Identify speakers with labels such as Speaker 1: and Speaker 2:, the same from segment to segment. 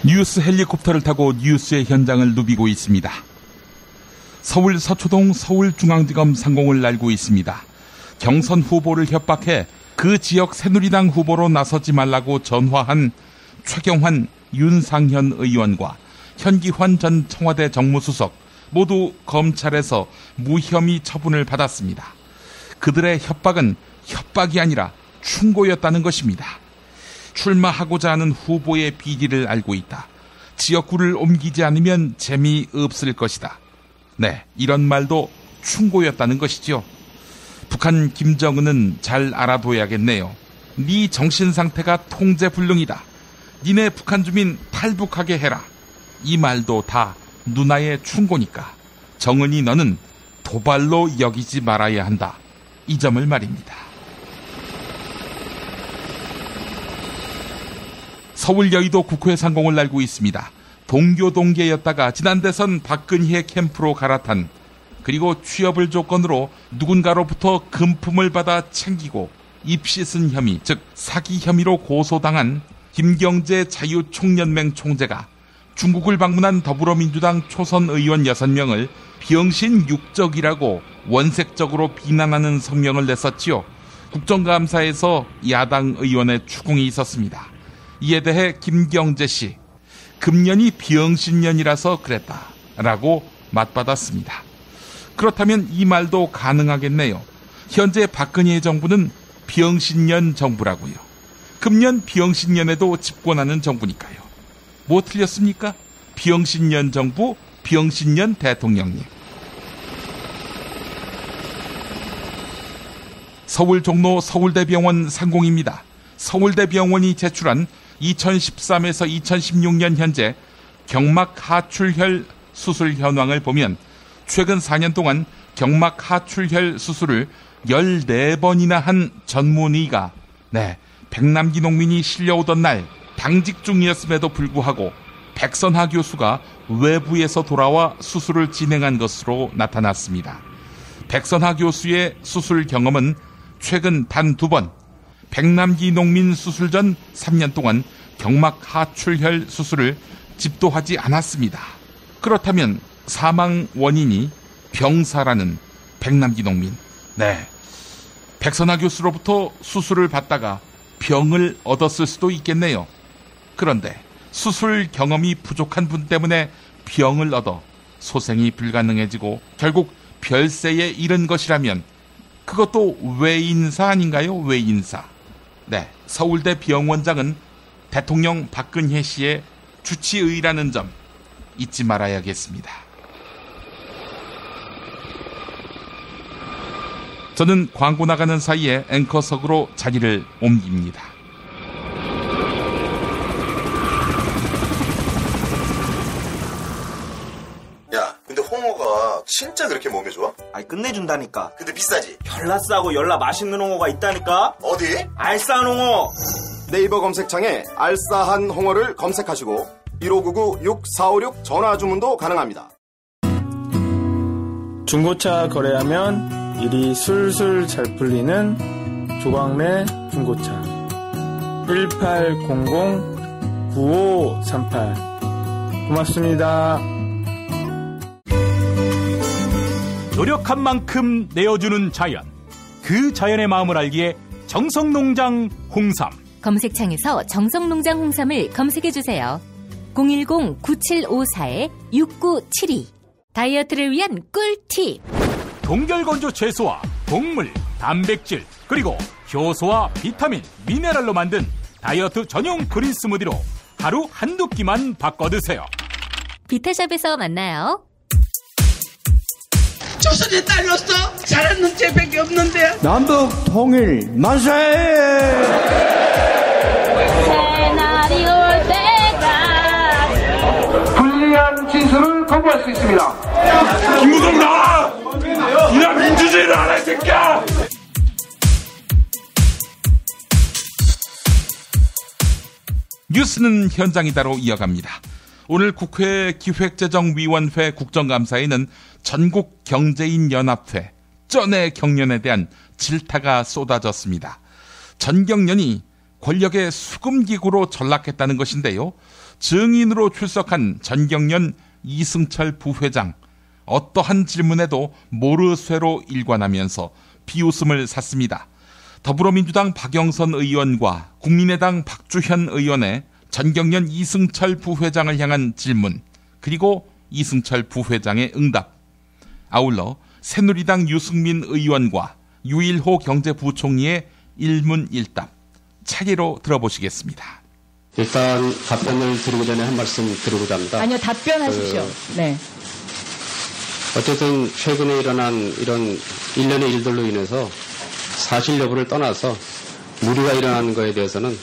Speaker 1: 뉴스 헬리콥터를 타고 뉴스의 현장을 누비고 있습니다. 서울 서초동 서울중앙지검 상공을 날고 있습니다. 경선 후보를 협박해 그 지역 새누리당 후보로 나서지 말라고 전화한 최경환, 윤상현 의원과 현기환 전 청와대 정무수석 모두 검찰에서 무혐의 처분을 받았습니다. 그들의 협박은 협박이 아니라 충고였다는 것입니다. 출마하고자 하는 후보의 비리를 알고 있다. 지역구를 옮기지 않으면 재미없을 것이다. 네, 이런 말도 충고였다는 것이죠. 북한 김정은은 잘 알아둬야겠네요. 네 정신상태가 통제불능이다. 니네 북한 주민 탈북하게 해라. 이 말도 다 누나의 충고니까 정은이 너는 도발로 여기지 말아야 한다. 이 점을 말입니다. 서울 여의도 국회 상공을 날고 있습니다. 동교동계였다가 지난 대선 박근혜 캠프로 갈아탄, 그리고 취업을 조건으로 누군가로부터 금품을 받아 챙기고 입시쓴 혐의, 즉 사기 혐의로 고소당한 김경재 자유총연맹 총재가 중국을 방문한 더불어민주당 초선 의원 6명을 병신 육적이라고 원색적으로 비난하는 성명을 냈었지요. 국정감사에서 야당 의원의 추궁이 있었습니다. 이에 대해 김경재 씨, 금년이 병신년이라서 그랬다라고 맞받았습니다. 그렇다면 이 말도 가능하겠네요. 현재 박근혜 정부는 병신년 정부라고요. 금년 병신년에도 집권하는 정부니까요. 뭐 틀렸습니까? 병신년 정부, 병신년 대통령님. 서울 종로 서울대병원 상공입니다. 서울대병원이 제출한 2013에서 2016년 현재 경막 하출혈 수술 현황을 보면 최근 4년 동안 경막 하출혈 수술을 14번이나 한 전문의가 백남기 농민이 실려오던 날 당직 중이었음에도 불구하고 백선하 교수가 외부에서 돌아와 수술을 진행한 것으로 나타났습니다. 백선하 교수의 수술 경험은 최근 단 2번, 백남기 농민 수술 전 3년 동안 경막 하출혈 수술을 집도하지 않았습니다. 그렇다면 사망 원인이 병사라는 백남기 농민, 백선하 교수로부터 수술을 받다가 병을 얻었을 수도 있겠네요. 그런데 수술 경험이 부족한 분 때문에 병을 얻어 소생이 불가능해지고 결국 별세에 이른 것이라면 그것도 외인사 아닌가요? 외인사. 서울대 병원장은 대통령 박근혜 씨의 주치의라는 점 잊지 말아야겠습니다. 저는 광고 나가는 사이에 앵커석으로 자리를 옮깁니다.
Speaker 2: 야, 근데 홍어가 진짜 그렇게 몸에 좋아?
Speaker 3: 아니 끝내준다니까.
Speaker 2: 근데 비싸지?
Speaker 3: 열나 싸고 열나 맛있는 홍어가 있다니까.
Speaker 2: 어디?
Speaker 3: 알싸한 홍어.
Speaker 4: 네이버 검색창에 알싸한 홍어를 검색하시고 1599-6456 전화 주문도 가능합니다.
Speaker 5: 중고차 거래하면 일이 술술 잘 풀리는 조광래 중고차 1800-9538 고맙습니다.
Speaker 6: 노력한 만큼 내어주는 자연, 그 자연의 마음을 알기에 정성농장 홍삼.
Speaker 7: 검색창에서 정성농장 홍삼을 검색해주세요. 010-9754-6972 다이어트를 위한 꿀팁.
Speaker 6: 동결건조 채소와 곡물, 단백질, 그리고 효소와 비타민, 미네랄로 만든 다이어트 전용 그린 스무디로 하루 한두 끼만 바꿔 드세요.
Speaker 7: 비타샵에서 만나요.
Speaker 8: 조선의 딸로서 잘하는 죄밖에 없는데.
Speaker 9: 남북 통일 만세!
Speaker 10: 새날이 올 때가
Speaker 9: 불리한 진술을 거부할 수 있습니다.
Speaker 11: 김무성 나와! 이나 민주주의를 알아, 이 새끼야!
Speaker 1: 뉴스는 현장이다로 이어갑니다. 오늘 국회 기획재정위원회 국정감사에는 전국경제인연합회 전의 경련에 대한 질타가 쏟아졌습니다. 전경련이 권력의 수금기구로 전락했다는 것인데요. 증인으로 출석한 전경련 이승철 부회장. 어떠한 질문에도 모르쇠로 일관하면서 비웃음을 샀습니다. 더불어민주당 박영선 의원과 국민의당 박주현 의원의 전경련 이승철 부회장을 향한 질문, 그리고 이승철 부회장의 응답. 아울러 새누리당 유승민 의원과 유일호 경제부총리의 일문일답 차례로 들어보시겠습니다.
Speaker 12: 일단 답변을 드리기 전에 한 말씀 드리고자 합니다.
Speaker 13: 아니요, 답변하십시오. 네.
Speaker 12: 어쨌든 최근에 일어난 이런 일련의 일들로 인해서 사실 여부를 떠나서 무리가 일어나는 것에 대해서는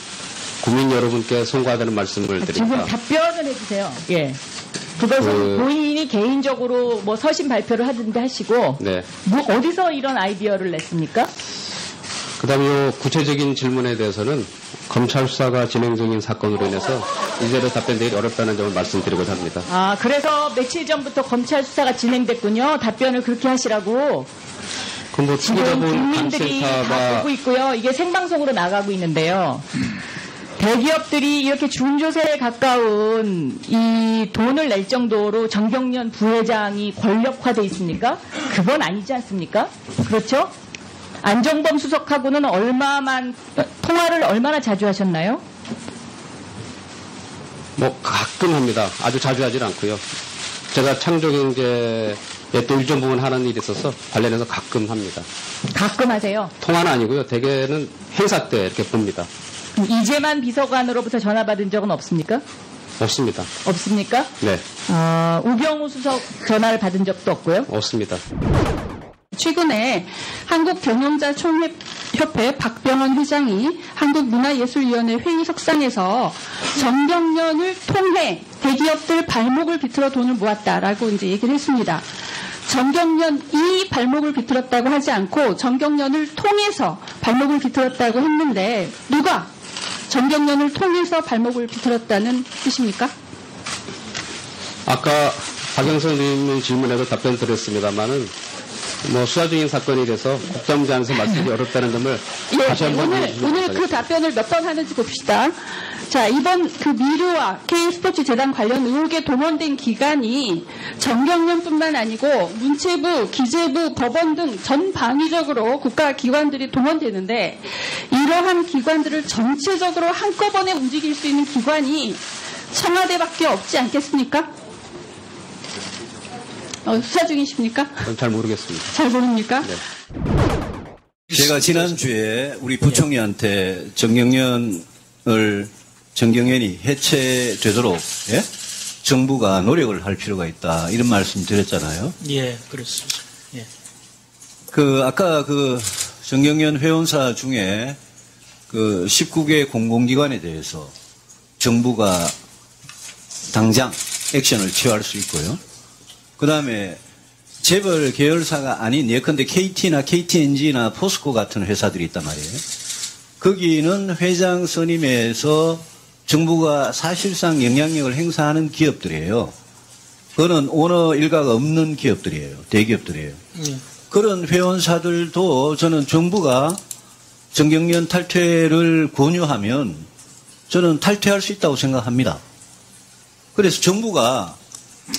Speaker 12: 국민 여러분께 송구하다는 말씀을 드립니다.
Speaker 13: 지금 답변을 해주세요. 예. 그것은 본인이 개인적으로 뭐 서신 발표를 하든지 하시고,
Speaker 12: 네.
Speaker 13: 뭐 어디서 이런 아이디어를 냈습니까?
Speaker 12: 그다음에 구체적인 질문에 대해서는 검찰 수사가 진행 중인 사건으로 인해서 이제로 답변드리기 어렵다는 점을 말씀드리고자 합니다.
Speaker 13: 아, 그래서 며칠 전부터 검찰 수사가 진행됐군요. 답변을 그렇게 하시라고.
Speaker 12: 그럼 뭐
Speaker 13: 지금 국민들이 다 보고 있고요. 이게 생방송으로 나가고 있는데요. 대기업들이 이렇게 준조세에 가까운 이 돈을 낼 정도로 전경련 부회장이 권력화돼 있습니까? 그건 아니지 않습니까? 그렇죠? 안종범 수석하고는 통화를 얼마나 자주 하셨나요?
Speaker 12: 뭐 가끔 합니다. 아주 자주 하진 않고요. 제가 창조경제에 또 일정 부분 하는 일이 있어서 관련해서 가끔 합니다.
Speaker 13: 가끔 하세요?
Speaker 12: 통화는 아니고요. 대개는 행사 때 이렇게 봅니다.
Speaker 13: 이재만 비서관으로부터 전화 받은 적은 없습니까?
Speaker 12: 없습니다.
Speaker 13: 없습니까?
Speaker 12: 네.
Speaker 13: 우병우 수석 전화를 받은 적도 없고요?
Speaker 12: 없습니다.
Speaker 14: 최근에 한국경영자총회협회 박병원 회장이 한국문화예술위원회 회의석상에서 전경련을 통해 대기업들 발목을 비틀어 돈을 모았다라고 이제 얘기를 했습니다. 전경련이 발목을 비틀었다고 하지 않고 전경련을 통해서 발목을 비틀었다고 했는데 누가 전경련을 통해서 발목을 비틀었다는 뜻입니까?
Speaker 12: 아까 박영선 의원님 질문에도 답변 드렸습니다만은 뭐 수사 중인 사건이라서 국감장 안에서 말씀이 어렵다는 점을 다시 한번
Speaker 14: 오늘 그 답변을 몇 번 하는지 봅시다. 자, 이번 그 미르와 K스포츠재단 관련 의혹에 동원된 기관이 전경련뿐만 아니고 문체부, 기재부, 법원 등 전방위적으로 국가기관들이 동원되는데 이러한 기관들을 전체적으로 한꺼번에 움직일 수 있는 기관이 청와대밖에 없지 않겠습니까? 수사 중이십니까?
Speaker 12: 잘 모르겠습니다.
Speaker 14: 잘 모릅니까?
Speaker 12: 네.
Speaker 15: 제가 지난주에 우리 부총리한테 전경련이 해체되도록 정부가 노력을 할 필요가 있다 이런 말씀 드렸잖아요.
Speaker 16: 예, 그렇습니다. 예.
Speaker 15: 아까 전경련 회원사 중에 19개 공공기관에 대해서 정부가 당장 액션을 취할 수 있고요. 그 다음에 재벌 계열사가 아닌 예컨대 KT나 KTNG나 포스코 같은 회사들이 있단 말이에요. 거기는 회장 선임에서 정부가 사실상 영향력을 행사하는 기업들이에요. 그거는 오너 일가가 없는 기업들이에요. 대기업들이에요. 그런 회원사들도 저는 정부가 전경련 탈퇴를 권유하면 저는 탈퇴할 수 있다고 생각합니다. 그래서 정부가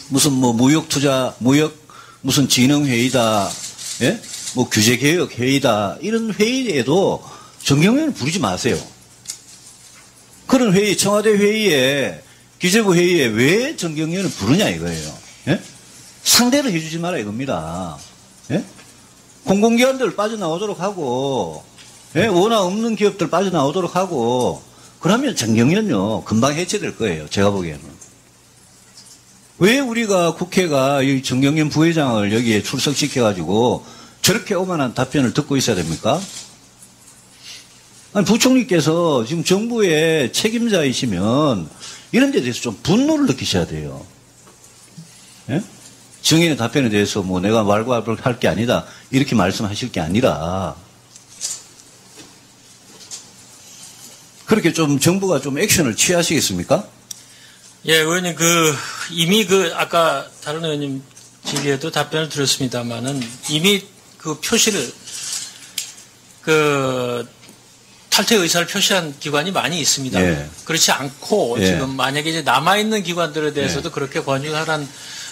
Speaker 15: 무슨 무역 무슨 진흥회의다, 규제개혁회의다, 이런 회의에도 전경련을 부르지 마세요. 그런 회의, 청와대 회의에, 기재부 회의에 왜 전경련을 부르냐 이거예요. 상대를 해주지 마라 이겁니다. 공공기관들 빠져나오도록 하고, 원화 없는 기업들 빠져나오도록 하고, 그러면 전경련요, 금방 해체될 거예요. 제가 보기에는. 왜 우리가 국회가 이 전경련 부회장을 여기에 출석시켜가지고 저렇게 오만한 답변을 듣고 있어야 됩니까? 아니, 부총리께서 지금 정부의 책임자이시면 이런 데 대해서 좀 분노를 느끼셔야 돼요. 증인의 답변에 대해서 내가 말고할 게 아니다. 이렇게 말씀하실 게 아니라 그렇게 좀 정부가 좀 액션을 취하시겠습니까?
Speaker 16: 예, 의원님, 이미 아까 다른 의원님 질의에도 답변을 드렸습니다만은 이미 표시를, 탈퇴 의사를 표시한 기관이 많이 있습니다.
Speaker 15: 예.
Speaker 16: 그렇지 않고
Speaker 15: 예.
Speaker 16: 지금 만약에 이제 남아있는 기관들에 대해서도 그렇게 권유하라는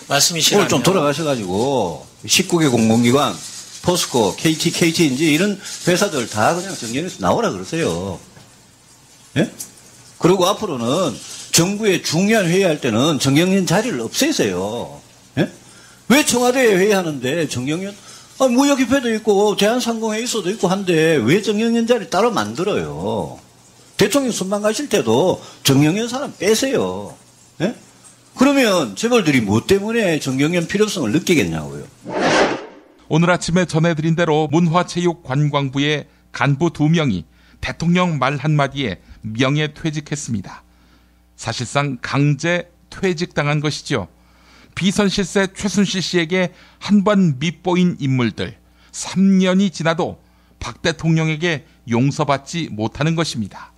Speaker 16: 말씀이시라면
Speaker 15: 오늘 좀 돌아가셔가지고 19개 공공기관, 포스코, KT인지 이런 회사들 다 그냥 정경에서 나오라 그러세요. 예? 그리고 앞으로는 정부의 중요한 회의할 때는 정경련 자리를 없애세요. 예? 왜 청와대에 회의하는데 정경련 무역협회도 있고 대한상공회의소도 있고 한데 왜 정경련 자리 따로 만들어요? 대통령 순방 가실 때도 정경련 사람 빼세요. 예? 그러면 재벌들이 뭐 때문에 정경련 필요성을 느끼겠냐고요.
Speaker 1: 오늘 아침에 전해드린 대로 문화체육관광부의 간부 2명이 대통령 말 한마디에 명예퇴직했습니다. 사실상 강제 퇴직당한 것이죠. 비선실세 최순실 씨에게 한 번 밑보인 인물들 3년이 지나도 박 대통령에게 용서받지 못하는 것입니다.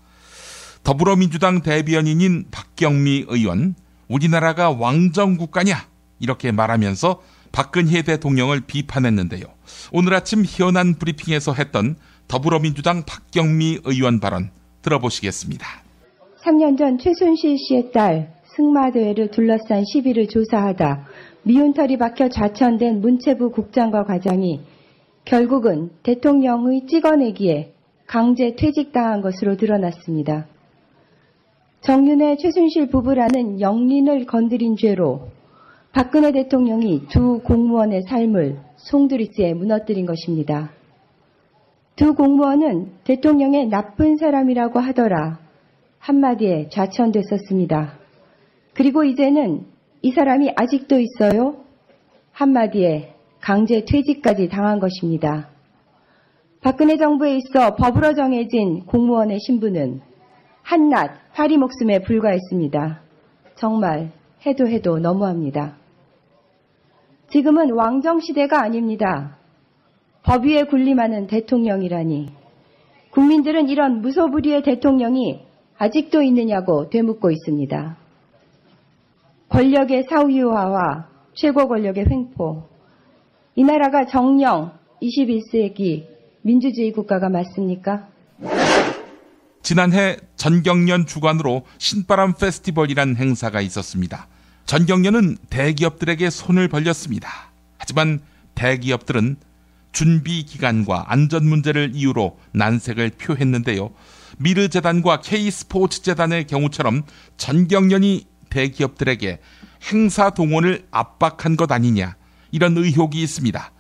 Speaker 1: 더불어민주당 대변인인 박경미 의원, 우리나라가 왕정국가냐 이렇게 말하면서 박근혜 대통령을 비판했는데요. 오늘 아침 현안 브리핑에서 했던 더불어민주당 박경미 의원 발언 들어보시겠습니다.
Speaker 17: 3년 전 최순실 씨의 딸 승마대회를 둘러싼 시비를 조사하다 미운털이 박혀 좌천된 문체부 국장과 과장이 결국은 대통령의 찍어내기에 강제 퇴직당한 것으로 드러났습니다. 정윤회 최순실 부부라는 영린을 건드린 죄로 박근혜 대통령이 두 공무원의 삶을 송두리째 무너뜨린 것입니다. 두 공무원은 대통령의 나쁜 사람이라고 하더라 한마디에 좌천됐었습니다. 그리고 이제는 이 사람이 아직도 있어요? 한마디에 강제 퇴직까지 당한 것입니다. 박근혜 정부에 있어 법으로 정해진 공무원의 신분은 한낱 파리 목숨에 불과했습니다. 정말 해도 너무합니다. 지금은 왕정시대가 아닙니다. 법 위에 군림하는 대통령이라니. 국민들은 이런 무소불위의 대통령이 아직도 있느냐고 되묻고 있습니다. 권력의 사유화와 최고 권력의 횡포. 이 나라가 정령 21세기 민주주의 국가가 맞습니까?
Speaker 1: 지난해 전경련 주관으로 신바람 페스티벌이란 행사가 있었습니다. 전경련은 대기업들에게 손을 벌렸습니다. 하지만 대기업들은 준비 기간과 안전 문제를 이유로 난색을 표했는데요. 미르재단과 K스포츠재단의 경우처럼 전경련이 대기업들에게 행사 동원을 압박한 것 아니냐, 이런 의혹이 있습니다.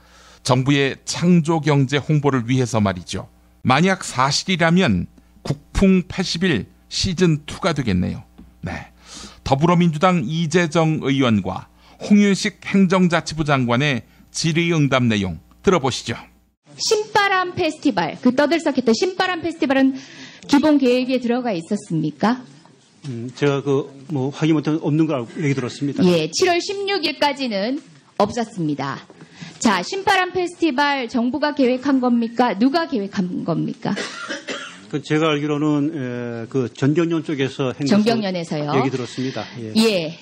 Speaker 1: 정부의 창조경제 홍보를 위해서 말이죠. 만약 사실이라면 국풍 80일 시즌2가 되겠네요. 네, 더불어민주당 이재정 의원과 홍윤식 행정자치부 장관의 질의응답 내용 들어보시죠.
Speaker 18: 신바람 페스티벌, 그 떠들썩했던 신바람 페스티벌은 기본 계획에 들어가 있었습니까?
Speaker 19: 제가 확인 못한 없는 걸 얘기 들었습니다.
Speaker 18: 예, 7월 16일까지는 없었습니다. 자, 신바람 페스티벌 정부가 계획한 겁니까? 누가 계획한 겁니까?
Speaker 19: 제가 알기로는 전경련 쪽에서
Speaker 18: 전경련에서요.
Speaker 19: 얘기 들었습니다.
Speaker 18: 예.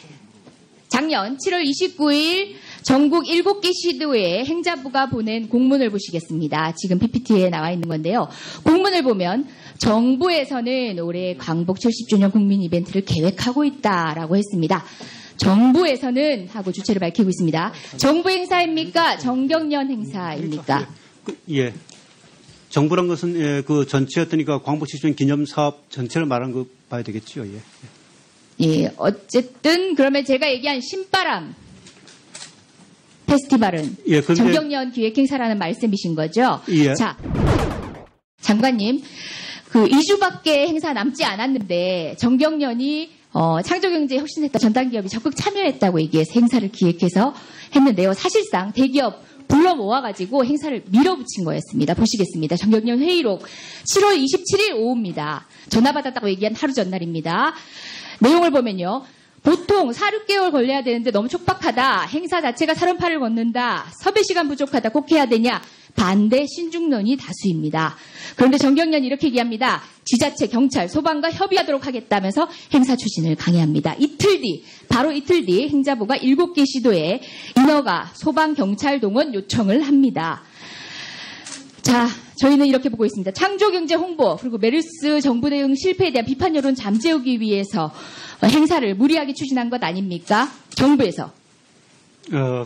Speaker 18: 작년 7월 29일 전국 7개 시도에 행자부가 보낸 공문을 보시겠습니다. 지금 PPT에 나와 있는 건데요. 공문을 보면 정부에서는 올해 광복 70주년 국민 이벤트를 계획하고 있다라고 했습니다. 정부에서는 하고 주체를 밝히고 있습니다. 정부 행사입니까? 정경련 행사입니까?
Speaker 19: 예. 정부란 것은 그 전체였더니까 광복 70주년 기념 사업 전체를 말한 거 봐야 되겠죠. 예.
Speaker 18: 예, 어쨌든 그러면 제가 얘기한 신바람 페스티벌은 정경련 기획행사라는 말씀이신 거죠?
Speaker 19: 예.
Speaker 18: 자, 장관님, 그 2주밖에 행사 남지 않았는데 정경련이 창조경제혁신센터 전담기업이 적극 참여했다고 얘기해서 행사를 기획해서 했는데요. 사실상 대기업 불러 모아가지고 행사를 밀어붙인 거였습니다. 보시겠습니다. 정경련 회의록 7월 27일 오후입니다. 전화 받았다고 얘기한 하루 전날입니다. 내용을 보면요. 보통 4, 6개월 걸려야 되는데 너무 촉박하다. 행사 자체가 38을 걷는다. 섭외 시간 부족하다. 꼭 해야 되냐. 반대 신중론이 다수입니다. 그런데 정경련이 이렇게 얘기합니다. 지자체, 경찰, 소방과 협의하도록 하겠다면서 행사 추진을 강행합니다. 바로 이틀 뒤 행자부가 7개 시도에 인허가, 소방, 경찰 동원 요청을 합니다. 자, 저희는 이렇게 보고 있습니다. 창조경제 홍보 그리고 메르스 정부 대응 실패에 대한 비판 여론 잠재우기 위해서 행사를 무리하게 추진한 것 아닙니까? 정부에서.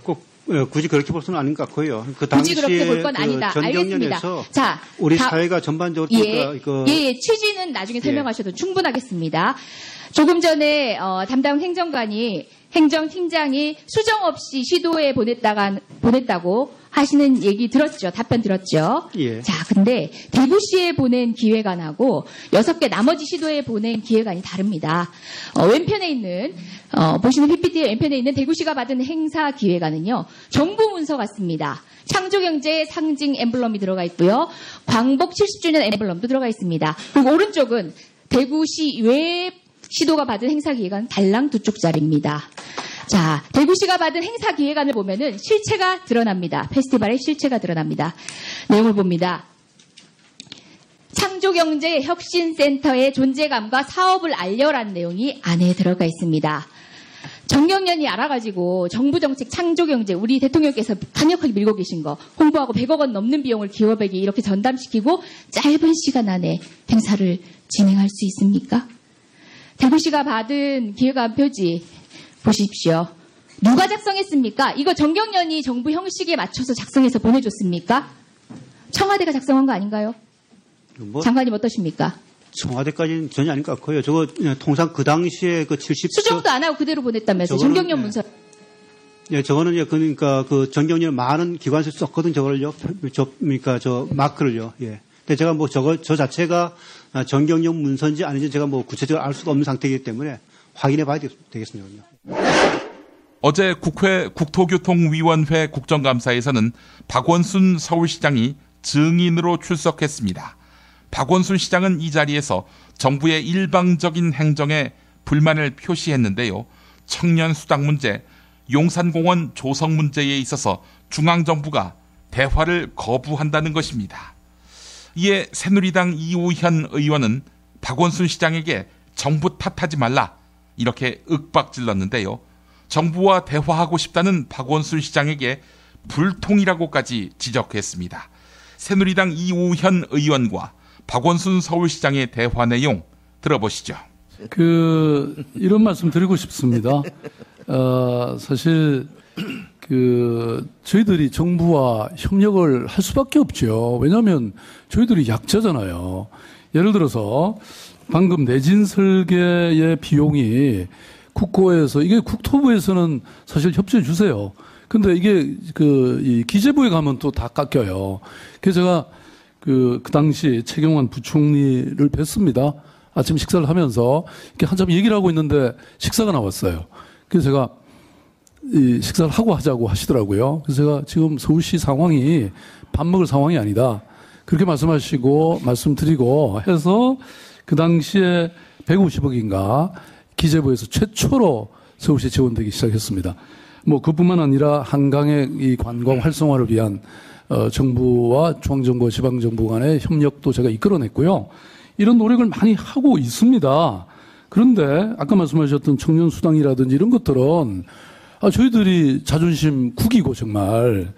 Speaker 19: 꼭 굳이 그렇게 볼 수는 아닌 것 같고요. 그
Speaker 18: 굳이
Speaker 19: 당시에
Speaker 18: 그렇게 볼 건 아니다. 알겠습니다. 자,
Speaker 19: 우리 사회가 전반적으로
Speaker 18: 취지는 나중에 설명하셔도 충분하겠습니다. 조금 전에 담당 행정팀장이 수정 없이 시도에 보냈다고 하시는 얘기 들었죠. 답변 들었죠.
Speaker 19: 예.
Speaker 18: 자, 근데 대구시에 보낸 기획안하고 6개 나머지 시도에 보낸 기획안이 다릅니다. 왼편에 있는 보시는 PPT의 왼편에 있는 대구시가 받은 행사 기획안은요. 정부 문서 같습니다. 창조경제 상징 엠블럼이 들어가 있고요. 광복 70주년 엠블럼도 들어가 있습니다. 그리고 오른쪽은 대구시 외 시도가 받은 행사 기획안 달랑 2쪽짜리입니다. 자, 대구시가 받은 행사 기획안을 보면은 실체가 드러납니다. 페스티벌의 실체가 드러납니다. 내용을 봅니다. 창조경제혁신센터의 존재감과 사업을 알려라는 내용이 안에 들어가 있습니다. 정경련이 알아가지고 정부정책 창조경제 우리 대통령께서 강력하게 밀고 계신 거 홍보하고 100억 원 넘는 비용을 기업에게 이렇게 전담시키고 짧은 시간 안에 행사를 진행할 수 있습니까? 대구시가 받은 기획안 표지 보십시오. 누가 작성했습니까? 이거 정경련이 정부 형식에 맞춰서 작성해서 보내줬습니까? 청와대가 작성한 거 아닌가요? 장관님 어떠십니까?
Speaker 19: 청와대까지는 전혀 아닌 것 같고요. 저거 통상 그 당시에 그 70...
Speaker 18: 수정도 안 하고 그대로 보냈다면서요. 정경련 문서.
Speaker 19: 예, 저거는 그러니까 그 정경련 많은 기관에서 썼거든 저걸요. 그러니까 저 마크를요. 예. 근데 제가 저 자체가 정경련 문서인지 아닌지 제가 구체적으로 알 수가 없는 상태이기 때문에 확인해 봐야 되겠습니다.
Speaker 1: 어제 국회 국토교통위원회 국정감사에서는 박원순 서울시장이 증인으로 출석했습니다. 박원순 시장은 이 자리에서 정부의 일방적인 행정에 불만을 표시했는데요. 청년 수당 문제, 용산공원 조성 문제에 있어서 중앙정부가 대화를 거부한다는 것입니다. 이에 새누리당 이우현 의원은 박원순 시장에게 정부 탓하지 말라 이렇게 윽박질렀는데요. 정부와 대화하고 싶다는 박원순 시장에게 불통이라고까지 지적했습니다. 새누리당 이우현 의원과 박원순 서울시장의 대화 내용 들어보시죠.
Speaker 20: 이런 말씀 드리고 싶습니다. 사실 저희들이 정부와 협력을 할 수밖에 없죠. 왜냐하면 저희들이 약자잖아요. 예를 들어서 방금 내진 설계의 비용이 국고에서 이게 국토부에서는 사실 협조해 주세요. 근데 이게 이 기재부에 가면 또 다 깎여요. 그래서 제가 그 당시 최경환 부총리를 뵀습니다. 아침 식사를 하면서 이렇게 한참 얘기를 하고 있는데 식사가 나왔어요. 그래서 제가 이 식사를 하고 하자고 하시더라고요. 그래서 제가 지금 서울시 상황이 밥 먹을 상황이 아니다. 그렇게 말씀드리고 해서 그 당시에 150억인가 기재부에서 최초로 서울시에 지원되기 시작했습니다. 그뿐만 아니라 한강의 이 관광 활성화를 위한 정부와 중앙정부와 지방정부 간의 협력도 제가 이끌어냈고요. 이런 노력을 많이 하고 있습니다. 그런데 아까 말씀하셨던 청년수당이라든지 이런 것들은 저희들이 자존심 구기고 정말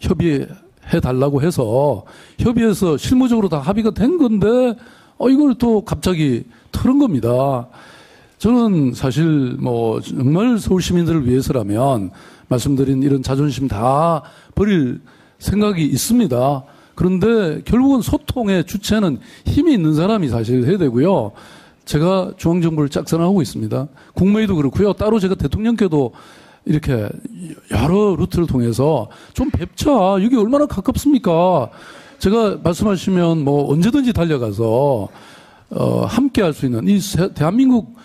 Speaker 20: 협의해달라고 해서 협의해서 실무적으로 다 합의가 된 건데 이걸 또 갑자기 털은 겁니다. 저는 사실 정말 서울 시민들을 위해서라면 말씀드린 이런 자존심 다 버릴 생각이 있습니다. 그런데 결국은 소통의 주체는 힘이 있는 사람이 사실 해야 되고요. 제가 중앙정부를 짝사랑하고 있습니다. 국무회의도 그렇고요. 따로 제가 대통령께도 이렇게 여러 루트를 통해서 좀 뵙자. 여기 얼마나 가깝습니까? 제가 말씀하시면 언제든지 달려가서 함께 할 수 있는 이 대한민국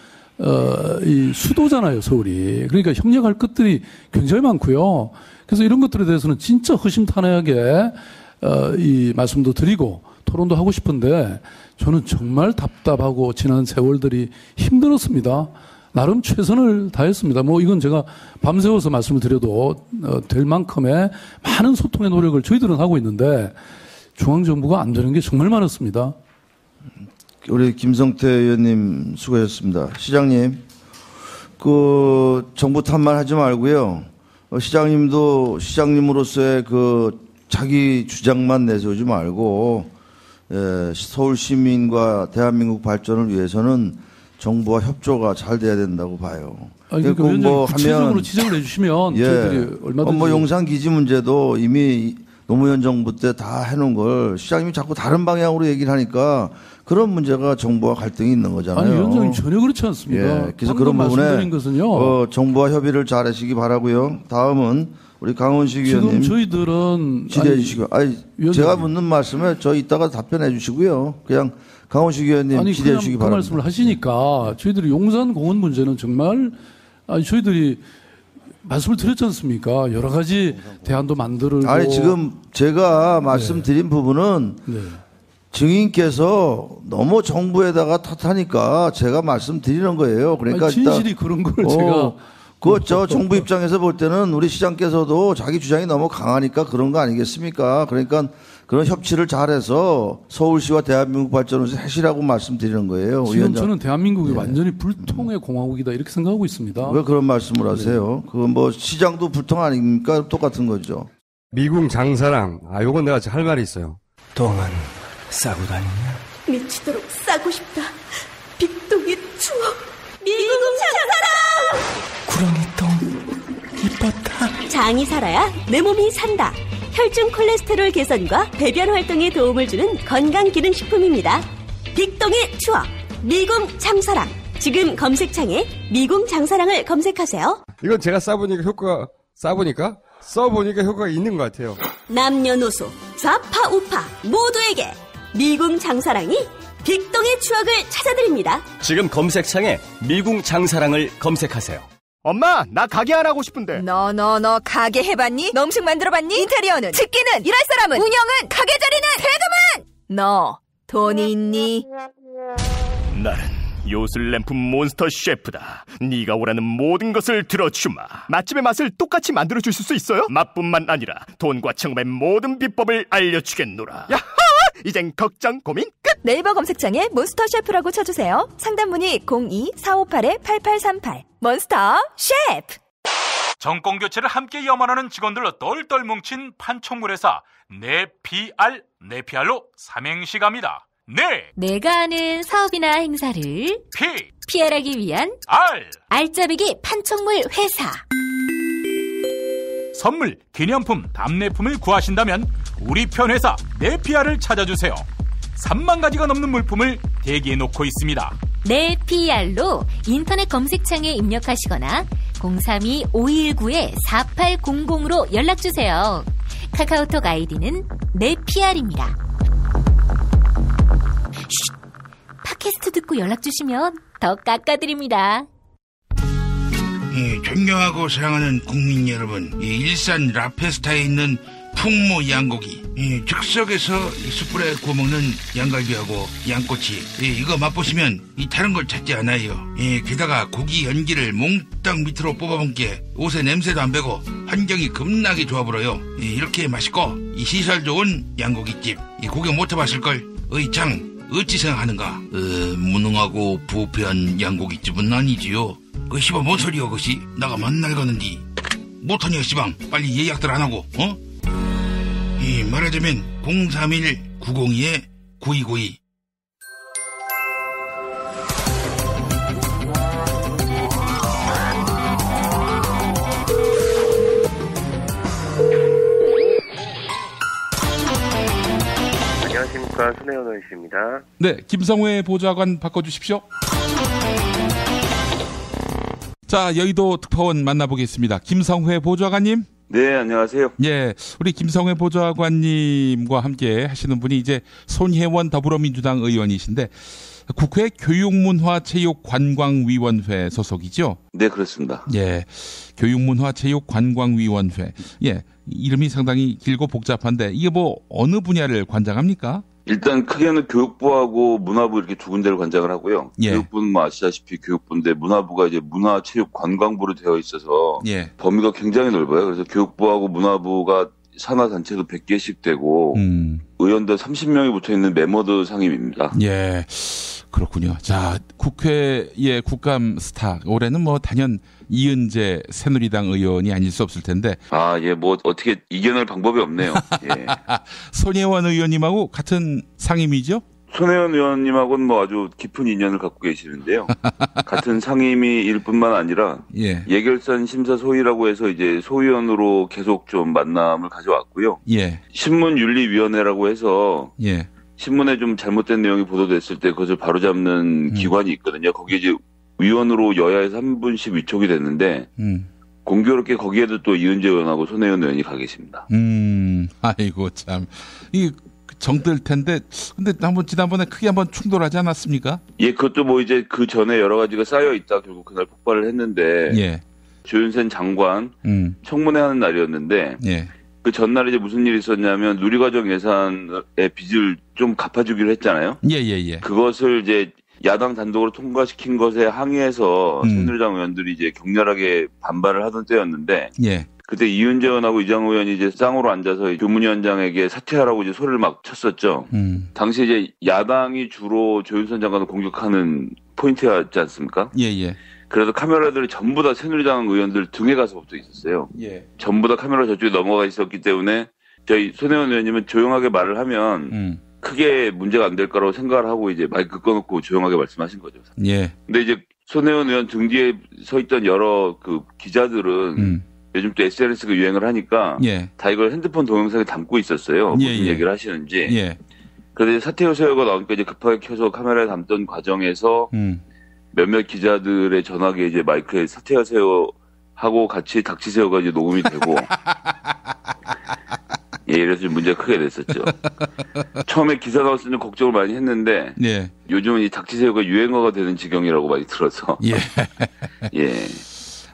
Speaker 20: 이 수도잖아요, 서울이. 그러니까 협력할 것들이 굉장히 많고요. 그래서 이런 것들에 대해서는 진짜 허심탄회하게 이 말씀도 드리고 토론도 하고 싶은데 저는 정말 답답하고 지난 세월들이 힘들었습니다. 나름 최선을 다했습니다. 이건 제가 밤새워서 말씀을 드려도 될 만큼의 많은 소통의 노력을 저희들은 하고 있는데 중앙정부가 안 되는 게 정말 많았습니다.
Speaker 21: 우리 김성태 의원님 수고하셨습니다. 시장님, 정부 탓만 하지 말고요. 시장님도 시장님으로서의 자기 주장만 내세우지 말고 서울 시민과 대한민국 발전을 위해서는 정부와 협조가 잘 돼야 된다고 봐요.
Speaker 20: 그러니까 뭐 구체적으로 지적을 해주시면 저희들이 얼마든지
Speaker 21: 용산 기지 문제도 이미 노무현 정부 때 다 해놓은 걸 시장님이 자꾸 다른 방향으로 얘기를 하니까 그런 문제가 정부와 갈등이 있는 거잖아요.
Speaker 20: 아니 위원장님 전혀 그렇지 않습니다.
Speaker 21: 그래서 그런 부분에 정부와 협의를 잘 하시기 바라고요. 다음은 우리 강원식 의원님.
Speaker 20: 지금 저희들은
Speaker 21: 질의해 주시고, 제가 묻는 말씀에 저 이따가 답변해 주시고요. 그냥 강원식 의원님 질의해 주시기 바랍니다.
Speaker 20: 그 말씀을 하시니까 저희들이 용산 공원 문제는 정말 저희들이 말씀을 드렸지 않습니까? 여러 가지 대안도 만들고.
Speaker 21: 지금 제가 말씀드린 부분은 증인께서 너무 정부에다가 탓하니까 제가 말씀드리는 거예요. 그러니까
Speaker 20: 진실이 일단 그런 걸 제가.
Speaker 21: 그렇죠. 정부 입장에서 볼 때는 우리 시장께서도 자기 주장이 너무 강하니까 그런 거 아니겠습니까? 그러니까 그런 협치를 잘해서 서울시와 대한민국 발전을 하시라고 말씀드리는 거예요.
Speaker 20: 지금 위원장. 저는 대한민국이 완전히 불통의 공화국이다 이렇게 생각하고 있습니다.
Speaker 21: 왜 그런 말씀을 하세요? 그건 뭐 시장도 불통 아닙니까? 똑같은 거죠.
Speaker 2: 미궁 장사랑 요건 내가 할 말이 있어요.
Speaker 22: 똥은 싸고 다니냐?
Speaker 10: 미치도록 싸고 싶다. 빅동의 추억. 미궁 장사랑!
Speaker 22: 구렁이 똥 이뻤다.
Speaker 10: 장이 살아야 내 몸이 산다. 혈중 콜레스테롤 개선과 배변 활동에 도움을 주는 건강기능식품입니다. 빅동의 추억 미궁 장사랑. 지금 검색창에 미궁 장사랑을 검색하세요.
Speaker 2: 이건 제가 써보니까 효과가 있는 것 같아요.
Speaker 10: 남녀노소 좌파 우파 모두에게 미궁 장사랑이 빅동의 추억을 찾아드립니다.
Speaker 23: 지금 검색창에 미궁 장사랑을 검색하세요.
Speaker 24: 엄마, 나 가게 안 하고 싶은데.
Speaker 25: 너 가게 해봤니? 너 음식 만들어봤니? 인테리어는? 집기는? 일할 사람은? 운영은? 가게 자리는? 세금은? 너 돈이 있니?
Speaker 24: 나는 요술램프 몬스터 셰프다. 네가 원하는 모든 것을 들어주마. 맛집의 맛을 똑같이 만들어줄 수 있어요? 맛뿐만 아니라 돈과 청음의 모든 비법을 알려주겠노라. 야하! 이젠 걱정 고민 끝!
Speaker 25: 네이버 검색창에 몬스터 셰프라고 쳐주세요. 상담 문의 02-458-8838 몬스터 셰프.
Speaker 6: 정권 교체를 함께 염원하는 직원들로 똘똘 뭉친 판촉물회사 네피알로 삼행시 갑니다.
Speaker 7: 내가 아는 사업이나 행사를 PR하기 위한 알짜배기 판촉물 회사.
Speaker 6: 선물, 기념품, 답례품을 구하신다면 우리 편 회사 네피알을 찾아주세요. 3만 가지가 넘는 물품을 대기해 놓고 있습니다.
Speaker 7: 네피알로 인터넷 검색창에 입력하시거나 032-519-4800으로 연락주세요. 카카오톡 아이디는 네피알입니다. 팟캐스트 듣고 연락주시면 더 깎아드립니다.
Speaker 26: 존경하고 사랑하는 국민 여러분, 일산 라페스타에 있는 풍무 양고기, 즉석에서 숯불에 구워먹는 양갈비하고 양꼬치, 이거 맛보시면 다른 걸 찾지 않아요. 게다가 고기 연기를 몽땅 밑으로 뽑아먹기에 옷에 냄새도 안 배고 환경이 겁나게 좋아 보여요. 이렇게 맛있고 시설 좋은 양고기집, 구경 못 해봤을걸. 장 어찌 생각하는가? 무능하고 부패한 양고기집은 아니지요. 씨발 뭔 소리여 그것이? 나가 만날 가는디 못하냐 씨방. 빨리 예약들 안 하고 말하자면 031-902-9292.
Speaker 27: 안녕하십니까, 손혜원 의원입니다.
Speaker 1: 네, 김성회 보좌관 바꿔주십시오. 자, 여의도 특파원 만나보겠습니다. 김성회 보좌관님.
Speaker 27: 네, 안녕하세요.
Speaker 1: 예, 우리 김성회 보좌관님과 함께 하시는 분이 이제 손혜원 더불어민주당 의원이신데 국회 교육문화체육관광위원회 소속이죠?
Speaker 27: 네, 그렇습니다.
Speaker 1: 예, 교육문화체육관광위원회. 예, 이름이 상당히 길고 복잡한데 이게 뭐 어느 분야를 관장합니까?
Speaker 27: 일단 크게는 교육부하고 문화부 이렇게 두 군데를 관장을 하고요.
Speaker 1: 예.
Speaker 27: 교육부는 뭐 아시다시피 교육부인데 문화부가 이제 문화체육관광부로 되어 있어서
Speaker 1: 예.
Speaker 27: 범위가 굉장히 넓어요. 그래서 교육부하고 문화부가 산하 단체도 100개씩 되고 의원들 30명이 붙어 있는 메머드 상임입니다.
Speaker 1: 예. 그렇군요. 자, 국회의 국감 스타 올해는 뭐 단연 이은재 새누리당 의원이 아닐 수 없을 텐데.
Speaker 27: 아, 예, 뭐 어떻게 이겨낼 방법이 없네요. 예.
Speaker 1: 손혜원 의원님하고 같은 상임이죠?
Speaker 27: 손혜원 의원님하고는 뭐 아주 깊은 인연을 갖고 계시는데요. 같은 상임위일 뿐만 아니라
Speaker 1: 예.
Speaker 27: 예결산 심사 소위라고 해서 이제 소위원으로 계속 좀 만남을 가져왔고요.
Speaker 1: 예.
Speaker 27: 신문윤리위원회라고 해서
Speaker 1: 예.
Speaker 27: 신문에 좀 잘못된 내용이 보도됐을 때 그것을 바로잡는 기관이 있거든요. 거기에 이제 위원으로 여야에서 한 분씩 위촉이 됐는데 공교롭게 거기에도 또 이은재 의원하고 손혜원 의원이 가 계십니다.
Speaker 1: 아이고 참. 이 정들 텐데 근데 지난번에 크게 한번 충돌하지 않았습니까?
Speaker 27: 예, 그것도 뭐 이제 그 전에 여러 가지가 쌓여 있다 결국 그날 폭발을 했는데
Speaker 1: 예.
Speaker 27: 조윤선 장관 청문회 하는 날이었는데
Speaker 1: 예.
Speaker 27: 그 전날에 이제 무슨 일이 있었냐면 누리과정 예산의 빚을 좀 갚아주기로 했잖아요.
Speaker 1: 예.
Speaker 27: 그것을 이제 야당 단독으로 통과시킨 것에 항의해서 새누리당 의원들이 이제 격렬하게 반발을 하던 때였는데
Speaker 1: 예.
Speaker 27: 그때 이은재 의원하고 이장우 의원이 이제 쌍으로 앉아서 교문위원장에게 사퇴하라고 이제 소리를 막 쳤었죠. 당시 이제 야당이 주로 조윤선 장관을 공격하는 포인트였지 않습니까?
Speaker 1: 예.
Speaker 27: 그래서 카메라들이 전부 다 새누리당 의원들 등에 가서 붙어 있었어요.
Speaker 1: 예.
Speaker 27: 전부 다 카메라 저쪽에 넘어가 있었기 때문에 저희 손혜원 의원님은 조용하게 말을 하면 크게 문제가 안 될 거라고 생각을 하고 이제 마이크 꺼놓고 조용하게 말씀하신 거죠.
Speaker 1: 예.
Speaker 27: 근데 이제 손혜원 의원 등 뒤에 서 있던 여러 그 기자들은 요즘 또 SNS가 유행을 하니까
Speaker 1: 예.
Speaker 27: 다 이걸 핸드폰 동영상에 담고 있었어요. 무슨 얘기를 하시는지.
Speaker 1: 예.
Speaker 27: 그런데 사퇴 세요가 나오니까 이제 급하게 켜서 카메라에 담던 과정에서 몇몇 기자들의 전화기에 이제 마이크에 사퇴하세요 하고 같이 닥치세요가 이제 녹음이 되고 예, 이래서 좀 문제가 크게 됐었죠. 처음에 기사 나왔을 때는 걱정을 많이 했는데
Speaker 1: 예.
Speaker 27: 요즘은 이 닥치세요가 유행어가 되는 지경이라고 많이 들어서
Speaker 1: 예.
Speaker 27: 예.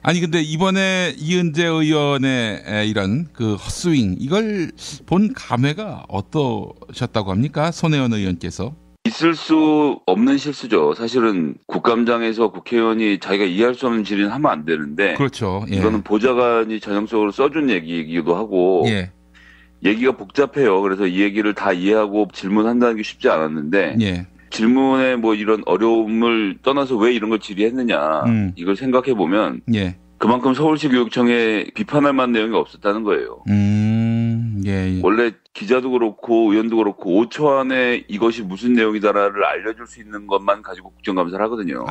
Speaker 1: 아니 근데 이번에 이은재 의원의 이런 그 헛스윙 이걸 본 감회가 어떠셨다고 합니까? 손혜원 의원께서.
Speaker 27: 있을 수 없는 실수죠. 사실은 국감장에서 국회의원이 자기가 이해할 수 없는 질의는 하면 안 되는데.
Speaker 1: 그렇죠. 예.
Speaker 27: 이거는 보좌관이 전형적으로 써준 얘기이기도 하고.
Speaker 1: 예.
Speaker 27: 얘기가 복잡해요. 그래서 이 얘기를 다 이해하고 질문한다는 게 쉽지 않았는데.
Speaker 1: 예.
Speaker 27: 질문에 뭐 이런 어려움을 떠나서 왜 이런 걸 질의했느냐. 이걸 생각해 보면.
Speaker 1: 예.
Speaker 27: 그만큼 서울시 교육청에 비판할 만한 내용이 없었다는 거예요.
Speaker 1: 예.
Speaker 27: 원래 기자도 그렇고 의원도 그렇고 5초 안에 이것이 무슨 내용이다를 알려줄 수 있는 것만 가지고 국정감사를 하거든요.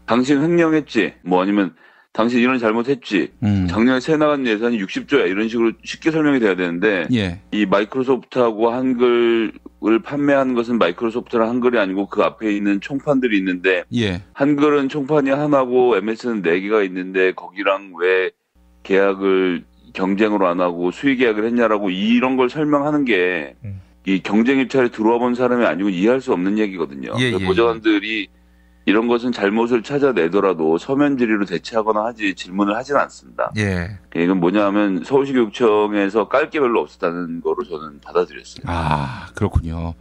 Speaker 27: 당신 횡령했지, 뭐 아니면 당신 이런 잘못했지, 작년에 새 나간 예산이 60조야 이런 식으로 쉽게 설명이 돼야 되는데
Speaker 1: 예.
Speaker 27: 이 마이크로소프트하고 한글을 판매하는 것은 마이크로소프트랑 한글이 아니고 그 앞에 있는 총판들이 있는데
Speaker 1: 예. 한글은
Speaker 27: 총판이 하나고 MS는 4개가 있는데 거기랑 왜 계약을 경쟁으로 안 하고 수의 계약을 했냐라고 이런 걸 설명하는 게 이 경쟁 입찰에 들어와 본 사람이 아니고 이해할 수 없는 얘기거든요.
Speaker 1: 예.
Speaker 27: 보좌관들이 이런 것은 잘못을 찾아내더라도 서면 질의로 대체하거나 하지 질문을 하진 않습니다.
Speaker 1: 예.
Speaker 27: 이건 뭐냐 하면 서울시 교육청에서 깔 게 별로 없었다는 거로 저는 받아들였어요.
Speaker 1: 그렇군요.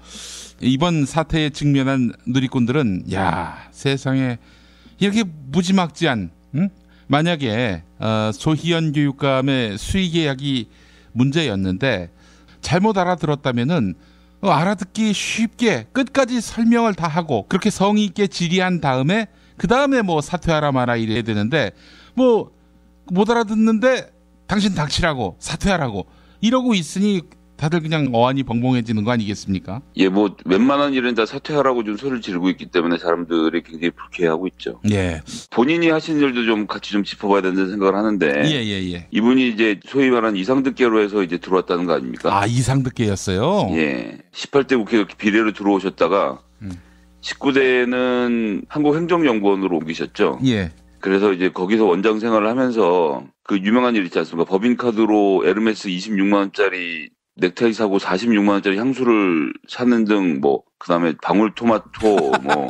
Speaker 1: 이번 사태에 직면한 누리꾼들은 세상에 이렇게 무지막지한 만약에 조희연 교육감의 수의 계약이 문제였는데 잘못 알아들었다면은 알아듣기 쉽게 끝까지 설명을 다 하고 그렇게 성의 있게 질의한 다음에 그 다음에 뭐 사퇴하라 마라 이래야 되는데 뭐 못 알아듣는데 당신 닥치라고 사퇴하라고 이러고 있으니 다들 그냥 어안이 벙벙해지는 거 아니겠습니까?
Speaker 27: 예, 뭐 웬만한 일은 다 사퇴하라고 좀 소리를 지르고 있기 때문에 사람들이 굉장히 불쾌해하고 있죠.
Speaker 1: 예.
Speaker 27: 본인이 하신 일도 좀 같이 좀 짚어봐야 된다는 생각을 하는데.
Speaker 1: 예.
Speaker 27: 이분이 이제 소위 말하는 이상득계로 해서 이제 들어왔다는 거 아닙니까?
Speaker 1: 이상득계였어요?
Speaker 27: 예. 18대 국회 비례로 들어오셨다가 19대에는 한국행정연구원으로 옮기셨죠.
Speaker 1: 예.
Speaker 27: 그래서 이제 거기서 원장 생활을 하면서 그 유명한 일 있지 않습니까? 법인카드로 에르메스 26만원짜리 넥타이 사고 46만원짜리 향수를 사는 등 뭐 그다음에 방울토마토 뭐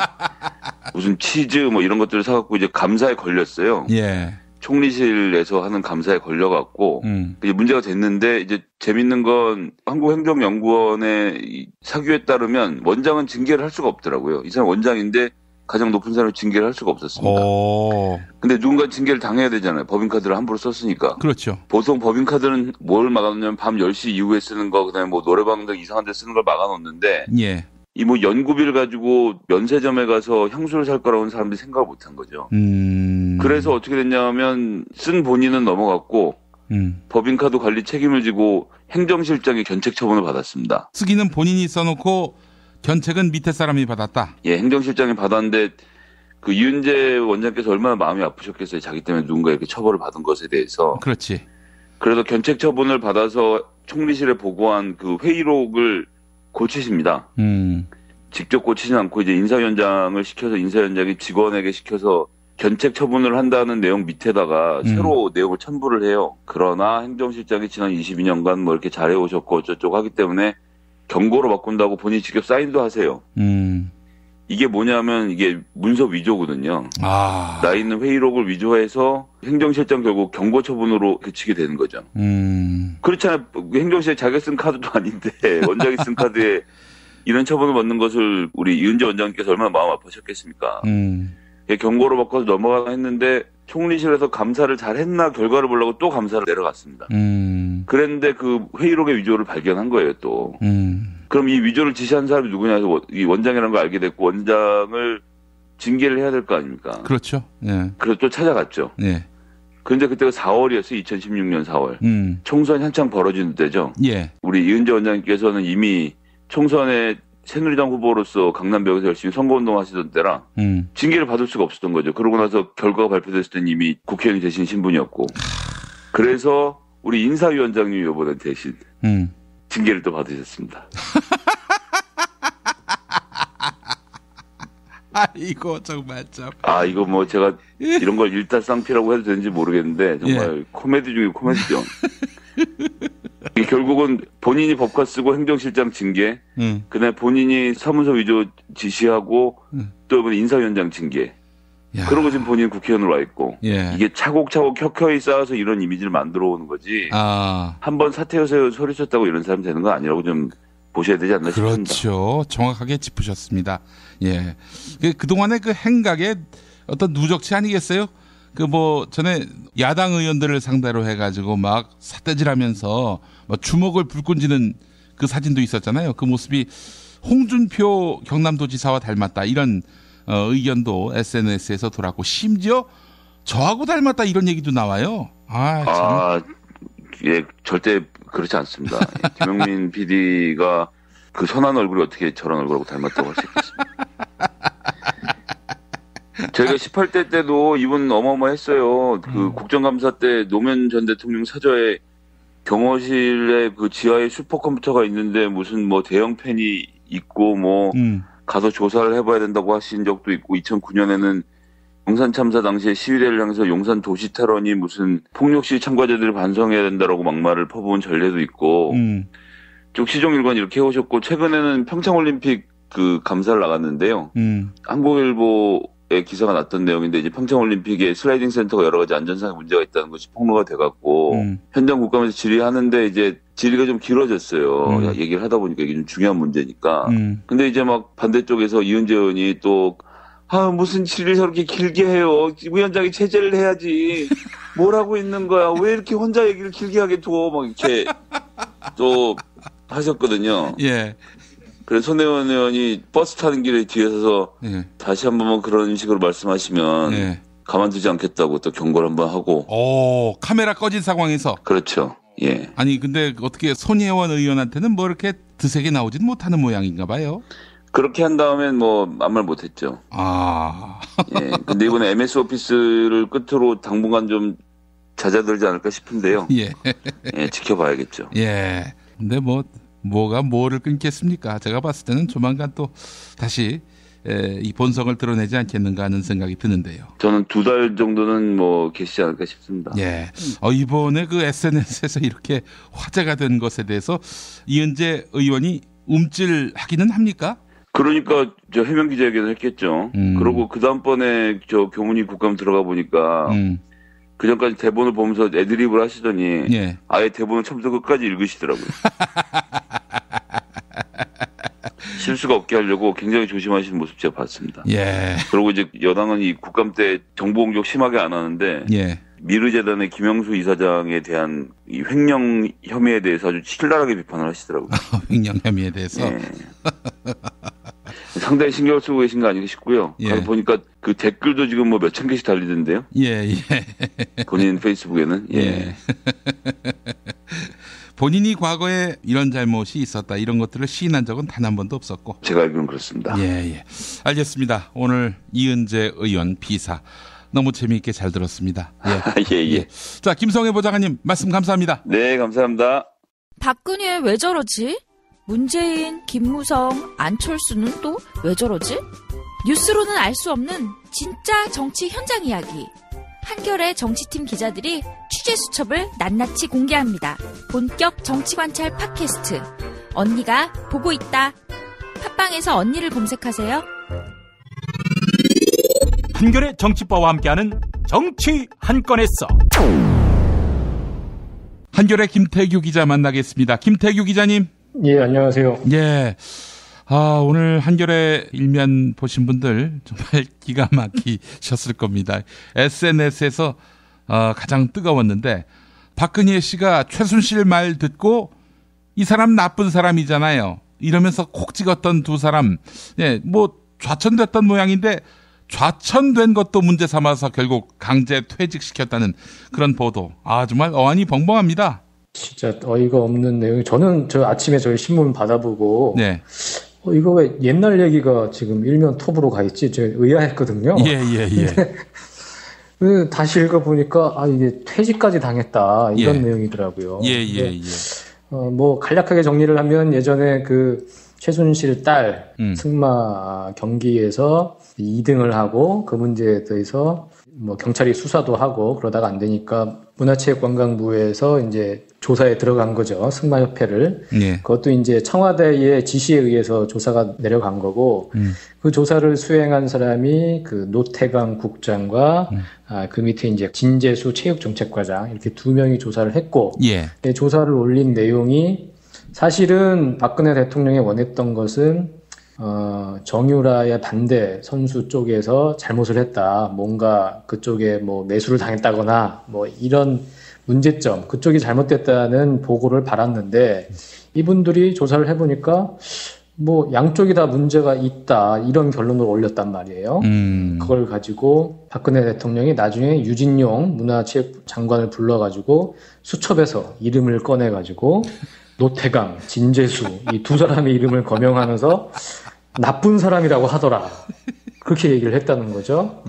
Speaker 27: 무슨 치즈 뭐 이런 것들을 사갖고 이제 감사에 걸렸어요.
Speaker 1: 예.
Speaker 27: 총리실에서 하는 감사에 걸려갖고 이제 문제가 됐는데 이제 재밌는 건 한국행정연구원의 사규에 따르면 원장은 징계를 할 수가 없더라고요. 이 사람 원장인데 가장 높은 사람을 징계를 할 수가 없었습니다. 근데 누군가 징계를 당해야 되잖아요. 법인카드를 함부로 썼으니까.
Speaker 1: 그렇죠.
Speaker 27: 보통 법인카드는 뭘 막아놓냐면 밤 10시 이후에 쓰는 거, 그다음에 뭐 노래방 등 이상한 데 쓰는 걸 막아놓는데
Speaker 1: 예.
Speaker 27: 이 뭐 연구비를 가지고 면세점에 가서 향수를 살 거라고는 사람들이 생각을 못한 거죠. 그래서 어떻게 됐냐면 쓴 본인은 넘어갔고 법인카드 관리 책임을 지고 행정실장이 견책 처분을 받았습니다.
Speaker 1: 쓰기는 본인이 써놓고 견책은 밑에 사람이 받았다.
Speaker 27: 예, 행정실장이 받았는데 그 이은재 원장께서 얼마나 마음이 아프셨겠어요. 자기 때문에 누군가 이렇게 처벌을 받은 것에 대해서.
Speaker 1: 그렇지.
Speaker 27: 그래서 견책 처분을 받아서 총리실에 보고한 그 회의록을 고치십니다. 직접 고치지 않고 이제 인사위원장을 시켜서 인사위원장이 직원에게 시켜서 견책 처분을 한다는 내용 밑에다가 새로 내용을 첨부를 해요. 그러나 행정실장이 지난 22년간 뭐 이렇게 잘해오셨고 어쩌고 하기 때문에 경고로 바꾼다고 본인이 직접 사인도 하세요. 이게 뭐냐면 이게 문서 위조거든요. 나 있는 회의록을 위조해서 행정실장 결국 경고 처분으로 그치게 되는 거죠. 그렇잖아요. 행정실장 자기가 쓴 카드도 아닌데 원장이 쓴 카드에 이런 처분을 받는 것을 우리 이은재 원장님께서 얼마나 마음 아프셨겠습니까? 경고로 바꿔서 넘어가나 했는데 총리실에서 감사를 잘 했나 결과를 보려고 또 감사를 내려갔습니다. 그랬는데 그 회의록의 위조를 발견한 거예요, 또. 그럼 이 위조를 지시한 사람이 누구냐 해서 이 원장이라는 걸 알게 됐고 원장을 징계를 해야 될 거 아닙니까?
Speaker 1: 그렇죠. 예.
Speaker 27: 그래서 또 찾아갔죠.
Speaker 1: 예.
Speaker 27: 그런데 그때가 4월이었어요. 2016년 4월. 총선이 한창 벌어지는 때죠.
Speaker 1: 예.
Speaker 27: 우리 이은재 원장님께서는 이미 총선에 새누리당 후보로서 강남역에서 열심히 선거운동 하시던 때라 징계를 받을 수가 없었던 거죠. 그러고 나서 결과가 발표됐을 때는 이미 국회의원이 되신 신분이었고 그래서 우리 인사위원장님이 이번에 대신 징계를 또 받으셨습니다.
Speaker 1: 이거 정말 참.
Speaker 27: 이거 뭐 제가 이런 걸 일타쌍피라고 해도 되는지 모르겠는데 정말 코미디 중에 코미디죠. 결국은 본인이 법카 쓰고 행정실장 징계, 그다음에 본인이 사무소 위조 지시하고 또 이번에 인사위원장 징계. 그러고 지금 본인 국회의원으로 와 있고 이게 차곡차곡 켜켜이 쌓아서 이런 이미지를 만들어 오는 거지. 한번 사퇴하세요 소리쳤다고 이런 사람 되는 거 아니라고 좀 보셔야 되지 않나 싶습니다.
Speaker 1: 그렇죠. 정확하게 짚으셨습니다. 예. 그동안의 그 행각의 어떤 누적치 아니겠어요? 그 뭐 전에 야당 의원들을 상대로 해가지고 막 삿대질하면서 뭐 주먹을 불끈 쥐는 그 사진도 있었잖아요. 그 모습이 홍준표 경남도지사와 닮았다 이런 의견도 SNS에서 돌았고 심지어 저하고 닮았다 이런 얘기도 나와요.
Speaker 27: 예, 절대 그렇지 않습니다. 김영민 PD가 그 선한 얼굴이 어떻게 저런 얼굴하고 닮았다고 할 수 있겠습니까? 저희가 18대 때도 이분 어마어마했어요. 그 국정감사 때 노무현 전 대통령 사저에 경호실에 그 지하에 슈퍼컴퓨터가 있는데 무슨 뭐 대형 팬이 있고 뭐 가서 조사를 해봐야 된다고 하신 적도 있고 2009년에는 용산 참사 당시에 시위대를 향해서 용산 도시 테러니 무슨 폭력시 참가자들을 반성해야 된다라고 막말을 퍼부은 전례도 있고 쭉 시종일관 이렇게 해오셨고 최근에는 평창올림픽 그 감사를 나갔는데요. 한국일보에 기사가 났던 내용인데 이제 평창올림픽에 슬라이딩 센터가 여러 가지 안전상의 문제가 있다는 것이 폭로가 돼갖고 현장 국감에서 질의하는데 이제 질의가 좀 길어졌어요. 얘기를 하다 보니까 이게 좀 중요한 문제니까. 근데 이제 막 반대쪽에서 이은재 의원이 또 무슨 질의를 저렇게 길게 해요. 위원장이 제재를 해야지. 뭘 하고 있는 거야. 왜 이렇게 혼자 얘기를 길게 하게 둬. 막 이렇게 또 하셨거든요.
Speaker 1: 예.
Speaker 27: 그래서 손혜원 의원이 버스 타는 길에 뒤에 서서 다시 한 번만 그런 식으로 말씀하시면 가만두지 않겠다고 또 경고를 한번 하고.
Speaker 1: 카메라 꺼진 상황에서.
Speaker 27: 그렇죠. 예.
Speaker 1: 아니 근데 어떻게 손혜원 의원한테는 뭐 이렇게 드세게 나오진 못하는 모양인가 봐요.
Speaker 27: 그렇게 한 다음엔 뭐 아무 말 못했죠. 예. 근데 이번에 MS 오피스를 끝으로 당분간 좀 잦아들지 않을까 싶은데요.
Speaker 1: 예.
Speaker 27: 예, 지켜봐야겠죠.
Speaker 1: 예. 근데 뭐가 뭐를 끊겠습니까? 제가 봤을 때는 조만간 또 다시 이 본성을 드러내지 않겠는가 하는 생각이 드는데요.
Speaker 27: 저는 2달 정도는 뭐 계시지 않을까 싶습니다.
Speaker 1: 예. 이번에 그 SNS에서 이렇게 화제가 된 것에 대해서 이은재 의원이 움찔하기는 합니까?
Speaker 27: 그러니까 저 해명 기자회견을 했겠죠. 그리고 그 다음번에 저 교문위 국감 들어가 보니까 그 전까지 대본을 보면서 애드립을 하시더니 아예 대본을 처음부터 끝까지 읽으시더라고요. 실수가 없게 하려고 굉장히 조심하시는 모습 제가 봤습니다.
Speaker 1: 예.
Speaker 27: 그리고 이제 여당은 이 국감 때 정보 공격 심하게 안 하는데 미르재단의 김영수 이사장에 대한 이 횡령 혐의에 대해서 아주 신랄하게 비판을 하시더라고요.
Speaker 1: 횡령 혐의에 대해서.
Speaker 27: 예. 상당히 신경을 쓰고 계신 거 아닌가 싶고요.
Speaker 1: 예.
Speaker 27: 가서 보니까 그 댓글도 지금 뭐 몇천 개씩 달리던데요.
Speaker 1: 예.
Speaker 27: 본인 페이스북에는. 예.
Speaker 1: 본인이 과거에 이런 잘못이 있었다 이런 것들을 시인한 적은 단 한 번도 없었고.
Speaker 27: 제가 알기로는 그렇습니다.
Speaker 1: 예. 알겠습니다. 오늘 이은재 의원 비사 너무 재미있게 잘 들었습니다.
Speaker 27: 예.
Speaker 1: 자, 김성애 보좌관님 말씀 감사합니다.
Speaker 27: 네, 감사합니다.
Speaker 3: 박근혜 왜 저러지? 문재인, 김무성, 안철수는 또 왜 저러지? 뉴스로는 알 수 없는 진짜 정치 현장 이야기. 한겨레 정치팀 기자들이 취재 수첩을 낱낱이 공개합니다. 본격 정치관찰 팟캐스트. 언니가 보고 있다. 팟빵에서 언니를 검색하세요.
Speaker 6: 한겨레 정치바와 함께하는 정치 한 건에 써.
Speaker 1: 한겨레 김태규 기자 만나겠습니다. 김태규 기자님.
Speaker 4: 예, 안녕하세요.
Speaker 1: 예. 오늘 한겨레 일면 보신 분들 정말 기가 막히셨을 겁니다. SNS에서 가장 뜨거웠는데 박근혜 씨가 최순실 말 듣고 이 사람 나쁜 사람이잖아요. 이러면서 콕 찍었던 두 사람, 뭐 좌천됐던 모양인데 좌천된 것도 문제 삼아서 결국 강제 퇴직시켰다는 그런 보도. 정말 어안이 벙벙합니다.
Speaker 4: 진짜 어이가 없는 내용이. 저는 아침에 저희 신문 받아보고 이거 왜 옛날 얘기가 지금 일면 톱으로 가 있지? 제가 의아했거든요.
Speaker 1: 예.
Speaker 4: 다시 읽어보니까 이게 퇴직까지 당했다 이런 내용이더라고요. 뭐 간략하게 정리를 하면 예전에 그 최순실 딸 승마 경기에서 2등을 하고 그 문제에 대해서 뭐 경찰이 수사도 하고 그러다가 안 되니까 문화체육관광부에서 이제 조사에 들어간 거죠. 승마협회를. 그것도 이제 청와대의 지시에 의해서 조사가 내려간 거고 그 조사를 수행한 사람이 그 노태강 국장과 그 밑에 이제 진재수 체육정책과장 이렇게 두 명이 조사를 했고 조사를 올린 내용이 사실은 박근혜 대통령이 원했던 것은 정유라의 반대 선수 쪽에서 잘못을 했다. 뭔가 그쪽에 뭐 매수를 당했다거나 뭐 이런 문제점, 그쪽이 잘못됐다는 보고를 받았는데 이분들이 조사를 해보니까 뭐 양쪽이 다 문제가 있다. 이런 결론을 올렸단 말이에요. 그걸 가지고 박근혜 대통령이 나중에 유진용 문화체육 장관을 불러가지고 수첩에서 이름을 꺼내가지고 노태강, 진재수 이 두 사람의 이름을 거명하면서 나쁜 사람이라고 하더라. 그렇게 얘기를 했다는 거죠.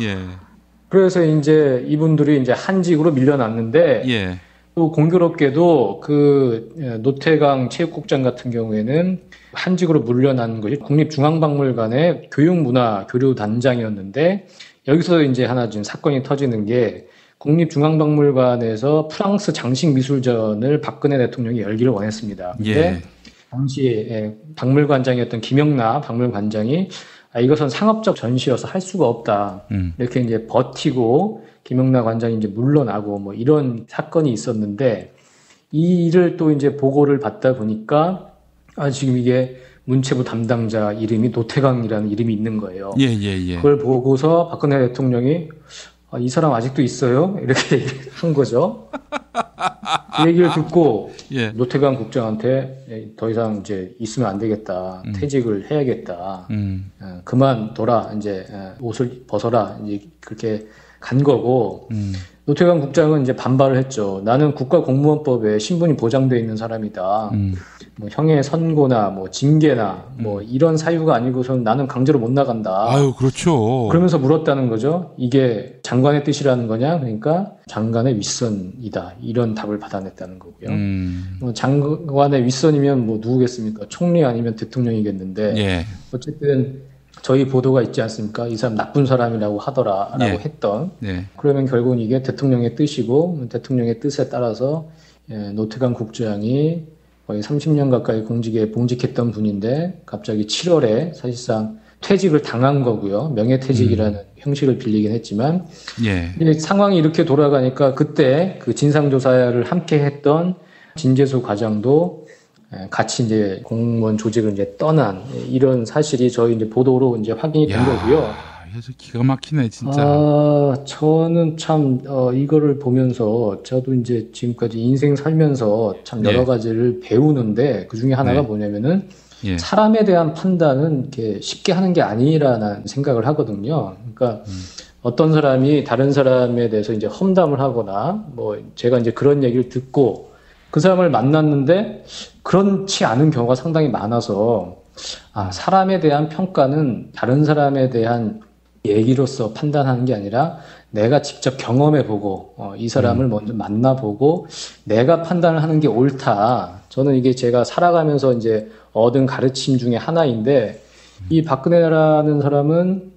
Speaker 4: 그래서 이제 이분들이 이제 한직으로 밀려났는데 또 공교롭게도 그 노태강 체육국장 같은 경우에는 한직으로 물려난 것이 국립중앙박물관의 교육문화교류단장이었는데 여기서 이제 하나 지금 사건이 터지는 게 국립중앙박물관에서 프랑스 장식미술전을 박근혜 대통령이 열기를 원했습니다. 근데 당시에 박물관장이었던 김영나 박물관장이 이것은 상업적 전시여서 할 수가 없다. 이렇게 이제 버티고 김영나 관장이 이제 물러나고 뭐 이런 사건이 있었는데 이 일을 또 이제 보고를 받다 보니까 지금 이게 문체부 담당자 이름이 노태강이라는 이름이 있는 거예요. 그걸 보고서 박근혜 대통령이 이 사람 아직도 있어요? 이렇게 얘기를 한 거죠. 그 얘기를 듣고 노태강 국장한테 더 이상 이제 있으면 안 되겠다. 퇴직을 해야겠다. 그만둬라. 이제 옷을 벗어라. 이제 그렇게 간 거고 노태강 국장은 이제 반발을 했죠. 나는 국가공무원법에 신분이 보장되어 있는 사람이다. 뭐 형의 선고나 뭐 징계나 뭐 이런 사유가 아니고선 나는 강제로 못 나간다.
Speaker 1: 그렇죠.
Speaker 4: 그러면서 물었다는 거죠. 이게 장관의 뜻이라는 거냐? 그러니까 장관의 윗선이다. 이런 답을 받아냈다는 거고요. 뭐 장관의 윗선이면 뭐 누구겠습니까? 총리 아니면 대통령이겠는데 어쨌든 저희 보도가 있지 않습니까? 이 사람 나쁜 사람이라고 하더라라고 했던. 그러면 결국은 이게 대통령의 뜻이고 대통령의 뜻에 따라서 노태강 국장이 거의 30년 가까이 공직에 봉직했던 분인데 갑자기 7월에 사실상 퇴직을 당한 거고요. 명예퇴직이라는 형식을 빌리긴 했지만 상황이 이렇게 돌아가니까 그때 그 진상조사를 함께 했던 진재수 과장도 같이 이제 공무원 조직을 이제 떠난 이런 사실이 저희 이제 보도로 이제 확인이 된 거고요.
Speaker 1: 기가 막히네 진짜.
Speaker 4: 저는 참 이거를 보면서 저도 이제 지금까지 인생 살면서 참 여러 가지를 배우는데 그 중에 하나가 뭐냐면은 사람에 대한 판단은 이렇게 쉽게 하는 게 아니라는 생각을 하거든요. 그러니까 어떤 사람이 다른 사람에 대해서 이제 험담을 하거나 뭐 제가 이제 그런 얘기를 듣고 그 사람을 만났는데 그렇지 않은 경우가 상당히 많아서 사람에 대한 평가는 다른 사람에 대한 얘기로서 판단하는 게 아니라 내가 직접 경험해보고 이 사람을 먼저 만나보고 내가 판단을 하는 게 옳다. 저는 이게 제가 살아가면서 이제 얻은 가르침 중에 하나인데 이 박근혜라는 사람은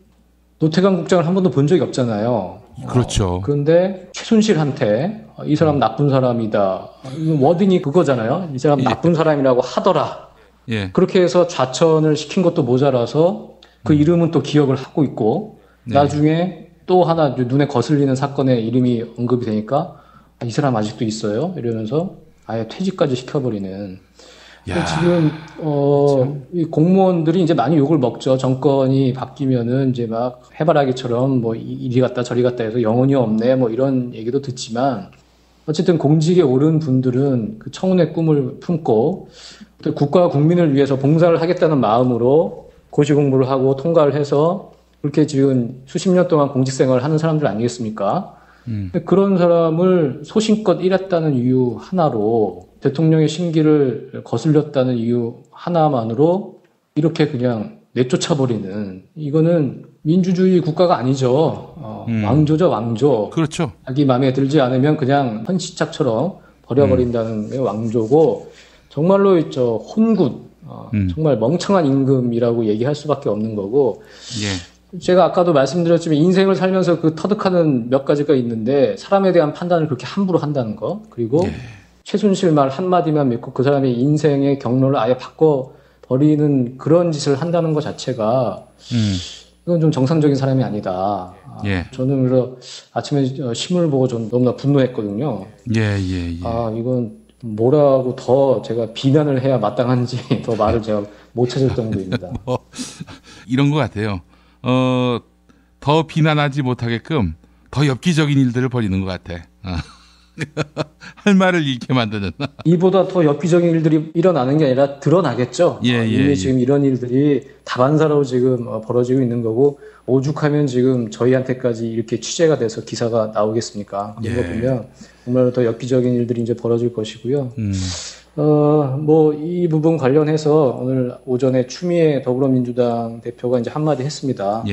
Speaker 4: 노태강 국장을 한 번도 본 적이 없잖아요.
Speaker 1: 그렇죠.
Speaker 4: 그런데 최순실한테 이 사람 나쁜 사람이다. 워딩이 그거잖아요. 이 사람 나쁜 사람이라고 하더라. 그렇게 해서 좌천을 시킨 것도 모자라서 그 이름은 또 기억을 하고 있고 나중에 또 하나 눈에 거슬리는 사건의 이름이 언급이 되니까 이 사람 아직도 있어요. 이러면서 아예 퇴직까지 시켜버리는. 지금 이 공무원들이 이제 많이 욕을 먹죠. 정권이 바뀌면은 이제 막 해바라기처럼 뭐 이리 갔다 저리 갔다 해서 영혼이 없네 뭐 이런 얘기도 듣지만 어쨌든 공직에 오른 분들은 그 청운의 꿈을 품고 국가와 국민을 위해서 봉사를 하겠다는 마음으로 고시공부를 하고 통과를 해서 그렇게 지금 수십 년 동안 공직생활을 하는 사람들 아니겠습니까? 그런 사람을 소신껏 일했다는 이유 하나로 대통령의 심기를 거슬렸다는 이유 하나만으로 이렇게 그냥 내쫓아버리는 이거는 민주주의 국가가 아니죠. 왕조죠, 왕조.
Speaker 1: 그렇죠.
Speaker 4: 자기 마음에 들지 않으면 그냥 헌시착처럼 버려버린다는 게 왕조고 정말로 혼굿, 정말 멍청한 임금이라고 얘기할 수밖에 없는 거고 제가 아까도 말씀드렸지만 인생을 살면서 그 터득하는 몇 가지가 있는데 사람에 대한 판단을 그렇게 함부로 한다는 거 그리고 최순실 말 한마디만 믿고 그 사람의 인생의 경로를 아예 바꿔버리는 그런 짓을 한다는 것 자체가 이건 좀 정상적인 사람이 아니다. 저는 그래서 아침에 신문을 보고 좀 너무나 분노했거든요. 이건 뭐라고 더 제가 비난을 해야 마땅한지 더 말을 제가 못 찾을 정도입니다.
Speaker 1: 이런 것 같아요. 더 비난하지 못하게끔 더 엽기적인 일들을 벌이는 것 같아. 할 말을 잃게 만드는.
Speaker 4: 이보다 더 엽기적인 일들이 일어나는 게 아니라 드러나겠죠. 이미 지금 이런 일들이 다반사로 지금 벌어지고 있는 거고 오죽하면 지금 저희한테까지 이렇게 취재가 돼서 기사가 나오겠습니까? 그런 거 보면 정말 더 엽기적인 일들이 이제 벌어질 것이고요. 뭐 이 부분 관련해서 오늘 오전에 추미애 더불어민주당 대표가 이제 한마디 했습니다.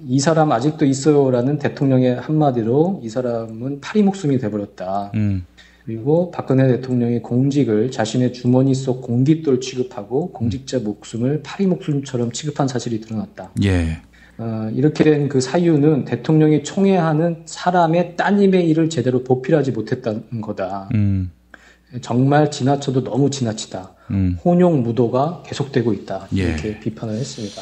Speaker 4: 이 사람 아직도 있어요라는 대통령의 한마디로 이 사람은 파리 목숨이 돼버렸다. 그리고 박근혜 대통령이 공직을 자신의 주머니 속 공깃돌 취급하고 공직자 목숨을 파리 목숨처럼 취급한 사실이 드러났다. 이렇게 된 그 사유는 대통령이 총애하는 사람의 따님의 일을 제대로 보필하지 못했다는 거다. 정말 지나쳐도 너무 지나치다. 혼용 무도가 계속되고 있다. 이렇게 비판을 했습니다.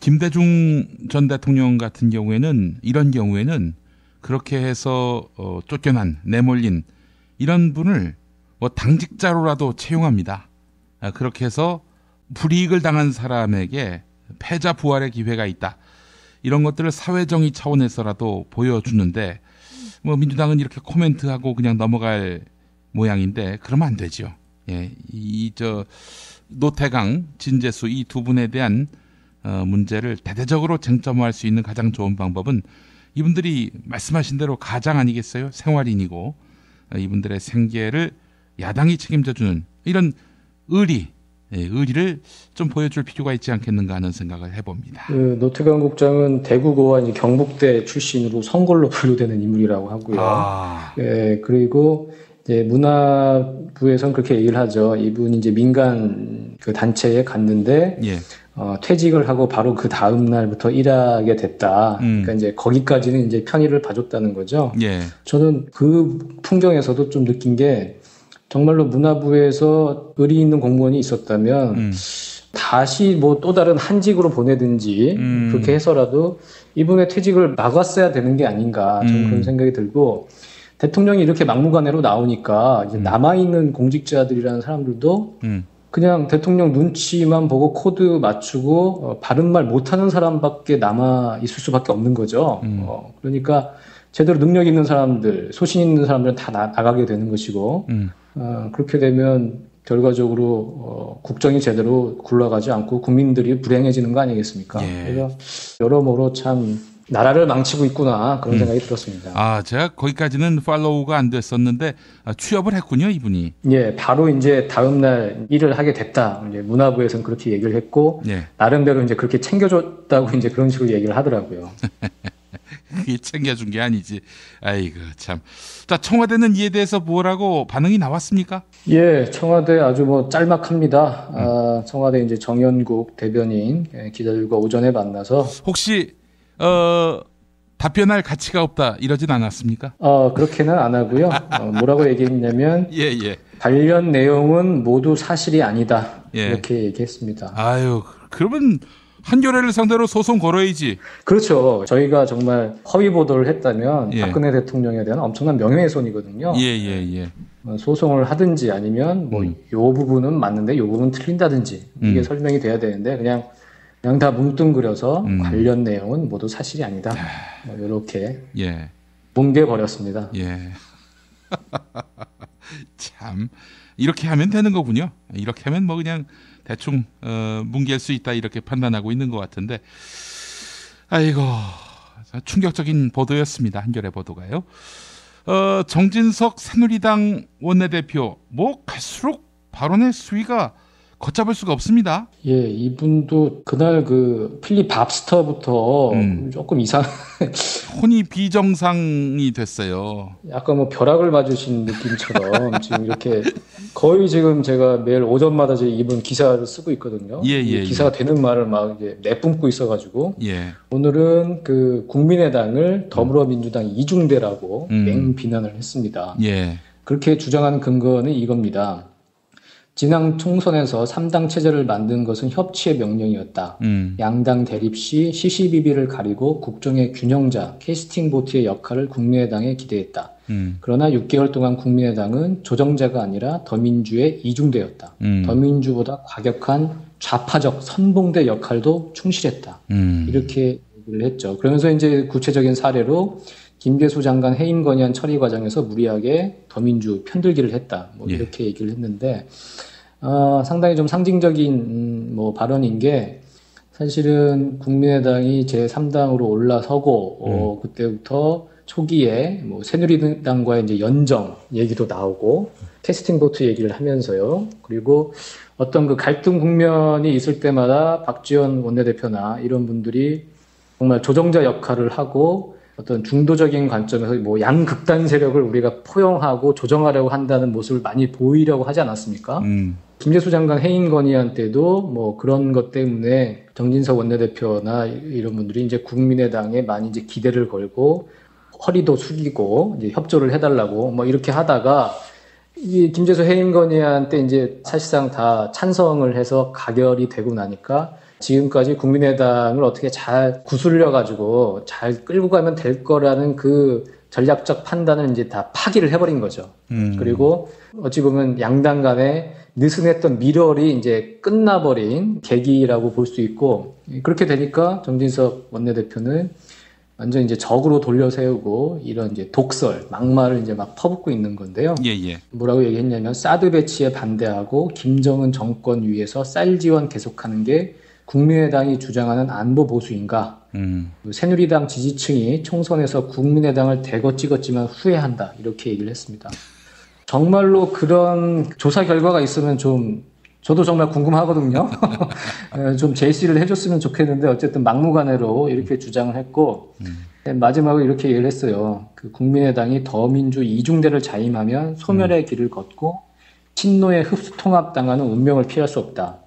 Speaker 1: 김대중 전 대통령 같은 경우에는 이런 경우에는 그렇게 해서 쫓겨난 내몰린 이런 분을 뭐 당직자로라도 채용합니다. 그렇게 해서 불이익을 당한 사람에게 패자 부활의 기회가 있다. 이런 것들을 사회정의 차원에서라도 보여주는데 뭐 민주당은 이렇게 코멘트하고 그냥 넘어갈 모양인데 그러면 안 되죠. 노태강, 진재수 이 두 분에 대한 문제를 대대적으로 쟁점화할 수 있는 가장 좋은 방법은 이분들이 말씀하신 대로 가장 아니겠어요? 생활인이고 이분들의 생계를 야당이 책임져주는 이런 의리를 좀 보여줄 필요가 있지 않겠는가 하는 생각을 해봅니다.
Speaker 4: 노태강 국장은 대구고와 이제 경북대 출신으로 성골로 분류되는 인물이라고 하고요. 그리고 이제 문화부에서는 그렇게 얘기를 하죠. 이분이 이제 민간 그 단체에 갔는데 퇴직을 하고 바로 그 다음 날부터 일하게 됐다. 그러니까 이제 거기까지는 이제 편의를 봐줬다는 거죠. 저는 그 풍경에서도 좀 느낀 게 정말로 문화부에서 의리 있는 공무원이 있었다면 다시 뭐 또 다른 한직으로 보내든지 그렇게 해서라도 이분의 퇴직을 막았어야 되는 게 아닌가 저는 그런 생각이 들고 대통령이 이렇게 막무가내로 나오니까 이제 남아있는 공직자들이라는 사람들도 그냥 대통령 눈치만 보고 코드 맞추고 바른 말 못하는 사람밖에 남아 있을 수밖에 없는 거죠. 그러니까 제대로 능력 있는 사람들, 소신 있는 사람들은 다 나가게 되는 것이고 그렇게 되면 결과적으로 국정이 제대로 굴러가지 않고 국민들이 불행해지는 거 아니겠습니까? 그래서 여러모로 참 나라를 망치고 있구나 그런 생각이 들었습니다.
Speaker 1: 제가 거기까지는 팔로우가 안 됐었는데 취업을 했군요, 이분이.
Speaker 4: 예, 바로 이제 다음 날 일을 하게 됐다. 이제 문화부에서는 그렇게 얘기를 했고 나름대로 이제 그렇게 챙겨줬다고 이제 그런 식으로 얘기를 하더라고요.
Speaker 1: 그게 챙겨준 게 아니지. 아이고 참. 자, 청와대는 이에 대해서 뭐라고 반응이 나왔습니까?
Speaker 4: 예, 청와대 아주 뭐 짤막합니다. 청와대 이제 정연국 대변인 기자들과 오전에 만나서
Speaker 1: 혹시 답변할 가치가 없다 이러진 않았습니까?
Speaker 4: 그렇게는 안 하고요. 뭐라고 얘기했냐면 관련 내용은 모두 사실이 아니다. 이렇게 얘기했습니다.
Speaker 1: 아유, 그러면 한겨레를 상대로 소송 걸어야지.
Speaker 4: 그렇죠. 저희가 정말 허위 보도를 했다면 박근혜 대통령에 대한 엄청난 명예훼손이거든요. 소송을 하든지 아니면 뭐 요 부분은 맞는데 요 부분은 틀린다든지 이게 설명이 돼야 되는데 그냥 다 뭉뚱그려서 관련 내용은 모두 사실이 아니다. 뭐 이렇게 뭉개버렸습니다.
Speaker 1: 참 이렇게 하면 되는 거군요. 이렇게 하면 뭐 그냥 대충 뭉갤 수 있다 이렇게 판단하고 있는 것 같은데 아이고 충격적인 보도였습니다. 한겨레 보도가요. 정진석 새누리당 원내대표 뭐 갈수록 발언의 수위가 걷잡을 수가 없습니다.
Speaker 4: 예, 이분도 그날 그 필립 밥스터부터 조금
Speaker 1: 혼이 비정상이 됐어요.
Speaker 4: 약간 뭐 벼락을 맞으신 느낌처럼 지금 이렇게 거의 지금 제가 매일 오전마다 이분 기사를 쓰고 있거든요. 기사가 되는 말을 막 이제 내뿜고 있어가지고 오늘은 그 국민의당을 더불어민주당 이중대라고 맹비난을 했습니다. 그렇게 주장하는 근거는 이겁니다. 지난 총선에서 3당 체제를 만든 것은 협치의 명령이었다. 양당 대립 시 시시비비를 가리고 국정의 균형자, 캐스팅 보트의 역할을 국민의당에 기대했다. 그러나 6개월 동안 국민의당은 조정자가 아니라 더민주의 이중대였다. 더민주보다 과격한 좌파적 선봉대 역할도 충실했다. 이렇게 얘기를 했죠. 그러면서 이제 구체적인 사례로 김계수 장관 해임 건의안 처리 과정에서 무리하게 더민주 편들기를 했다. 뭐 이렇게 얘기를 했는데 상당히 좀 상징적인 뭐 발언인 게 사실은 국민의당이 제3당으로 올라서고 그때부터 초기에 뭐 새누리당과의 이제 연정 얘기도 나오고 캐스팅 보트 얘기를 하면서요. 그리고 어떤 그 갈등 국면이 있을 때마다 박지원 원내대표나 이런 분들이 정말 조정자 역할을 하고 어떤 중도적인 관점에서 뭐 양극단 세력을 우리가 포용하고 조정하려고 한다는 모습을 많이 보이려고 하지 않았습니까? 김재수 장관 해임 건의안 때도 뭐 그런 것 때문에 정진석 원내대표나 이런 분들이 이제 국민의당에 많이 이제 기대를 걸고 허리도 숙이고 이제 협조를 해달라고 뭐 이렇게 하다가 이 김재수 해임 건의안 때 이제 사실상 다 찬성을 해서 가결이 되고 나니까 지금까지 국민의당을 어떻게 잘 구슬려가지고 잘 끌고 가면 될 거라는 그 전략적 판단을 이제 다 파기를 해버린 거죠. 그리고 어찌 보면 양당 간에 느슨했던 밀월이 이제 끝나버린 계기라고 볼 수 있고 그렇게 되니까 정진석 원내대표는 완전 이제 적으로 돌려세우고 이런 이제 독설, 막말을 이제 막 퍼붓고 있는 건데요. 뭐라고 얘기했냐면 사드 배치에 반대하고 김정은 정권 위에서 쌀 지원 계속하는 게 국민의당이 주장하는 안보 보수인가? 새누리당 지지층이 총선에서 국민의당을 대거 찍었지만 후회한다. 이렇게 얘기를 했습니다. 정말로 그런 조사 결과가 있으면 저도 정말 궁금하거든요. 좀 제시를 해줬으면 좋겠는데 어쨌든 막무가내로 이렇게 주장을 했고 마지막으로 이렇게 얘기를 했어요. 그 국민의당이 더민주 이중대를 자임하면 소멸의 길을 걷고 친노에 흡수통합당하는 운명을 피할 수 없다.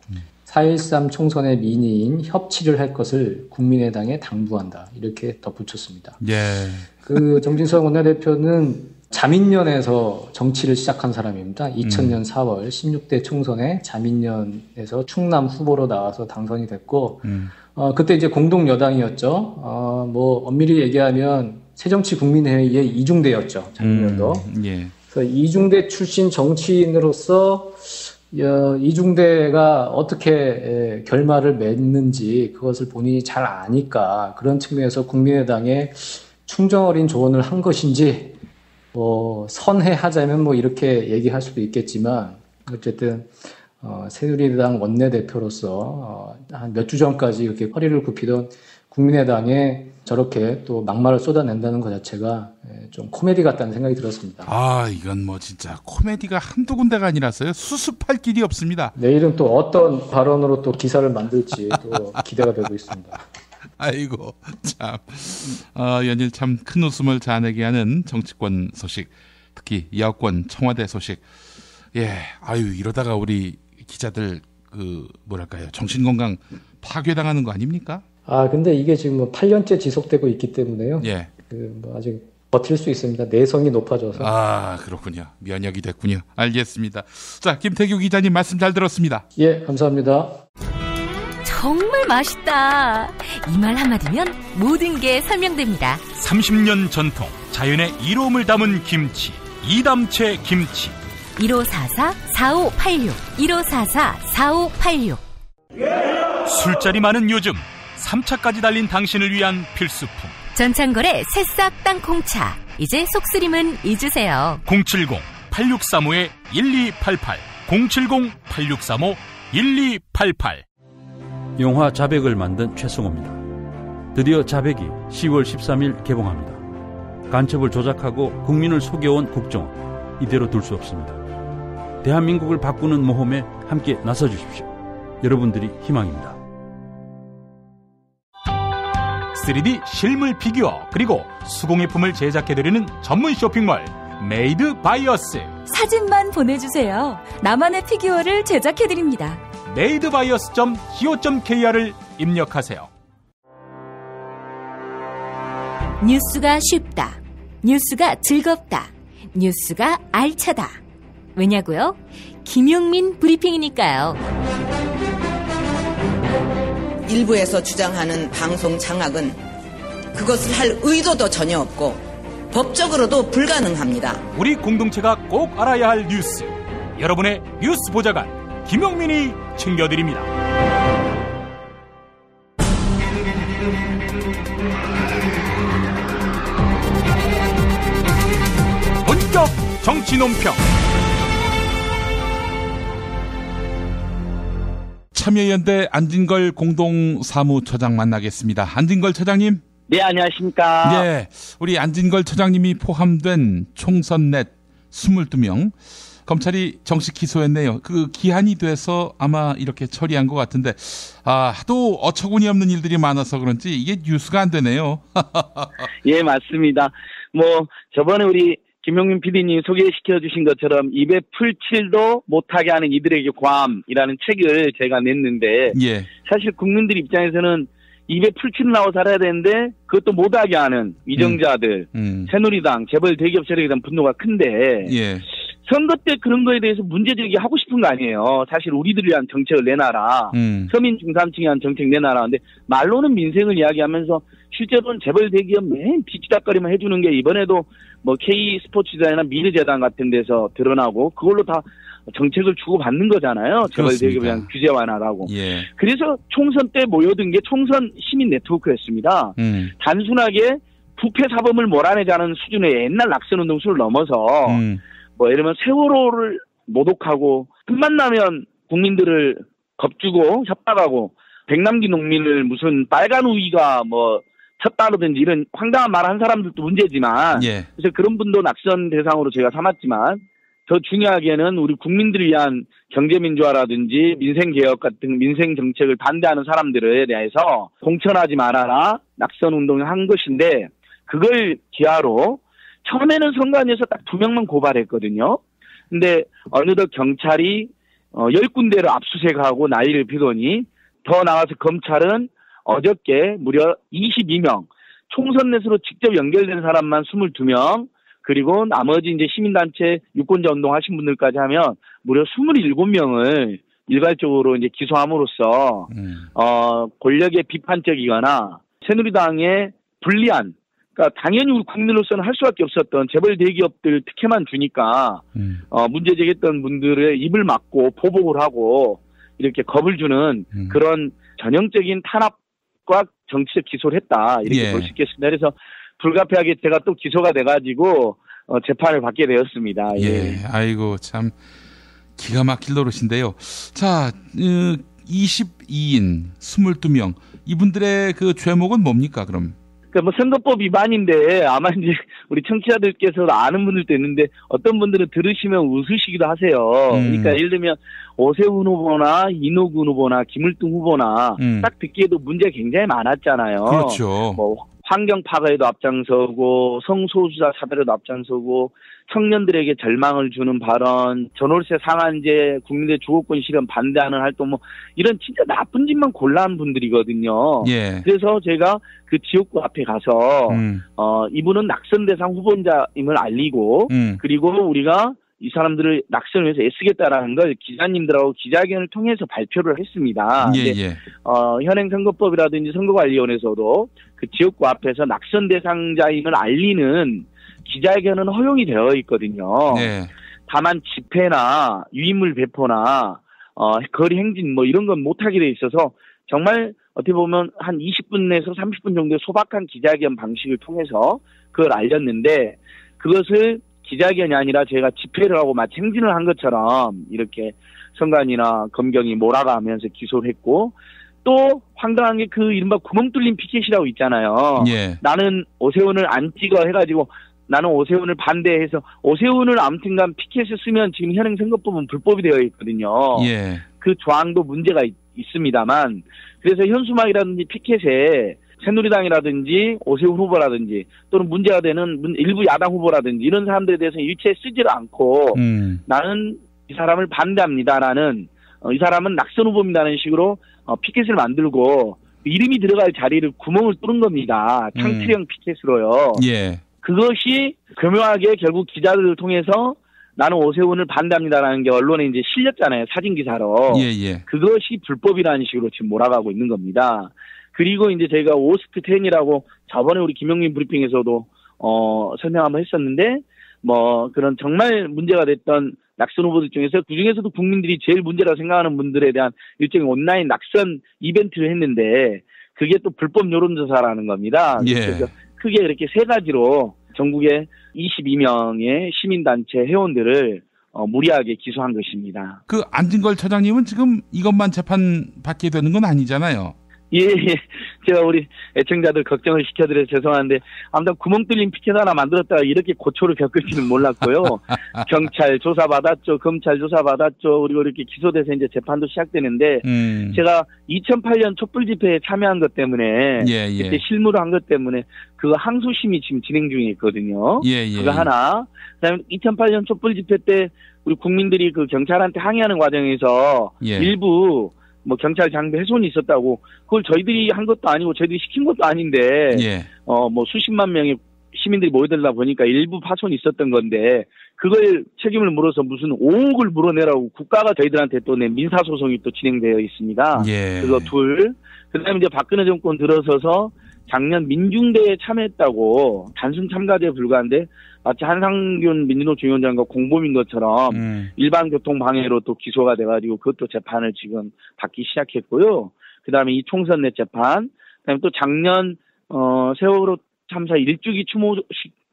Speaker 4: 4.13 총선의 민의인 협치를 할 것을 국민의당에 당부한다. 이렇게 덧붙였습니다. 그 정진석 원내대표는 자민련에서 정치를 시작한 사람입니다. 2000년 4월 16대 총선에 자민련에서 충남 후보로 나와서 당선이 됐고 그때 이제 공동 여당이었죠. 뭐 엄밀히 얘기하면 새정치국민회의의 이중대였죠. 자민련도. 그래서 이중대 출신 정치인으로서 이중대가 어떻게 결말을 맺는지 그것을 본인이 잘 아니까 그런 측면에서 국민의당에 충정 어린 조언을 한 것인지 뭐 선회하자면 뭐 이렇게 얘기할 수도 있겠지만 어쨌든 새누리당 원내대표로서 한 몇 주 전까지 이렇게 허리를 굽히던 국민의당에 저렇게 또 막말을 쏟아낸다는 것 자체가 좀 코미디 같다는 생각이 들었습니다.
Speaker 1: 이건 뭐 진짜 코미디가 한두 군데가 아니라서요. 수습할 길이 없습니다.
Speaker 4: 내일은 또 어떤 발언으로 또 기사를 만들지 또 기대가 되고 있습니다.
Speaker 1: 아이고 참 연일 참 큰 웃음을 자아내게 하는 정치권 소식, 특히 여권 청와대 소식. 이러다가 우리 기자들 뭐랄까요, 정신건강 파괴당하는 거 아닙니까?
Speaker 4: 근데 이게 지금 8년째 지속되고 있기 때문에요. 아직 버틸 수 있습니다. 내성이 높아져서.
Speaker 1: 그렇군요. 면역이 됐군요. 알겠습니다. 자, 김태규 기자님 말씀 잘 들었습니다.
Speaker 4: 예, 감사합니다.
Speaker 7: 정말 맛있다. 이 말 한마디면 모든 게 설명됩니다.
Speaker 6: 30년 전통, 자연의 이로움을 담은 김치, 이담채 김치.
Speaker 7: 1544-4586 1544-4586.
Speaker 6: 술자리 많은 요즘 3차까지 달린 당신을 위한 필수품
Speaker 7: 전창걸의 새싹 땅콩차. 이제 속쓰림은 잊으세요.
Speaker 6: 070-8635-1288 070-8635-1288.
Speaker 5: 영화 자백을 만든 최승호입니다. 드디어 자백이 10월 13일 개봉합니다. 간첩을 조작하고 국민을 속여온 국정원, 이대로 둘 수 없습니다. 대한민국을 바꾸는 모험에 함께 나서주십시오. 여러분들이 희망입니다.
Speaker 6: 3D 실물 피규어 그리고 수공예품을 제작해드리는 전문 쇼핑몰 메이드 바이어스.
Speaker 8: 사진만 보내주세요. 나만의 피규어를 제작해드립니다.
Speaker 6: madebias.co.kr을 입력하세요.
Speaker 7: 뉴스가 쉽다. 뉴스가 즐겁다. 뉴스가 알차다. 왜냐고요? 김용민 브리핑이니까요.
Speaker 9: 일부에서 주장하는 방송 장악은 그것을 할 의도도 전혀 없고 법적으로도 불가능합니다.
Speaker 6: 우리 공동체가 꼭 알아야 할 뉴스, 여러분의 뉴스 보좌관 김용민이 챙겨드립니다. 본격 정치 논평.
Speaker 1: 참여연대 안진걸 공동사무처장 만나겠습니다. 안진걸 처장님.
Speaker 11: 네, 안녕하십니까.
Speaker 1: 네, 우리 안진걸 처장님이 포함된 총선 넷 22명 검찰이 정식 기소했네요. 그 기한이 돼서 아마 이렇게 처리한 것 같은데 하도 어처구니 없는 일들이 많아서 그런지 이게 뉴스가 안 되네요.
Speaker 11: 예, 맞습니다. 저번에 우리 김용민 PD님 소개시켜 주신 것처럼 입에 풀칠도 못하게 하는 이들에게 고함이라는 책을 제가 냈는데 사실 국민들 입장에서는 입에 풀칠 나고 살아야 되는데 그것도 못하게 하는 위정자들, 새누리당, 재벌 대기업 세력에 대한 분노가 큰데 선거 때 그런 거에 대해서 문제제기 하고 싶은 거 아니에요. 사실 우리들을 위한 정책을 내놔라. 서민 중산층에 대한 정책 내놔라. 근데 말로는 민생을 이야기하면서 실제로는 재벌 대기업 맨 뒤치다거리만 해주는 게 이번에도 K스포츠재단이나 미르재단 같은 데서 드러나고 그걸로 다 정책을 주고받는 거잖아요. 재벌 대기업에 대한 규제 완화라고. 그래서 총선 때 모여든 게 총선 시민 네트워크였습니다. 단순하게 부패 사범을 몰아내자는 수준의 옛날 낙선운동 수를 넘어서 예를 들면 세월호를 모독하고 틈만 나면 국민들을 겁주고 협박하고 백남기 농민을 무슨 빨간 우위가 쳤다라든지 이런 황당한 말 한 사람들도 문제지만 그래서 그런 분도 낙선 대상으로 제가 삼았지만 더 중요하게는 우리 국민들을 위한 경제민주화라든지 민생개혁 같은 민생 정책을 반대하는 사람들에 대해서 공천하지 말아라 낙선운동을 한 것인데 그걸 기하로 처음에는 선관위에서 딱 2명만 고발했거든요. 근데 어느덧 경찰이 10군데를 압수수색하고 난리를 피더니 더 나아가서 검찰은 어저께 무려 22명, 총선 넷으로 직접 연결된 사람만 22명, 그리고 나머지 이제 시민단체 유권자 운동하신 분들까지 하면 무려 27명을 일괄적으로 이제 기소함으로써 권력의 비판적이거나 새누리당의 불리한, 그러니까 당연히 우리 국민으로서는 할 수밖에 없었던 재벌 대기업들 특혜만 주니까 문제 제기했던 분들의 입을 막고 보복을 하고 이렇게 겁을 주는 그런 전형적인 탄압과 정치적 기소를 했다 이렇게 볼 수 있겠습니다. 그래서 불가피하게 제가 또 기소가 돼가지고 재판을 받게 되었습니다.
Speaker 1: 아이고 참 기가 막힐 노릇인데요. 자, 22인 22명 이분들의 그 죄목은 뭡니까 그럼?
Speaker 11: 그러니까 뭐 선거법 위반인데 아마 이제 우리 청취자들께서 아는 분들도 있는데 어떤 분들은 들으시면 웃으시기도 하세요. 그러니까 예를 들면 오세훈 후보나 이노근 후보나 김을등 후보나 딱 듣기에도 문제가 굉장히 많았잖아요.
Speaker 1: 그렇죠.
Speaker 11: 뭐 환경 파괴에도 앞장서고 성소수자 차별에도 앞장서고 청년들에게 절망을 주는 발언, 전월세 상한제, 국민의 주거권 실현 반대하는 활동 뭐 이런 진짜 나쁜 짓만 골라한 분들이거든요.
Speaker 1: 예.
Speaker 11: 그래서 제가 그 지역구 앞에 가서 이분은 낙선 대상 후보자임을 알리고 그리고 우리가 이 사람들을 낙선을 위해서 애쓰겠다라는 걸 기자님들하고 기자회견을 통해서 발표를 했습니다.
Speaker 1: 예,
Speaker 11: 근데,
Speaker 1: 예.
Speaker 11: 현행선거법이라든지 선거관리위원회에서도 그 지역구 앞에서 낙선 대상자임을 알리는 기자회견은 허용이 되어 있거든요.
Speaker 1: 네.
Speaker 11: 다만 집회나 유인물 배포나 거리 행진 뭐 이런 건 못하게 돼 있어서 정말 어떻게 보면 한 20분에서 30분 정도의 소박한 기자회견 방식을 통해서 그걸 알렸는데 그것을 기자회견이 아니라 제가 집회를 하고 마치 행진을 한 것처럼 이렇게 선관위나 검경이 몰아가면서 기소를 했고 또 황당한 게 그 이른바 구멍 뚫린 피켓이라고 있잖아요.
Speaker 1: 예.
Speaker 11: 나는 오세훈을 안 찍어 해가지고 나는 오세훈을 반대해서 오세훈을 아무튼간 피켓을 쓰면 지금 현행 선거법은 불법이 되어 있거든요.
Speaker 1: 예.
Speaker 11: 그 조항도 문제가 있습니다만 그래서 현수막이라든지 피켓에 새누리당이라든지 오세훈 후보라든지 또는 문제가 되는 일부 야당 후보라든지 이런 사람들에 대해서 일체 쓰지를 않고 나는 이 사람을 반대합니다라는 이 사람은 낙선 후보입니다라는 식으로 피켓을 만들고 이름이 들어갈 자리를 구멍을 뚫은 겁니다. 창틀형 피켓으로요.
Speaker 1: 예.
Speaker 11: 그것이 교묘하게 결국 기자들을 통해서 나는 오세훈을 반대합니다라는 게 언론에 이제 실렸잖아요. 사진 기사로.
Speaker 1: 예, 예.
Speaker 11: 그것이 불법이라는 식으로 지금 몰아가고 있는 겁니다. 그리고 이제 저희가 오스트 10이라고 저번에 우리 김용민 브리핑에서도 설명 한번 했었는데 뭐 그런 정말 문제가 됐던 낙선 후보들 중에서 그중에서도 국민들이 제일 문제라고 생각하는 분들에 대한 일종의 온라인 낙선 이벤트를 했는데 그게 또 불법 여론조사라는 겁니다.
Speaker 1: 예.
Speaker 11: 그래서 크게 이렇게 세 가지로 전국의 22명의 시민단체 회원들을 무리하게 기소한 것입니다.
Speaker 1: 그 안진걸 차장님은 지금 이것만 재판 받게 되는 건 아니잖아요.
Speaker 11: 예. 제가 우리 애청자들 걱정을 시켜드려서 죄송한데 아무튼 구멍 뚫린 피켓 하나 만들었다가 이렇게 고초를 겪을지는 몰랐고요. 경찰 조사받았죠. 검찰 조사받았죠. 그리고 이렇게 기소돼서 이제 재판도 시작되는데 제가 2008년 촛불 집회에 참여한 것 때문에 그때 실무를 한 것 때문에 그거 항소심이 지금 진행 중에 있거든요. 그거 하나. 그다음에 2008년 촛불 집회 때 우리 국민들이 그 경찰한테 항의하는 과정에서 일부 뭐 경찰 장비 훼손이 있었다고 그걸 저희들이 한 것도 아니고 저희들이 시킨 것도 아닌데 뭐 수십만 명의 시민들이 모여들다 보니까 일부 파손이 있었던 건데 그걸 책임을 물어서 무슨 5억을 물어내라고 국가가 저희들한테 또 낸 민사소송이 또 진행되어 있습니다. 그거 둘. 그다음에 이제 박근혜 정권 들어서서 작년 민중대회에 참여했다고 단순 참가자에 불과한데 마치 한상균 민주노총 위원장과 공범인 것처럼 일반 교통 방해로 또 기소가 돼가지고 그것도 재판을 지금 받기 시작했고요. 그 다음에 이 총선 내 재판, 그 다음에 또 작년 세월호 참사 1주기 추모식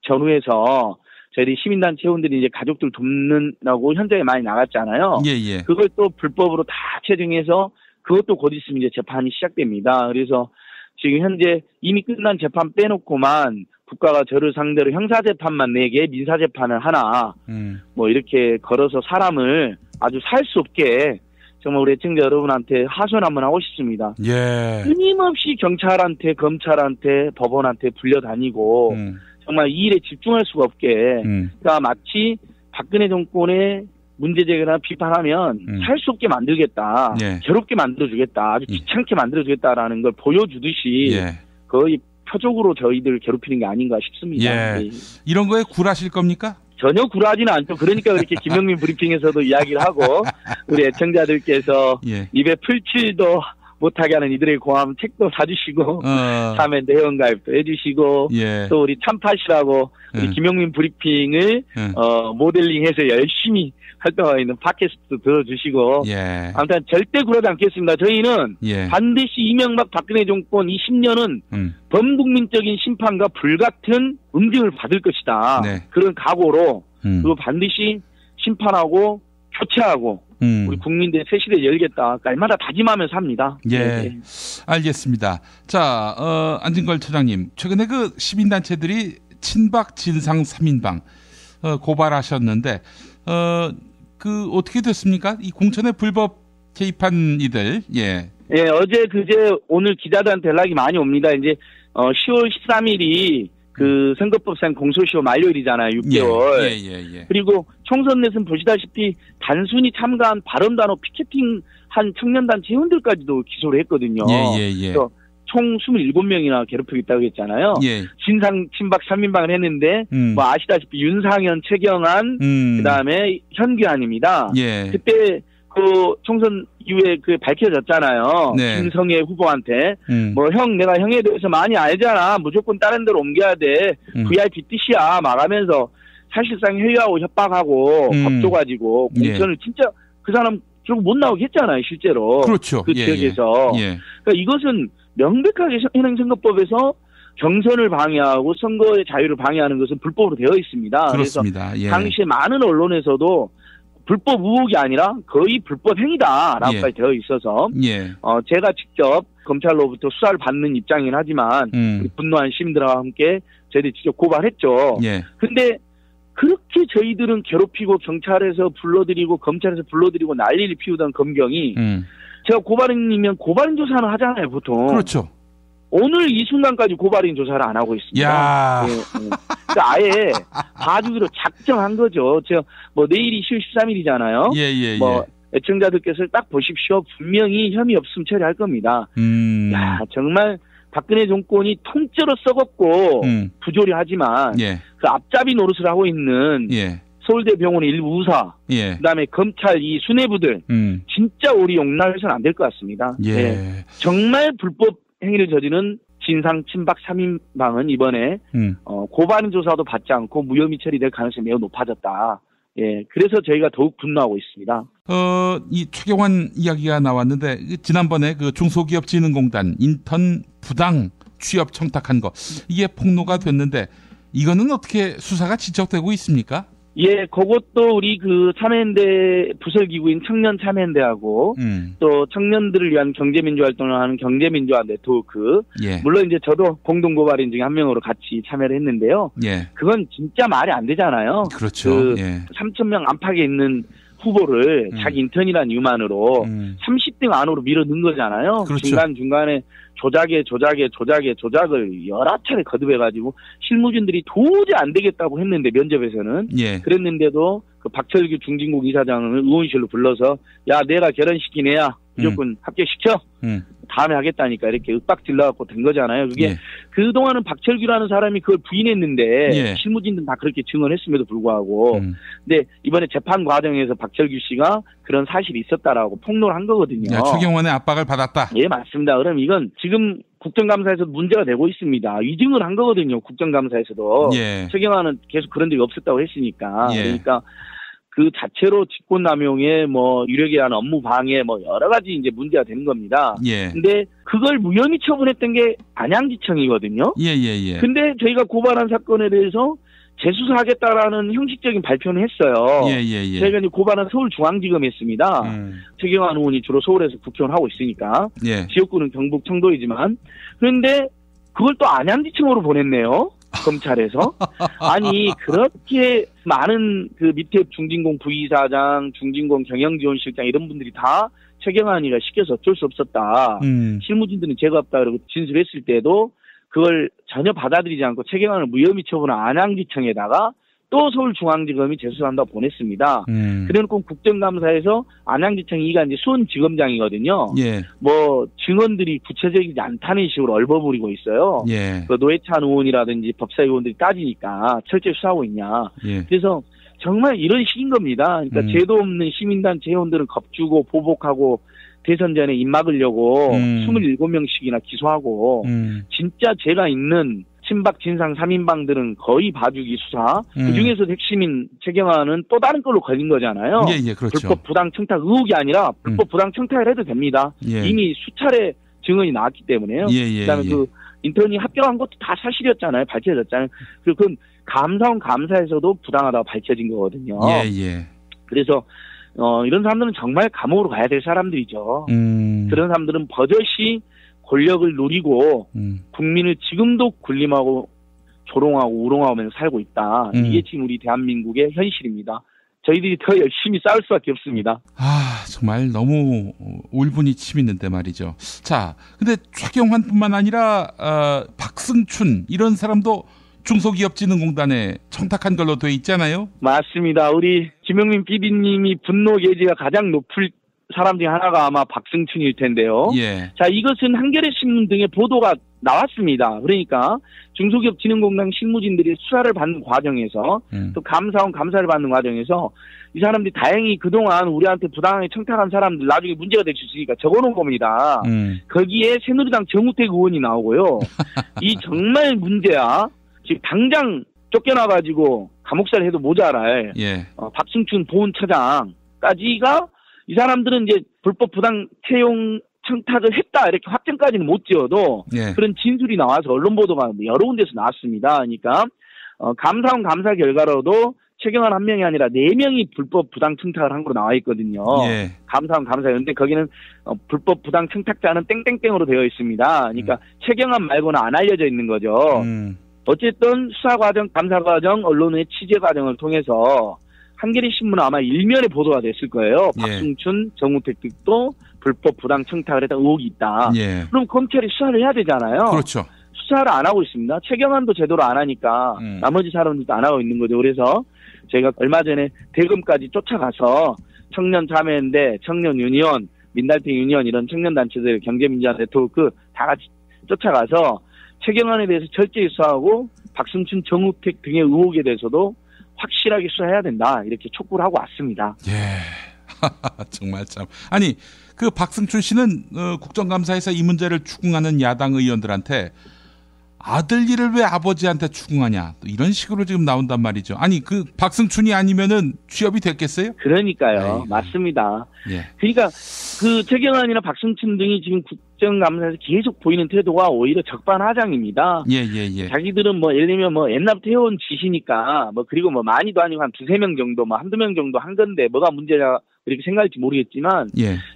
Speaker 11: 전후에서 저희들이 시민단체 회원들이 이제 가족들 돕는다고 현장에 많이 나갔잖아요. 그걸 또 불법으로 다 채정해서 그것도 곧 있으면 이제 재판이 시작됩니다. 그래서 지금 현재 이미 끝난 재판 빼놓고만 국가가 저를 상대로 형사재판만 4개, 민사재판을 하나, 뭐 이렇게 걸어서 사람을 아주 살 수 없게 정말 우리 애청자 여러분한테 하소연 한번 하고 싶습니다. 끊임없이 경찰한테, 검찰한테, 법원한테 불려다니고 정말 이 일에 집중할 수가 없게 그러니까 마치 박근혜 정권의 문제제기나 비판하면 살 수 없게 만들겠다. 괴롭게 만들어주겠다. 아주 귀찮게 만들어주겠다라는 걸 보여주듯이 거의 표적으로 저희들 괴롭히는 게 아닌가 싶습니다.
Speaker 1: 이런 거에 굴하실 겁니까?
Speaker 11: 전혀 굴하지는 않죠. 그러니까 그렇게 김용민 브리핑에서도 이야기를 하고 우리 애청자들께서 입에 풀칠도 못하게 하는 이들의 고함 책도 사주시고 다음에 회원가입도 해주시고 또 우리 참팟이라고 우리 김용민 브리핑을 모델링해서 열심히 활동하고 있는 팟캐스트 들어주시고 아무튼 절대 그러지 않겠습니다. 저희는 반드시 이명박 박근혜 정권 이 10년은 범국민적인 심판과 불같은 응징을 받을 것이다. 그런 각오로 그리고 반드시 심판하고 교체하고 우리 국민들의 새 시대 열겠다. 날마다 다짐하면서 합니다.
Speaker 1: 예,
Speaker 11: 네.
Speaker 1: 알겠습니다. 자, 안진걸 처장님, 최근에 그 시민단체들이 친박 진상 3인방 고발하셨는데 어떻게 됐습니까? 이 공천에 불법 개입한 이들. 예.
Speaker 11: 예, 어제 그제 오늘 기자들한테 연락이 많이 옵니다. 이제 10월 13일이 그 선거법상 공소시효 만료일이잖아요. 6개월.
Speaker 1: 예.
Speaker 11: 그리고 총선 내선 보시다시피 단순히 참가한 발언단호 피켓팅한 청년단 회원들까지도 기소를 했거든요. 그래서 총 27명이나 괴롭히겠다고 했잖아요. 진상 친박 3인방을 했는데 뭐 아시다시피 윤상현, 최경환, 그다음에 현규안입니다. 그때 그 총선 이후에 그 밝혀졌잖아요. 김성애 후보한테 뭐 형 내가 형에 대해서 많이 알잖아. 무조건 다른 데로 옮겨야 돼. VIP 뜻이야. 말하면서 사실상 회유하고 협박하고 겁줘가지고 공천을 진짜 그 사람 결국 못 나오게 했잖아요. 실제로.
Speaker 1: 그렇죠.
Speaker 11: 그 지역에서. 그러니까 이것은 명백하게 현행선거법에서 경선을 방해하고 선거의 자유를 방해하는 것은 불법으로 되어 있습니다.
Speaker 1: 그렇습니다.
Speaker 11: 그래서 당시에 많은 언론에서도 불법 의혹이 아니라 거의 불법 행위다라고까지 되어 있어서 제가 직접 검찰로부터 수사를 받는 입장이긴 하지만 분노한 시민들과 함께 저희들이 직접 고발했죠. 근데 그렇게 저희들은 괴롭히고 경찰에서 불러들이고 검찰에서 불러들이고 난리를 피우던 검경이 제가 고발인이면 고발인 조사는 하잖아요, 보통.
Speaker 1: 그렇죠.
Speaker 11: 오늘 이 순간까지 고발인 조사를 안 하고 있습니다. 그러니까 아예 봐주기로 작정한 거죠. 제가 뭐 내일이 10월 13일이잖아요. 뭐 애청자들께서 딱 보십시오. 분명히 혐의 없음 처리할 겁니다. 야, 정말 박근혜 정권이 통째로 썩었고 부조리하지만 그 앞잡이 노릇을 하고 있는 서울대병원의 일부 의사, 그다음에 검찰 이 수뇌부들 진짜 우리 용납해서는 안 될 것 같습니다. 정말 불법 행위를 저지른 진상 친박 3인방은 이번에 고발인 조사도 받지 않고 무혐의 처리될 가능성이 매우 높아졌다. 그래서 저희가 더욱 분노하고 있습니다.
Speaker 1: 이 최경환 이야기가 나왔는데 지난번에 그 중소기업진흥공단 인턴 부당 취업 청탁한 거 이게 폭로가 됐는데 이거는 어떻게 수사가 지적되고 있습니까?
Speaker 11: 그것도 우리 그 참여연대 부설기구인 청년참여연대하고 또 청년들을 위한 경제민주활동을 하는 경제민주화 네트워크. 물론 이제 저도 공동고발인 중에 한 명으로 같이 참여를 했는데요. 그건 진짜 말이 안 되잖아요.
Speaker 1: 그렇죠.
Speaker 11: 3,000명 안팎에 있는 후보를 자기 인턴이라는 이유만으로 30등 안으로 밀어 넣은 거잖아요.
Speaker 1: 그렇죠.
Speaker 11: 중간중간에 조작을 여러 차례 거듭해가지고 실무진들이 도저히 안 되겠다고 했는데 면접에서는 그랬는데도 그 박철규 중진국 이사장을 의원실로 불러서 야 내가 결혼시킨 애야 무조건 합격시켜 다음에 하겠다니까 이렇게 윽박질러갖고 된 거잖아요. 그게 그동안은 박철규라는 사람이 그걸 부인했는데 실무진들은 다 그렇게 증언했음에도 불구하고 근데 이번에 재판 과정에서 박철규 씨가 그런 사실이 있었다라고 폭로를 한 거거든요.
Speaker 1: 최경환의 압박을 받았다.
Speaker 11: 맞습니다. 그럼 이건 지금 국정감사에서 문제가 되고 있습니다. 위증을 한 거거든요. 국정감사에서도. 최경환은 계속 그런 적이 없었다고 했으니까. 그러니까 그 자체로 직권남용에 뭐 유력에 의한 업무 방해 뭐 여러 가지 이제 문제가 되는 겁니다. 근데 그걸 무혐의 처분했던 게 안양지청이거든요. 근데 저희가 고발한 사건에 대해서 재수사하겠다라는 형식적인 발표는 했어요. 저희가 이제 고발은 서울중앙지검에 했습니다. 최경환 의원이 주로 서울에서 국회의원 하고 있으니까. 지역구는 경북 청도이지만. 그런데 그걸 또 안양지청으로 보냈네요. 검찰에서. 아니 그렇게 많은 그 밑에 중진공 부이사장, 중진공 경영지원실장 이런 분들이 다 최경환이가 시켜서 어쩔 수 없었다. 실무진들은 죄가 없다 그러고 진술했을 때도 그걸 전혀 받아들이지 않고 최경환을 무혐의 처분한 안양지청에다가 또 서울중앙지검이 재수한다고 보냈습니다. 그래놓고 국정감사에서 안양지청이가 이제 수원지검장이거든요. 뭐 증언들이 구체적이지 않다는 식으로 얼버무리고 있어요. 그 노회찬 의원이라든지 법사위원들이 따지니까 철저히 수사하고 있냐. 그래서 정말 이런 식인 겁니다. 그러니까 죄도 없는 시민단체 회원들은 겁주고 보복하고 대선 전에 입 막으려고 27명씩이나 기소하고 진짜 죄가 있는 친박 진상 3인방들은 거의 봐주기 수사. 그중에서 핵심인 최경환은 또 다른 걸로 걸린 거잖아요.
Speaker 1: 그렇죠.
Speaker 11: 불법 부당 청탁 의혹이 아니라 불법 부당 청탁을 해도 됩니다. 이미 수차례 증언이 나왔기 때문에요. 그다음에 그 인턴이 합격한 것도 다 사실이었잖아요. 밝혀졌잖아요. 그리고 그건 감사원 감사에서도 부당하다고 밝혀진 거거든요. 그래서 이런 사람들은 정말 감옥으로 가야 될 사람들이죠. 그런 사람들은 버젓이 권력을 누리고 국민을 지금도 군림하고 조롱하고 우롱하면서 살고 있다. 이게 지금 우리 대한민국의 현실입니다. 저희들이 더 열심히 싸울 수밖에 없습니다.
Speaker 1: 정말 너무 울분이 치미는데 말이죠. 자, 근데 최경환뿐만 아니라 박승춘 이런 사람도 중소기업진흥공단에 청탁한 걸로 돼 있잖아요.
Speaker 11: 맞습니다. 우리 김용민 PD님이 분노 게이지가 가장 높을 사람 중에 하나가 아마 박승춘일 텐데요.
Speaker 1: 예.
Speaker 11: 자, 이것은 한겨레신문 등의 보도가 나왔습니다. 그러니까 중소기업진흥공단 실무진들이 수사를 받는 과정에서 또 감사원 감사를 받는 과정에서 이 사람들이 다행히 그동안 우리한테 부당하게 청탁한 사람들 나중에 문제가 될 수 있으니까 적어놓은 겁니다. 거기에 새누리당 정우택 의원이 나오고요. 이 정말 문제야. 지금 당장 쫓겨나가지고 감옥살 해도 모자랄 박승춘 보훈처장까지가 이 사람들은 이제 불법 부당 채용 청탁을 했다 이렇게 확정까지는 못 지어도 그런 진술이 나와서 언론 보도가 여러 군데서 나왔습니다. 그러니까 감사원 감사 결과로도 최경환 한 명이 아니라 4명이 불법 부당 청탁을 한 걸로 나와 있거든요. 감사원 감사였는데 거기는 불법 부당 청탁자는 땡땡땡으로 되어 있습니다. 그러니까 최경환 말고는 안 알려져 있는 거죠. 어쨌든 수사 과정, 감사 과정, 언론의 취재 과정을 통해서 한겨레신문은 아마 일면에 보도가 됐을 거예요. 박승춘, 정우택 등도 불법 부당 청탁을 했다 의혹이 있다. 그럼 검찰이 수사를 해야 되잖아요.
Speaker 1: 그렇죠.
Speaker 11: 수사를 안 하고 있습니다. 최경환도 제대로 안 하니까 나머지 사람들도 안 하고 있는 거죠. 그래서 저희가 얼마 전에 대검까지 쫓아가서 청년자매연대, 청년유니온, 민달팽 유니온 이런 청년단체들, 경제민주화 네트워크 다 같이 쫓아가서 최경환에 대해서 철저히 수사하고 박승춘, 정우택 등의 의혹에 대해서도 확실하게 수사해야 된다. 이렇게 촉구를 하고 왔습니다.
Speaker 1: 정말 참. 아니, 그 박승춘 씨는 국정감사에서 이 문제를 추궁하는 야당 의원들한테 아들 일을 왜 아버지한테 추궁하냐. 이런 식으로 지금 나온단 말이죠. 아니, 그 박승춘이 아니면은 취업이 됐겠어요?
Speaker 11: 그러니까요. 맞습니다. 그러니까 그 최경환이나 박승춘 등이 지금 국정감사에서 계속 보이는 태도가 오히려 적반하장입니다. 자기들은 뭐 예를 들면 뭐 옛날부터 해온 짓이니까 뭐 그리고 뭐 많이도 아니고 한 2-3명 정도 뭐 한두 명 정도 한 건데 뭐가 문제냐 이렇게 생각할지 모르겠지만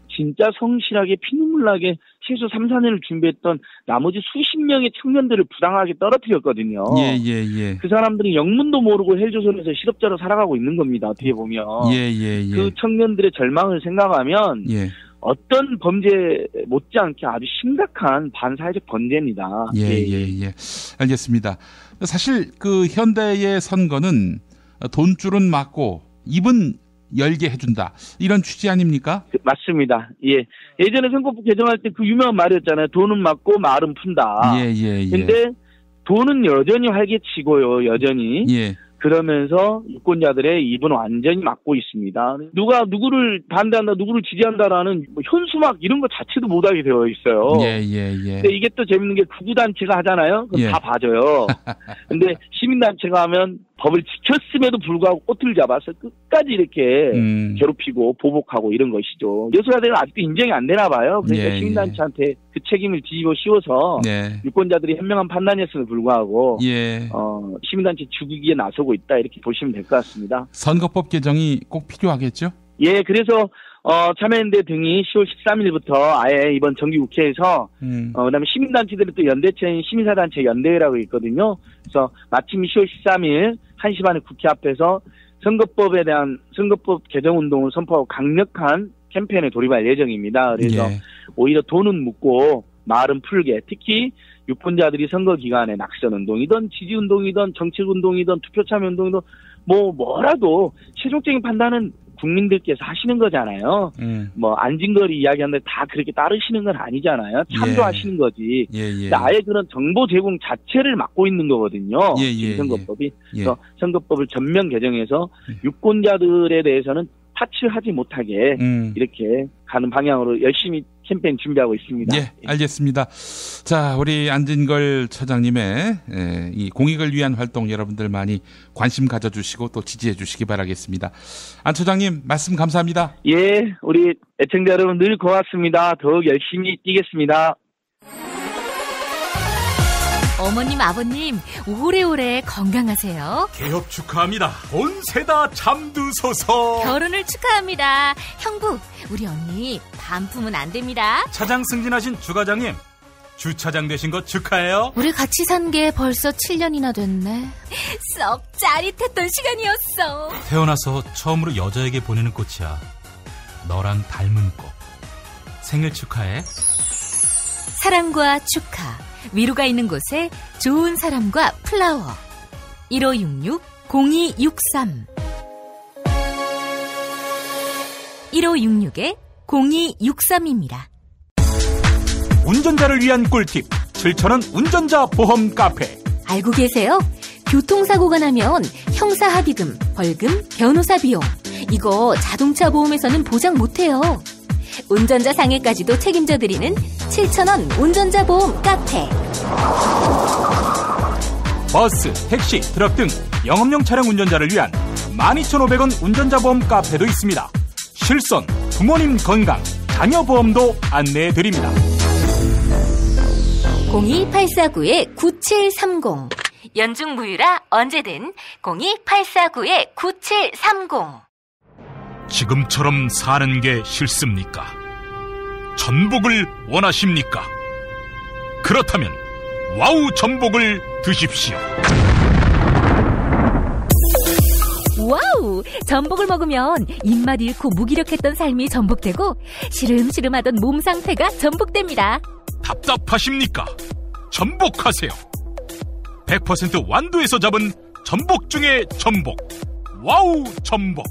Speaker 11: 진짜 성실하게 피눈물 나게 최소 3-4년을 준비했던 나머지 수십 명의 청년들을 부당하게 떨어뜨렸거든요. 그 사람들이 영문도 모르고 헬조선에서 실업자로 살아가고 있는 겁니다. 어떻게 보면. 그 청년들의 절망을 생각하면 어떤 범죄 못지않게 아주 심각한 반사회적 범죄입니다.
Speaker 1: 알겠습니다. 사실 그 현대의 선거는 돈줄은 막고 입은 열게 해준다. 이런 취지 아닙니까?
Speaker 11: 맞습니다. 예전에 선거법 개정할 때 그 유명한 말이었잖아요. 돈은 막고 말은 푼다. 근데 돈은 여전히 활개치고요. 여전히. 그러면서 유권자들의 입은 완전히 막고 있습니다. 누가 누구를 반대한다, 누구를 지지한다라는 뭐 현수막 이런 거 자체도 못하게 되어 있어요. 근데 이게 또 재밌는 게 구구단체가 하잖아요. 그럼 다 봐줘요. 근데 시민단체가 하면 법을 지켰음에도 불구하고 꼬투리를 잡아서 끝까지 이렇게 괴롭히고 보복하고 이런 것이죠. 여소야대는 아직도 인정이 안 되나 봐요. 그러니까 시민단체한테 그 책임을 뒤집어 씌워서 유권자들이 현명한 판단이었음에도 불구하고 시민단체 죽이기에 나서고 있다 이렇게 보시면 될 것 같습니다.
Speaker 1: 선거법 개정이 꼭 필요하겠죠?
Speaker 11: 그래서 참여연대 등이 10월 13일부터 아예 이번 정기국회에서 그다음에 시민단체들이 또 연대체인 시민사단체 연대회라고 있거든요. 그래서 마침 10월 13일 1시 반에 국회 앞에서 선거법에 대한 선거법 개정 운동을 선포하고 강력한 캠페인에 돌입할 예정입니다. 그래서 오히려 돈은 묻고 말은 풀게, 특히 유권자들이 선거 기간에 낙선운동이든 지지운동이든 정책운동이든 투표참여운동이든 뭐라도 최종적인 판단은 국민들께서 하시는 거잖아요. 뭐 안진거리 이야기하는데 다 그렇게 따르시는 건 아니잖아요. 참조하시는 거지. 아예 그런 정보 제공 자체를 막고 있는 거거든요. 선거법이. 그래서 선거법을 전면 개정해서 유권자들에 대해서는 타치를 하지 못하게 이렇게 가는 방향으로 열심히 캠페인 준비하고 있습니다.
Speaker 1: 알겠습니다. 자, 우리 안진걸 처장님의 이 공익을 위한 활동 여러분들 많이 관심 가져주시고 또 지지해 주시기 바라겠습니다. 안 처장님 말씀 감사합니다.
Speaker 11: 우리 애청자 여러분 늘 고맙습니다. 더욱 열심히 뛰겠습니다.
Speaker 7: 어머님, 아버님, 오래오래 건강하세요.
Speaker 6: 개업 축하합니다. 본세다 잠드소서.
Speaker 7: 결혼을 축하합니다. 형부, 우리 언니 반품은 안 됩니다.
Speaker 6: 차장 승진하신 주과장님, 주차장 되신 거 축하해요.
Speaker 7: 우리 같이 산 게 벌써 7년이나 됐네. 썩 짜릿했던 시간이었어.
Speaker 6: 태어나서 처음으로 여자에게 보내는 꽃이야. 너랑 닮은 꽃. 생일 축하해.
Speaker 7: 사랑과 축하, 위로가 있는 곳에 좋은 사람과 플라워. 1566-0263 1566-0263입니다.
Speaker 6: 운전자를 위한 꿀팁 7,000원 운전자 보험 카페.
Speaker 7: 알고 계세요? 교통사고가 나면 형사합의금, 벌금, 변호사 비용, 이거 자동차 보험에서는 보장 못해요. 운전자 상해까지도 책임져드리는 7,000원 운전자 보험 카페.
Speaker 6: 버스, 택시, 트럭 등 영업용 차량 운전자를 위한 12,500원 운전자 보험 카페도 있습니다. 실손, 부모님 건강, 자녀 보험도 안내해드립니다.
Speaker 7: 02849-9730 연중무휴라 언제든 02849-9730.
Speaker 6: 지금처럼 사는 게 싫습니까? 전복을 원하십니까? 그렇다면 와우 전복을 드십시오.
Speaker 7: 와우! 전복을 먹으면 입맛 잃고 무기력했던 삶이 전복되고 시름시름하던 몸 상태가 전복됩니다.
Speaker 6: 답답하십니까? 전복하세요. 100% 완도에서 잡은 전복 중에 전복. 와우 전복.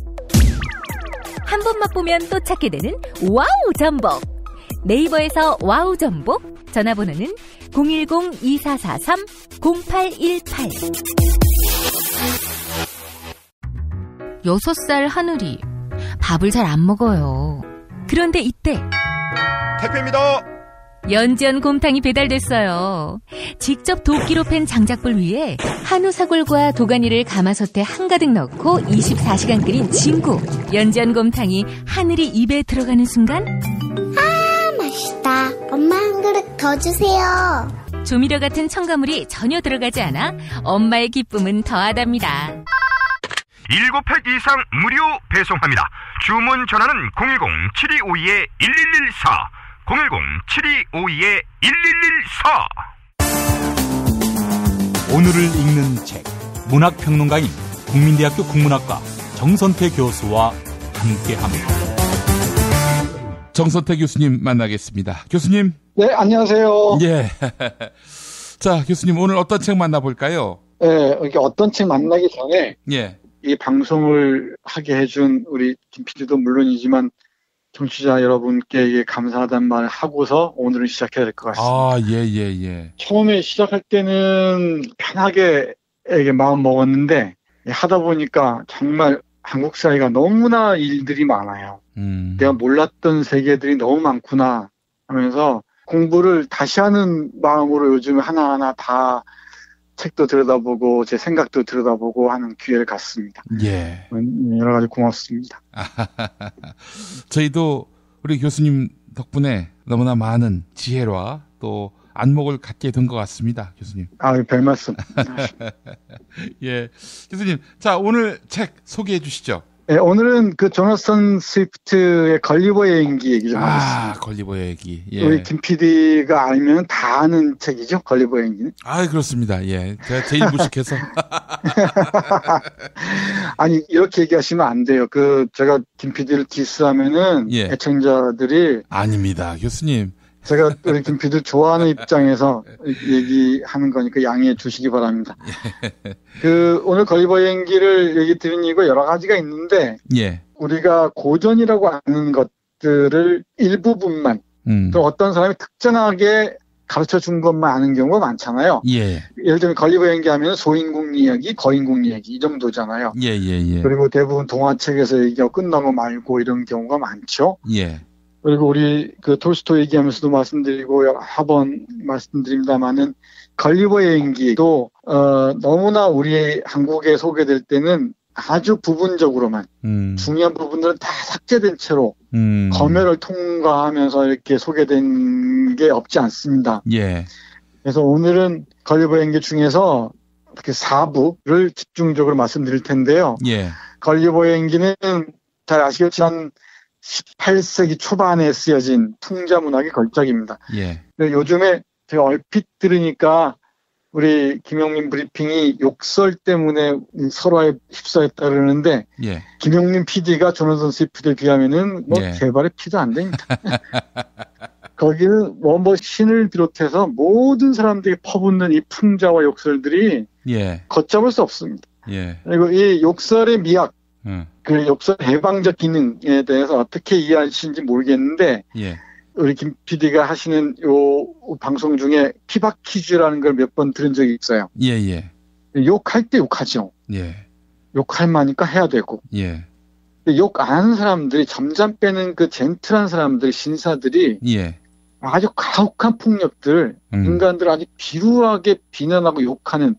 Speaker 7: 한 번 맛보면 또 찾게 되는 와우 전복. 네이버에서 와우 전복, 전화번호는 010-2443-0818. 6살 하늘이 밥을 잘 안 먹어요. 그런데 이때
Speaker 24: 택배입니다.
Speaker 7: 연지연 곰탕이 배달됐어요. 직접 도끼로 팬 장작불 위에 한우 사골과 도가니를 가마솥에 한가득 넣고 24시간 끓인 진구. 연지연 곰탕이 하늘이 입에 들어가는 순간,
Speaker 12: 아, 맛있다. 엄마 한 그릇 더 주세요.
Speaker 7: 조미료 같은 첨가물이 전혀 들어가지 않아 엄마의 기쁨은 더하답니다.
Speaker 24: 7팩 이상 무료 배송합니다. 주문 전화는 010-7252-1114 010-7252-1114.
Speaker 6: 오늘을 읽는 책, 문학평론가인 국민대학교 국문학과 정선태 교수와 함께합니다.
Speaker 1: 정선태 교수님 만나겠습니다. 교수님.
Speaker 13: 네, 안녕하세요.
Speaker 1: 예. 자, 교수님 오늘 어떤 책 만나볼까요?
Speaker 13: 네, 이렇게 어떤 책 만나기 전에
Speaker 1: 예.
Speaker 13: 이 방송을 하게 해준 우리 김 PD도 물론이지만 청취자 여러분께 감사하다는 말을 하고서 오늘은 시작해야 될 것 같습니다.
Speaker 1: 아, 예.
Speaker 13: 처음에 시작할 때는 편하게 마음 먹었는데 하다 보니까 정말 한국 사회가 너무나 일들이 많아요. 내가 몰랐던 세계들이 너무 많구나 하면서 공부를 다시 하는 마음으로 요즘 하나하나 다 책도 들여다보고 제 생각도 들여다보고 하는 기회를 갖습니다.
Speaker 1: 예.
Speaker 13: 여러 가지 고맙습니다.
Speaker 1: 저희도 우리 교수님 덕분에 너무나 많은 지혜와 또 안목을 갖게 된 것 같습니다, 교수님.
Speaker 13: 아, 별 말씀.
Speaker 1: 예. 교수님, 자, 오늘 책 소개해 주시죠.
Speaker 13: 네, 오늘은 그 조나선 스위프트의 걸리버 여행기 얘기 좀 하겠습니다.
Speaker 1: 아, 걸리버 여행기. 예.
Speaker 13: 우리 김 PD가 알면 다 아는 책이죠, 걸리버 여행기는.
Speaker 1: 아, 그렇습니다. 예. 제가 제일 무식해서.
Speaker 13: 아니, 이렇게 얘기하시면 안 돼요. 제가 김 PD를 디스하면은
Speaker 1: 예.
Speaker 13: 애청자들이.
Speaker 1: 아닙니다, 교수님.
Speaker 13: 제가 우리 김 PD를 좋아하는 입장에서 얘기하는 거니까 양해해 주시기 바랍니다. 오늘 걸리버 여행기를 얘기 드린 이유가 여러 가지가 있는데,
Speaker 1: 예.
Speaker 13: 우리가 고전이라고 하는 것들을 일부분만, 또 어떤 사람이 특정하게 가르쳐 준 것만 아는 경우가 많잖아요.
Speaker 1: 예.
Speaker 13: 예를 들면 걸리버 여행기 하면 소인공 이야기, 거인공 이야기 이 정도잖아요.
Speaker 1: 예.
Speaker 13: 그리고 대부분 동화책에서 얘기하고 끝나고 말고 이런 경우가 많죠.
Speaker 1: 예.
Speaker 13: 그리고 우리 톨스토이 얘기하면서도 말씀드리고 여러 번 말씀드립니다만은 걸리버 여행기도 너무나 우리 한국에 소개될 때는 아주 부분적으로만 중요한 부분들은 다 삭제된 채로 검열을 통과하면서 이렇게 소개된 게 없지 않습니다.
Speaker 1: 예.
Speaker 13: 그래서 오늘은 걸리버 연기 중에서 특히 4부를 집중적으로 말씀드릴 텐데요.
Speaker 1: 예.
Speaker 13: 걸리버 연기는 잘 아시겠지만 18세기 초반에 쓰여진 풍자 문학의 걸작입니다.
Speaker 1: 예.
Speaker 13: 근데 요즘에 제가 얼핏 들으니까 우리 김용민 브리핑이 욕설 때문에 서로에 휩싸였다 그러는데
Speaker 1: 예.
Speaker 13: 김용민 PD가 조나선 스위프트에 비하면은 뭐 개발의 피도 안 됩니다. 거기는 뭐 신을 비롯해서 모든 사람들이 퍼붓는 이 풍자와 욕설들이 걷잡을 수 없습니다. 그리고 이 욕설의 미학, 그 욕설 해방적 기능에 대해서 어떻게 이해하시는지 모르겠는데 우리 김 PD가 하시는 요 방송 중에 피박 퀴즈라는 걸 몇 번 들은 적이 있어요. 욕할 때 욕하죠. 욕할 만하니까 해야 되고. 욕 안 하는 사람들이 점점 빼는 그 젠틀한 사람들, 신사들이 아주 가혹한 폭력들, 인간들 아주 비루하게 비난하고 욕하는,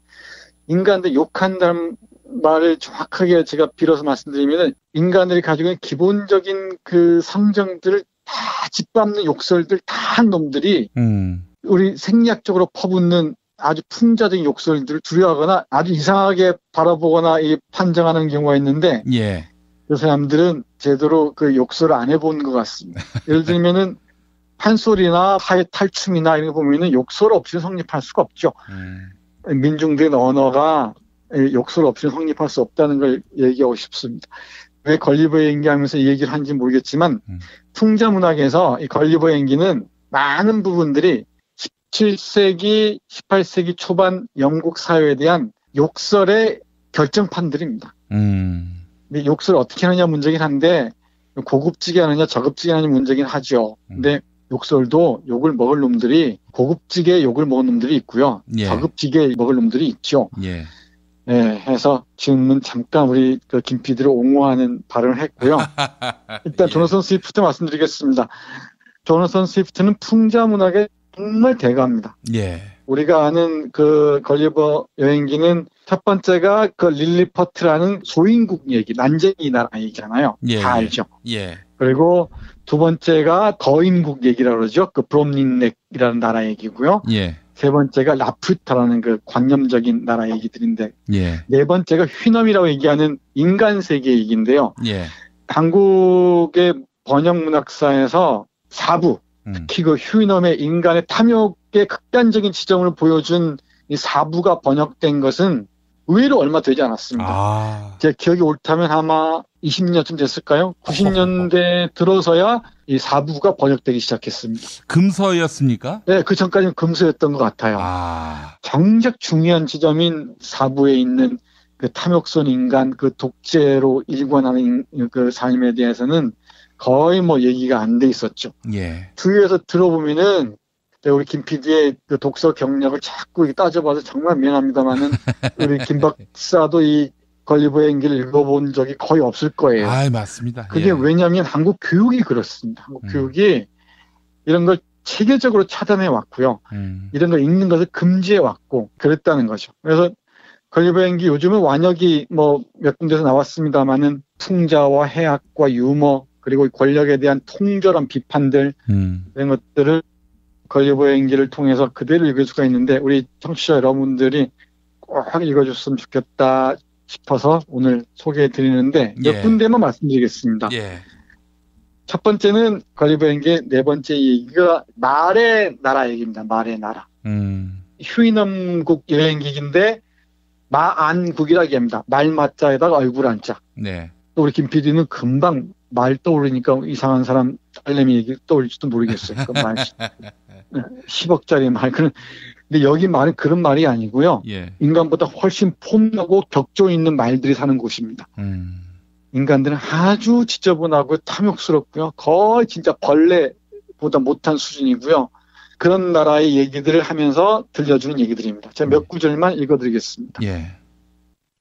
Speaker 13: 인간들 욕한다는 말을 정확하게 제가 빌어서 말씀드리면 인간들이 가지고 있는 기본적인 그 성정들을 다 짓밟는 욕설들 다 한 놈들이 우리 생략적으로 퍼붓는 아주 풍자적인 욕설들을 두려워하거나 아주 이상하게 바라보거나 판정하는 경우가 있는데 그 사람들은 제대로 그 욕설을 안 해본 것 같습니다. 예를 들면은 판소리나 하의 탈춤이나 이런 거 보면은 욕설 없이는 성립할 수가 없죠. 민중들의 언어가 욕설 없이는 성립할 수 없다는 걸 얘기하고 싶습니다. 왜 걸리버 연기하면서 이 얘기를 하는지 모르겠지만 풍자 문학에서 이 걸리버 연기는 많은 부분들이 17세기, 18세기 초반 영국 사회에 대한 욕설의 결정판들입니다. 근데 욕설을 어떻게 하느냐 문제긴 한데 고급지게 하느냐 저급지게 하느냐 문제긴 하죠. 근데 욕설도 욕을 먹을 놈들이 고급지게 욕을 먹은 놈들이 있고요. 저급지게 먹을 놈들이 있죠. 해서 지금은 잠깐 우리 그 김 PD를 옹호하는 발언을 했고요. 일단 조나선 스위프트 말씀드리겠습니다. 조나선 스위프트는 풍자 문학의 정말 대가입니다. 우리가 아는 그 걸리버 여행기는 첫 번째가 그 릴리퍼트라는 소인국 얘기, 난쟁이 나라 얘기잖아요. 다 알죠. 그리고 두 번째가 거인국 얘기라고 그러죠. 그 브롬닝넥이라는 나라 얘기고요. 세 번째가 라퓨타라는 그 관념적인 나라 얘기들인데 네 번째가 휘넘이라고 얘기하는 인간 세계 얘기인데요. 한국의 번역 문학사에서 4부 특히 그 휴이넘의 인간의 탐욕의 극단적인 지점을 보여준 이 4부가 번역된 것은 의외로 얼마 되지 않았습니다. 제 기억이 옳다면 아마 20년쯤 됐을까요? 90년대 들어서야 이 4부가 번역되기 시작했습니다.
Speaker 1: 금서였습니까?
Speaker 13: 네, 그 전까지는 금서였던 것 같아요. 정작 중요한 지점인 4부에 있는 그 탐욕선 인간, 그 독재로 일관하는 그 삶에 대해서는 거의 뭐 얘기가 안 돼 있었죠. 주위에서 들어보면은 우리 김 PD의 그 독서 경력을 자꾸 따져봐서 정말 미안합니다만은 우리 김 박사도 이 걸리버 연기를 읽어본 적이 거의 없을 거예요.
Speaker 1: 맞습니다.
Speaker 13: 그게 왜냐하면 한국 교육이 그렇습니다. 한국 교육이 이런 걸 체계적으로 차단해 왔고요. 이런 걸 읽는 것을 금지해 왔고 그랬다는 거죠. 그래서 걸리버 연기 요즘은 완역이 뭐 몇 군데서 나왔습니다만은 풍자와 해학과 유머 그리고 권력에 대한 통절한 비판들 이런 것들을 걸리버 연기를 통해서 그대로 읽을 수가 있는데 우리 청취자 여러분들이 꼭 읽어줬으면 좋겠다 싶어서 오늘 소개해 드리는데 몇 군데만 말씀드리겠습니다. 첫 번째는 걸리버 연기의 네 번째 얘기가 말의 나라 얘기입니다. 말의 나라. 휴이넘국 여행기인데 마안국이라고 얘기합니다. 말마자에다가 얼굴 한자. 또 우리 김 PD는 금방 말 떠오르니까 이상한 사람 딸내미 얘기 떠올릴지도 모르겠어요. 그 말 10억짜리 말. 근데 여기 말은 그런 말이 아니고요. 인간보다 훨씬 폼나고 격조 있는 말들이 사는 곳입니다. 인간들은 아주 지저분하고 탐욕스럽고요. 거의 진짜 벌레보다 못한 수준이고요. 그런 나라의 얘기들을 하면서 들려주는 얘기들입니다. 제가 몇 구절만 읽어드리겠습니다.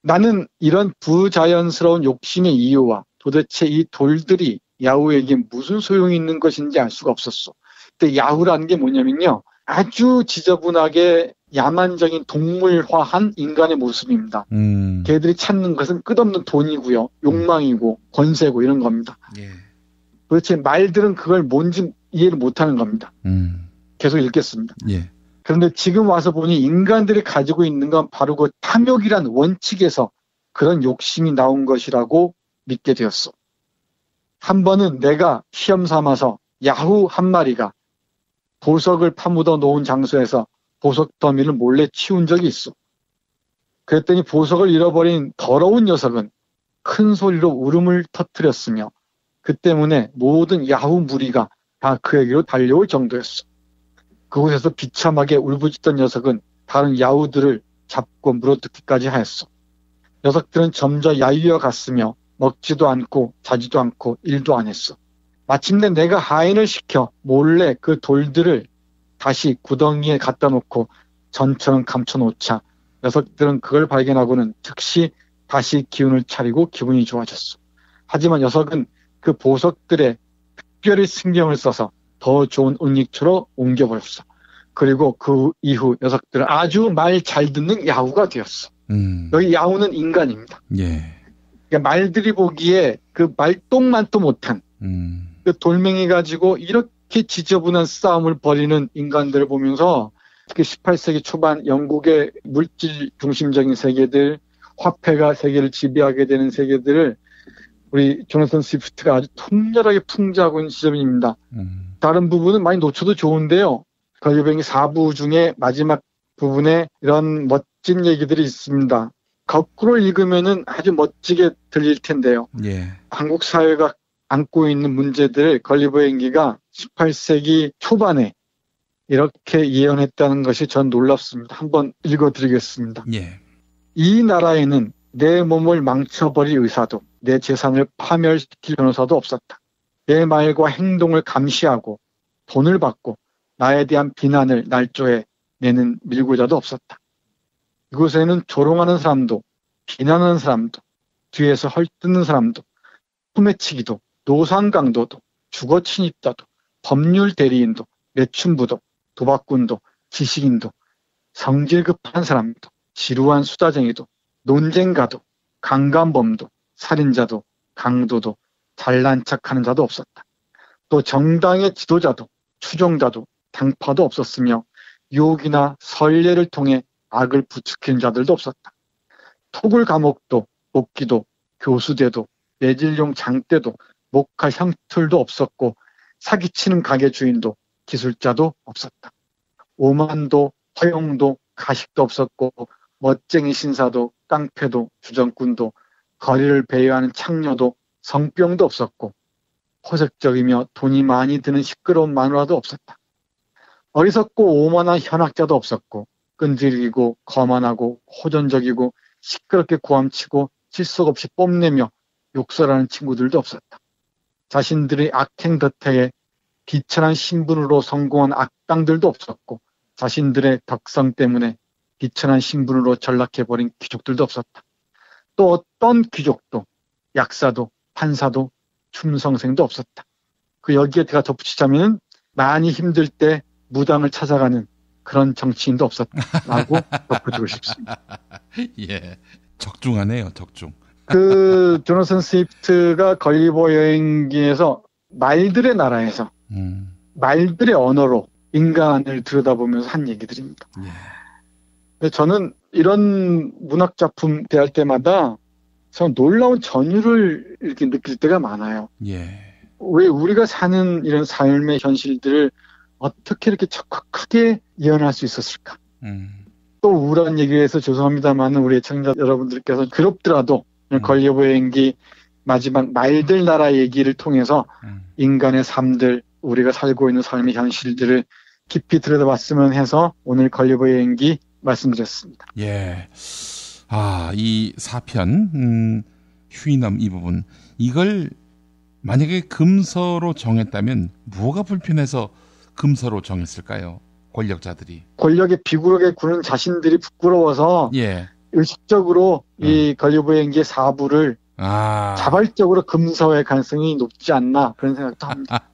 Speaker 13: 나는 이런 부자연스러운 욕심의 이유와 도대체 이 돌들이 야후에게 무슨 소용이 있는 것인지 알 수가 없었어. 근데 야후라는 게 뭐냐면요. 아주 지저분하게 야만적인 동물화한 인간의 모습입니다. 걔들이 찾는 것은 끝없는 돈이고요. 욕망이고 권세고 이런 겁니다. 도대체 말들은 그걸 뭔지 이해를 못하는 겁니다. 계속 읽겠습니다. 그런데 지금 와서 보니 인간들이 가지고 있는 건 바로 그 탐욕이란 원칙에서 그런 욕심이 나온 것이라고 믿게 되었어. 한 번은 내가 시험 삼아서 야후 한 마리가 보석을 파묻어 놓은 장소에서 보석 더미를 몰래 치운 적이 있어. 그랬더니 보석을 잃어버린 더러운 녀석은 큰 소리로 울음을 터뜨렸으며 그 때문에 모든 야후 무리가 다 그에게로 달려올 정도였어. 그곳에서 비참하게 울부짖던 녀석은 다른 야후들을 잡고 물어뜯기까지 하였어. 녀석들은 점점 야위어 갔으며 먹지도 않고 자지도 않고 일도 안 했어. 마침내 내가 하인을 시켜 몰래 그 돌들을 다시 구덩이에 갖다 놓고 전처럼 감춰놓자 녀석들은 그걸 발견하고는 즉시 다시 기운을 차리고 기분이 좋아졌어. 하지만 녀석은 그 보석들에 특별히 신경을 써서 더 좋은 은닉처로 옮겨버렸어. 그리고 그 이후 녀석들은 아주 말 잘 듣는 야후가 되었어. 여기 야후는 인간입니다.
Speaker 1: 예.
Speaker 13: 그러니까 말들이 보기에 그 말똥만도 못한 그 돌멩이 가지고 이렇게 지저분한 싸움을 벌이는 인간들을 보면서 특히 18세기 초반 영국의 물질 중심적인 세계들, 화폐가 세계를 지배하게 되는 세계들을 우리 조나선 스위프트가 아주 통렬하게 풍자하고 있는 지점입니다. 다른 부분은 많이 놓쳐도 좋은데요. 걸리버행기 4부 중에 마지막 부분에 이런 멋진 얘기들이 있습니다. 거꾸로 읽으면은 아주 멋지게 들릴 텐데요.
Speaker 1: 예.
Speaker 13: 한국 사회가 안고 있는 문제들을 걸리버행기가 18세기 초반에 이렇게 예언했다는 것이 전 놀랍습니다. 한번 읽어드리겠습니다.
Speaker 1: 예.
Speaker 13: 이 나라에는 내 몸을 망쳐버릴 의사도 내 재산을 파멸시킬 변호사도 없었다. 내 말과 행동을 감시하고 돈을 받고 나에 대한 비난을 날조해 내는 밀고자도 없었다. 이곳에는 조롱하는 사람도 비난하는 사람도 뒤에서 헐뜯는 사람도 소매치기도 노상강도도 주거침입자도 법률 대리인도 매춘부도 도박꾼도 지식인도 성질급한 사람도 지루한 수다쟁이도 논쟁가도 강간범도 살인자도 강도도 잘난 척하는 자도 없었다. 또 정당의 지도자도 추종자도 당파도 없었으며 유혹이나 선례를 통해 악을 부추기는 자들도 없었다. 토굴 감옥도 목기도 교수대도 매질용 장대도 목할 형틀도 없었고 사기치는 가게 주인도 기술자도 없었다. 오만도 허용도 가식도 없었고 멋쟁이 신사도 깡패도 주정꾼도 거리를 배회하는 창녀도 성병도 없었고 호색적이며 돈이 많이 드는 시끄러운 마누라도 없었다. 어리석고 오만한 현학자도 없었고 끈질기고 거만하고 호전적이고 시끄럽게 고함치고 실속 없이 뽐내며 욕설하는 친구들도 없었다. 자신들의 악행 덕택에 비천한 신분으로 성공한 악당들도 없었고 자신들의 덕성 때문에 비천한 신분으로 전락해버린 귀족들도 없었다. 또 어떤 귀족도 약사도 판사도 춤성생도 없었다. 그 여기에 제가 덧붙이자면 많이 힘들 때 무당을 찾아가는 그런 정치인도 없었다라고 덧붙이고 싶습니다.
Speaker 1: 예, 적중하네요, 적중.
Speaker 13: 그 조나선 스위프트가 걸리버 여행기에서 말들의 나라에서 말들의 언어로 인간을 들여다보면서 한 얘기들입니다.
Speaker 1: 예.
Speaker 13: 근데 저는 이런 문학 작품 대할 때마다 참 놀라운 전율을 이렇게 느낄 때가 많아요.
Speaker 1: 예.
Speaker 13: 왜 우리가 사는 이런 삶의 현실들을 어떻게 이렇게 적확하게 예언할 수 있었을까? 또 우울한 얘기해서 죄송합니다만 우리 애청자 여러분들께서 그렇더라도 걸리버 여행기 마지막 말들 나라 얘기를 통해서 인간의 삶들, 우리가 살고 있는 삶의 현실들을 깊이 들여다봤으면 해서 오늘 걸리버 여행기 말씀드렸습니다.
Speaker 1: 예. 아, 이 4편, 휴이넘 이 부분. 이걸 만약에 금서로 정했다면 뭐가 불편해서 금서로 정했을까요? 권력자들이.
Speaker 13: 권력의 비굴하게 구는 자신들이 부끄러워서
Speaker 1: 예.
Speaker 13: 의식적으로 이 걸리버 여행기의 4부를 자발적으로 금서의 가능성이 높지 않나 그런 생각도 합니다.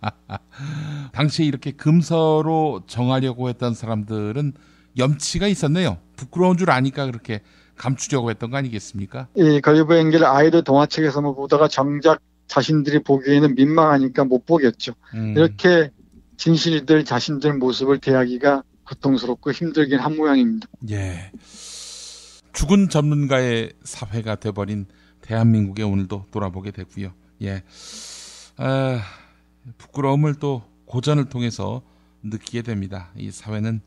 Speaker 1: 당시에 이렇게 금서로 정하려고 했던 사람들은 염치가 있었네요. 부끄러운 줄 아니까 그렇게 감추려고 했던 거 아니겠습니까?
Speaker 13: 이 걸리버 여행기를 아이들 동화책에서만 보다가 정작 자신들이 보기에는 민망하니까 못 보겠죠. 이렇게 진실들 자신들 모습을 대하기가 고통스럽고 힘들긴 한 모양입니다.
Speaker 1: 예. 죽은 전문가의 사회가 돼버린 대한민국에 오늘도 돌아보게 되고요. 예. 부끄러움을 또 고전을 통해서 느끼게 됩니다. 이 사회는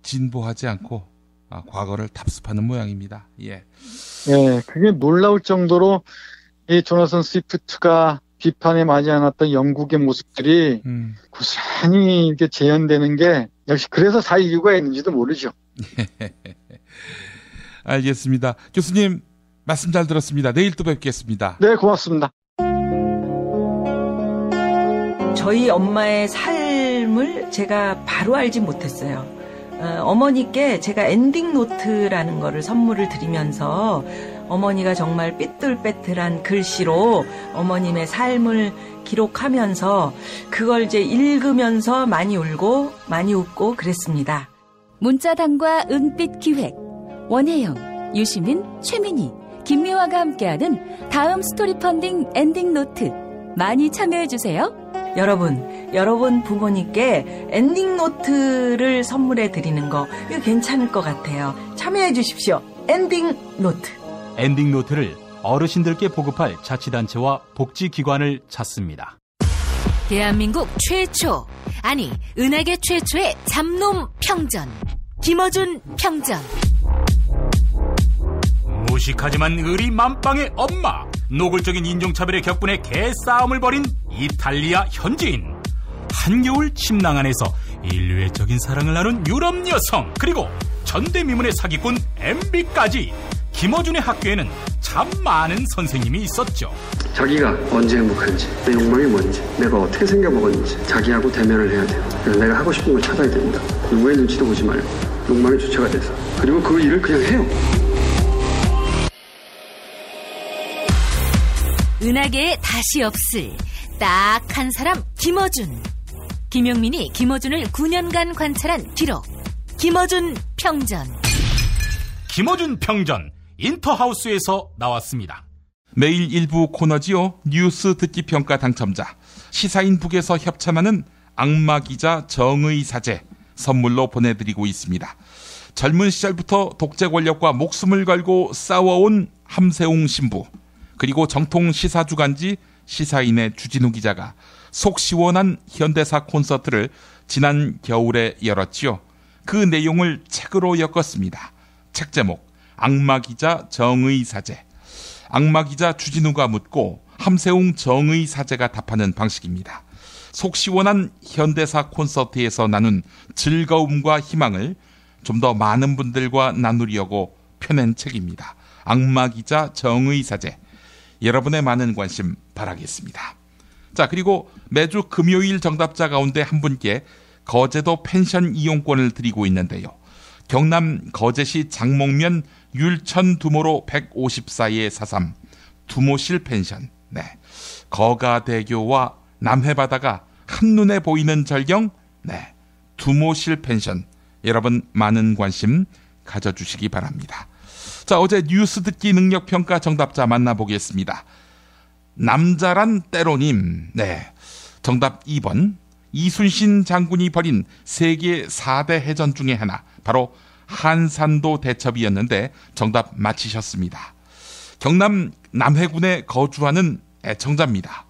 Speaker 1: 진보하지 않고 과거를 답습하는 모양입니다. 예.
Speaker 13: 예, 그게 놀라울 정도로 이 조나선 스위프트가 비판에 맞지 않았던 영국의 모습들이 고스란히 이렇게 재현되는 게 역시 그래서 4.1 이유가 있는지도 모르죠.
Speaker 1: 알겠습니다. 교수님 말씀 잘 들었습니다. 내일 또 뵙겠습니다.
Speaker 13: 네, 고맙습니다.
Speaker 14: 저희 엄마의 삶을 제가 바로 알지 못했어요. 어머니께 제가 엔딩 노트라는 거를 선물을 드리면서 어머니가 정말 삐뚤빼뚤한 글씨로 어머님의 삶을 기록하면서 그걸 이제 읽으면서 많이 울고 많이 웃고 그랬습니다.
Speaker 8: 문자당과 은빛 기획 원혜영, 유시민, 최민희, 김미화가 함께하는 다음 스토리 펀딩 엔딩 노트 많이 참여해주세요.
Speaker 14: 여러분 부모님께 엔딩 노트를 선물해 드리는 거 이거 괜찮을 것 같아요. 참여해 주십시오. 엔딩 노트.
Speaker 6: 엔딩 노트를 어르신들께 보급할 자치단체와 복지기관을 찾습니다.
Speaker 7: 대한민국 최초, 아니 은하계 최초의 잡놈 평전, 김어준 평전.
Speaker 6: 무식하지만 의리 만빵의 엄마, 노골적인 인종차별의 격분에 개싸움을 벌인 이탈리아 현지인, 한겨울 침낭 안에서 인류애적인 사랑을 나눈 유럽 여성, 그리고 전대미문의 사기꾼 MB까지 김어준의 학교에는 참 많은 선생님이 있었죠.
Speaker 15: 자기가 언제 행복한지, 내 욕망이 뭔지, 내가 어떻게 생겨먹었는지 자기하고 대면을 해야 돼요. 그래서 내가 하고 싶은 걸 찾아야 됩니다. 누구의 눈치도 보지 말고 욕망의 주체가 돼서, 그리고 그 일을 그냥 해요.
Speaker 7: 은하계에 다시 없을 딱 한 사람 김어준. 김용민이 김어준을 9년간 관찰한 기록. 김어준 평전.
Speaker 6: 김어준 평전 인터하우스에서 나왔습니다.
Speaker 1: 매일 일부 코너지요. 뉴스 듣기 평가 당첨자 시사인 북에서 협찬하는 악마 기자 정의 사제 선물로 보내드리고 있습니다. 젊은 시절부터 독재 권력과 목숨을 걸고 싸워온 함세웅 신부, 그리고 정통 시사주간지 시사인의 주진우 기자가 속 시원한 현대사 콘서트를 지난 겨울에 열었지요. 그 내용을 책으로 엮었습니다. 책 제목 악마 기자 정의 사제. 악마 기자 주진우가 묻고 함세웅 정의 사제가 답하는 방식입니다. 속 시원한 현대사 콘서트에서 나눈 즐거움과 희망을 좀 더 많은 분들과 나누려고 펴낸 책입니다. 악마 기자 정의 사제. 여러분의 많은 관심 바라겠습니다. 자, 그리고 매주 금요일 정답자 가운데 한 분께 거제도 펜션 이용권을 드리고 있는데요. 경남 거제시 장목면 율천 두모로 154-43 두모실 펜션. 네. 거가대교와 남해바다가 한눈에 보이는 절경. 네. 두모실 펜션. 여러분 많은 관심 가져주시기 바랍니다. 자, 어제 뉴스 듣기 능력평가 정답자 만나보겠습니다. 남자란 때로님. 네. 정답 2번. 이순신 장군이 벌인 세계 4대 해전 중에 하나, 바로 한산도 대첩이었는데 정답 맞히셨습니다. 경남 남해군에 거주하는 애청자입니다.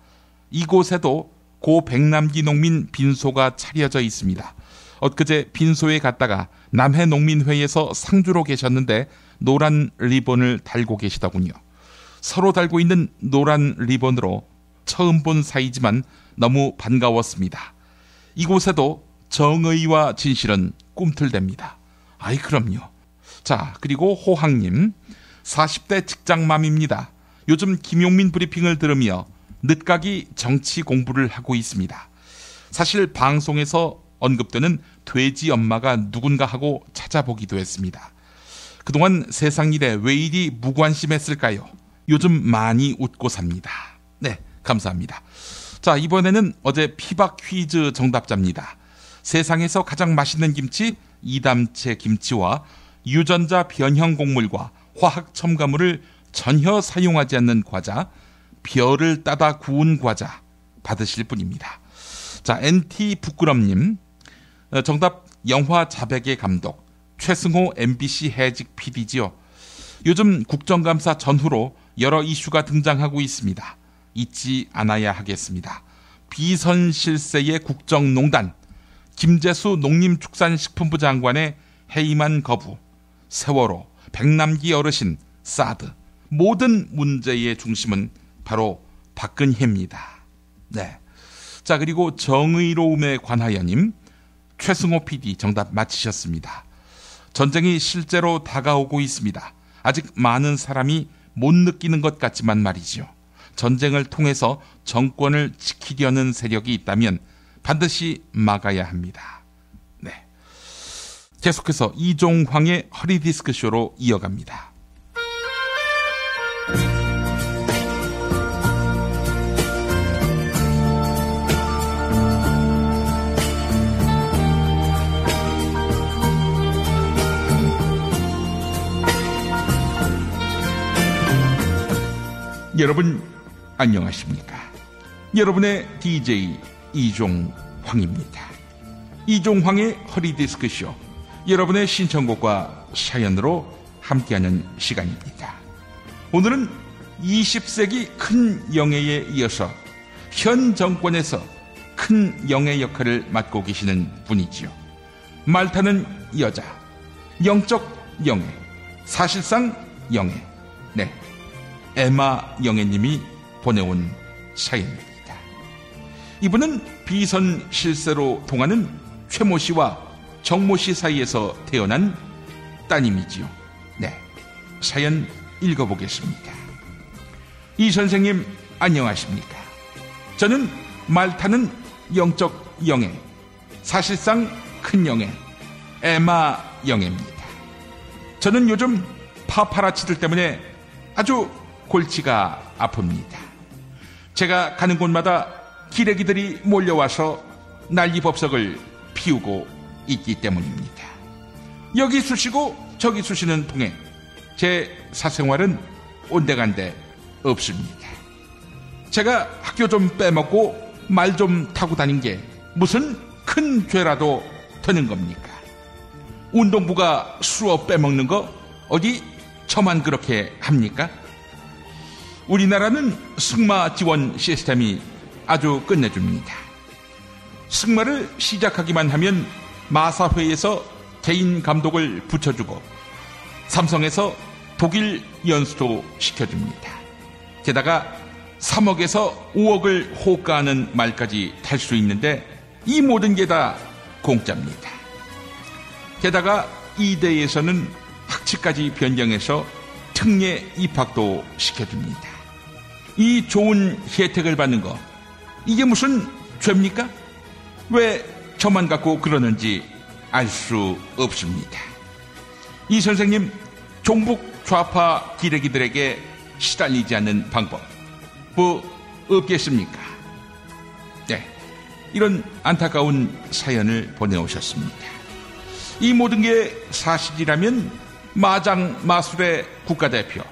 Speaker 1: 이곳에도 고 백남기 농민 빈소가 차려져 있습니다. 엊그제 빈소에 갔다가 남해 농민회에서 상주로 계셨는데 노란 리본을 달고 계시더군요. 서로 달고 있는 노란 리본으로 처음 본 사이지만 너무 반가웠습니다. 이곳에도 정의와 진실은 꿈틀댑니다. 아이 그럼요. 자, 그리고 호항님, 40대 직장맘입니다. 요즘 김용민 브리핑을 들으며 늦가기 정치 공부를 하고 있습니다. 사실 방송에서 언급되는 돼지 엄마가 누군가 하고 찾아보기도 했습니다. 그동안 세상 일에 왜 이리 무관심했을까요? 요즘 많이 웃고 삽니다. 네, 감사합니다. 자, 이번에는 어제 피박 퀴즈 정답자입니다. 세상에서 가장 맛있는 김치 이담채 김치와 유전자 변형 곡물과 화학 첨가물을 전혀 사용하지 않는 과자, 별을 따다 구운 과자 받으실 분입니다. 자, NT 부끄럼님, 정답 영화 자백의 감독 최승호 MBC 해직 PD지요. 요즘 국정감사 전후로 여러 이슈가 등장하고 있습니다. 잊지 않아야 하겠습니다. 비선실세의 국정농단, 김재수 농림축산식품부 장관의 해임안 거부, 세월호, 백남기 어르신, 사드, 모든 문제의 중심은 바로 박근혜입니다. 네. 자, 그리고 정의로움에 관하여님, 최승호 PD 정답 맞히셨습니다. 전쟁이 실제로 다가오고 있습니다. 아직 많은 사람이 못 느끼는 것 같지만 말이죠. 전쟁을 통해서 정권을 지키려는 세력이 있다면 반드시 막아야 합니다. 네. 계속해서 이종황의 허리디스크쇼로 이어갑니다. 여러분 안녕하십니까? 여러분의 DJ 이종황입니다. 이종황의 허리디스크쇼, 여러분의 신청곡과 사연으로 함께하는 시간입니다. 오늘은 20세기 큰 영예에 이어서 현 정권에서 큰 영예 역할을 맡고 계시는 분이지요. 말타는 여자, 영적 영예, 사실상 영예, 네, 에마 영예님이 보내온 사연입니다. 이분은 비선 실세로 통하는 최모 씨와 정모 씨 사이에서 태어난 따님이지요. 네, 사연 읽어보겠습니다. 이 선생님 안녕하십니까? 저는 말타는 영적 영예, 사실상 큰 영예, 에마 영예입니다. 저는 요즘 파파라치들 때문에 아주 골치가 아픕니다. 제가 가는 곳마다 기레기들이 몰려와서 난리법석을 피우고 있기 때문입니다. 여기 쑤시고 저기 쑤시는 통에 제 사생활은 온데간데 없습니다. 제가 학교 좀 빼먹고 말 좀 타고 다닌 게 무슨 큰 죄라도 되는 겁니까? 운동부가 수업 빼먹는 거 어디 저만 그렇게 합니까? 우리나라는 승마 지원 시스템이 아주 끝내줍니다. 승마를 시작하기만 하면 마사회에서 개인 감독을 붙여주고 삼성에서 독일 연수도 시켜줍니다. 게다가 3억에서 5억을 호가하는 말까지 탈 수 있는데 이 모든 게 다 공짜입니다. 게다가 이대에서는 학칙까지 변경해서 특례 입학도 시켜줍니다. 이 좋은 혜택을 받는 거, 이게 무슨 죄입니까? 왜 저만 갖고 그러는지 알 수 없습니다. 이 선생님, 종북 좌파 기레기들에게 시달리지 않는 방법 뭐 없겠습니까? 네, 이런 안타까운 사연을 보내오셨습니다. 이 모든 게 사실이라면 마장 마술의 국가대표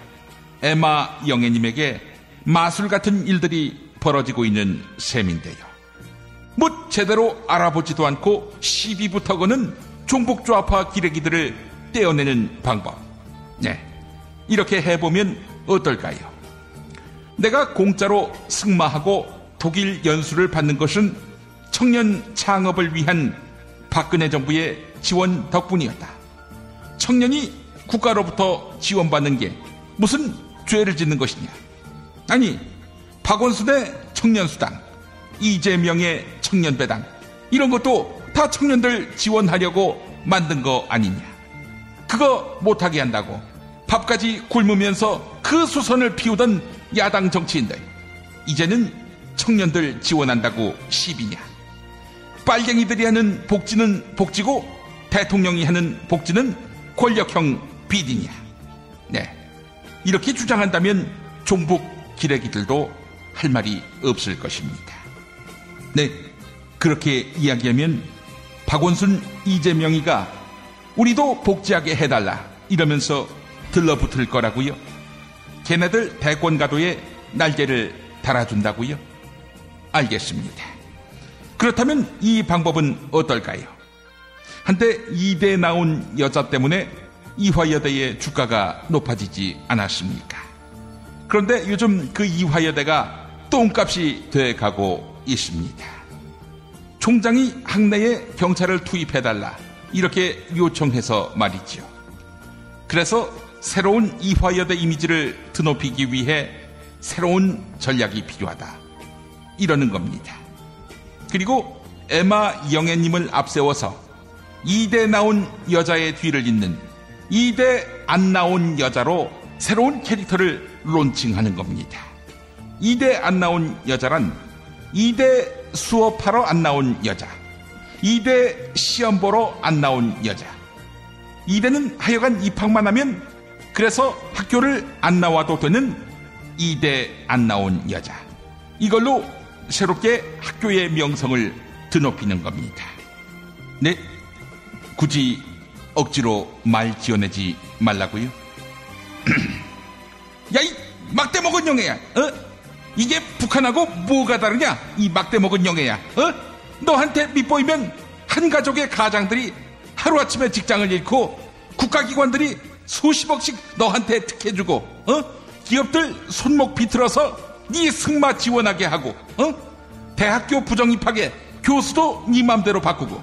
Speaker 1: 에마 영예님에게 마술 같은 일들이 벌어지고 있는 셈인데요. 뭐 제대로 알아보지도 않고 시비부터 거는 종북좌파 기레기들을 떼어내는 방법, 네, 이렇게 해보면 어떨까요? 내가 공짜로 승마하고 독일 연수를 받는 것은 청년 창업을 위한 박근혜 정부의 지원 덕분이었다. 청년이 국가로부터 지원받는 게 무슨 죄를 짓는 것이냐? 아니, 박원순의 청년수당, 이재명의 청년배당, 이런 것도 다 청년들 지원하려고 만든 거 아니냐? 그거 못하게 한다고 밥까지 굶으면서 그 수선을 피우던 야당 정치인들, 이제는 청년들 지원한다고 시비냐? 빨갱이들이 하는 복지는 복지고 대통령이 하는 복지는 권력형 비리냐? 네, 이렇게 주장한다면 종북 기레기들도 할 말이 없을 것입니다. 네, 그렇게 이야기하면 박원순, 이재명이가 우리도 복지하게 해달라 이러면서 들러붙을 거라고요? 걔네들 대권가도에 날개를 달아준다고요? 알겠습니다. 그렇다면 이 방법은 어떨까요? 한때 이대 나온 여자 때문에 이화여대의 주가가 높아지지 않았습니까? 그런데 요즘 그 이화여대가 똥값이 돼가고 있습니다. 총장이 학내에 경찰을 투입해달라 이렇게 요청해서 말이죠. 그래서 새로운 이화여대 이미지를 드높이기 위해 새로운 전략이 필요하다 이러는 겁니다. 그리고 에마 영애님을 앞세워서 이대 나온 여자의 뒤를 잇는 이대 안 나온 여자로 새로운 캐릭터를 론칭하는 겁니다. 이대 안 나온 여자란 이대 수업하러 안 나온 여자, 이대 시험 보러 안 나온 여자. 이대는 하여간 입학만 하면 그래서 학교를 안 나와도 되는 이대 안 나온 여자. 이걸로 새롭게 학교의 명성을 드높이는 겁니다. 네, 굳이 억지로 말 지어내지 말라고요? 야, 이 막대 먹은 영애야, 이게 북한하고 뭐가 다르냐? 이 막대 먹은 영애야, 너한테 밑보이면 한 가족의 가장들이 하루아침에 직장을 잃고 국가기관들이 수십억씩 너한테 특혜주고, 기업들 손목 비틀어서 네 승마 지원하게 하고, 대학교 부정입학에 교수도 네 맘대로 바꾸고,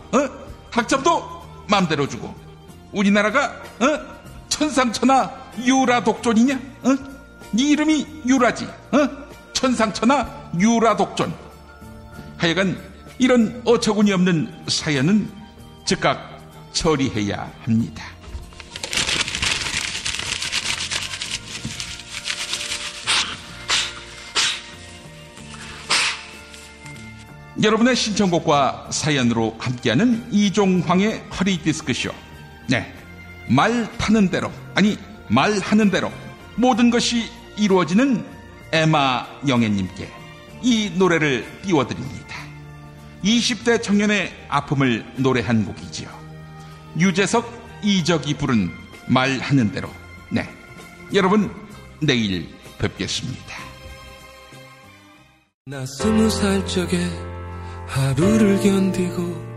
Speaker 1: 학점도 맘대로 주고. 우리나라가 천상천하 유라독존이냐? 네 이름이 유라지. 천상천하 유라독존. 하여간 이런 어처구니 없는 사연은 즉각 처리해야 합니다. 여러분의 신청곡과 사연으로 함께하는 이종황의 허리디스크쇼. 네, 말 타는 대로, 아니 말하는 대로 모든 것이 이루어지는 에마 영애님께 이 노래를 띄워드립니다. 20대 청년의 아픔을 노래한 곡이지요. 유재석, 이적이 부른 말하는 대로. 네, 여러분 내일 뵙겠습니다.
Speaker 16: 나 20살 적에 하루를 견디고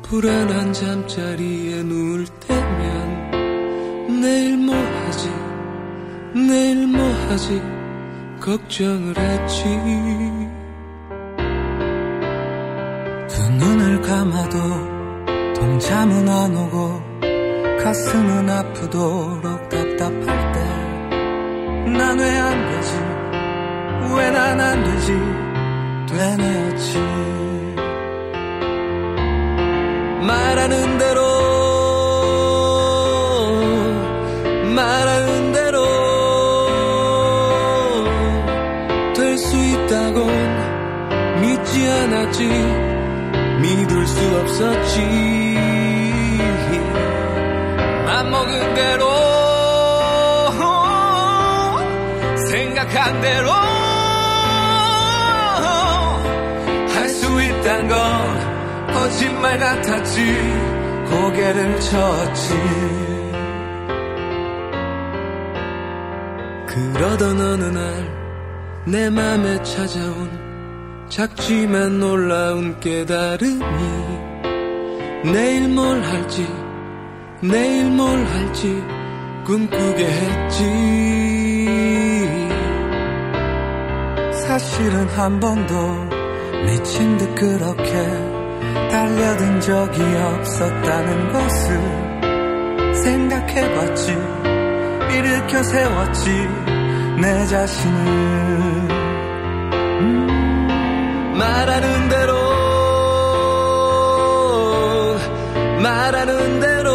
Speaker 16: 불안한 잠자리에 누울 때면 내일 뭐 하지, 내일 뭐 하지 걱정을 했지. 두 눈을 감아도 동참은 안 오고 가슴은 아프도록 답답할 때 난 왜 안 되지, 왜 난 안 되지 되뇌었지. 말하는 대로 말하는 대로 될 수 있다곤 믿지 않았지, 믿을 수 없었지. 맘먹은 대로 생각한 대로 할 수 있단 건 거짓말 같았지. 고개를 쳤지. 그러던 어느 날 내 맘에 찾아온 작지만 놀라운 깨달음이 내일 뭘 할지, 내일 뭘 할지 꿈꾸게 했지. 사실은 한 번도 미친 듯 그렇게 달려든 적이 없었다는 것을 생각해봤지. 일으켜 세웠지 내 자신을. 말하는 대로 말하는 대로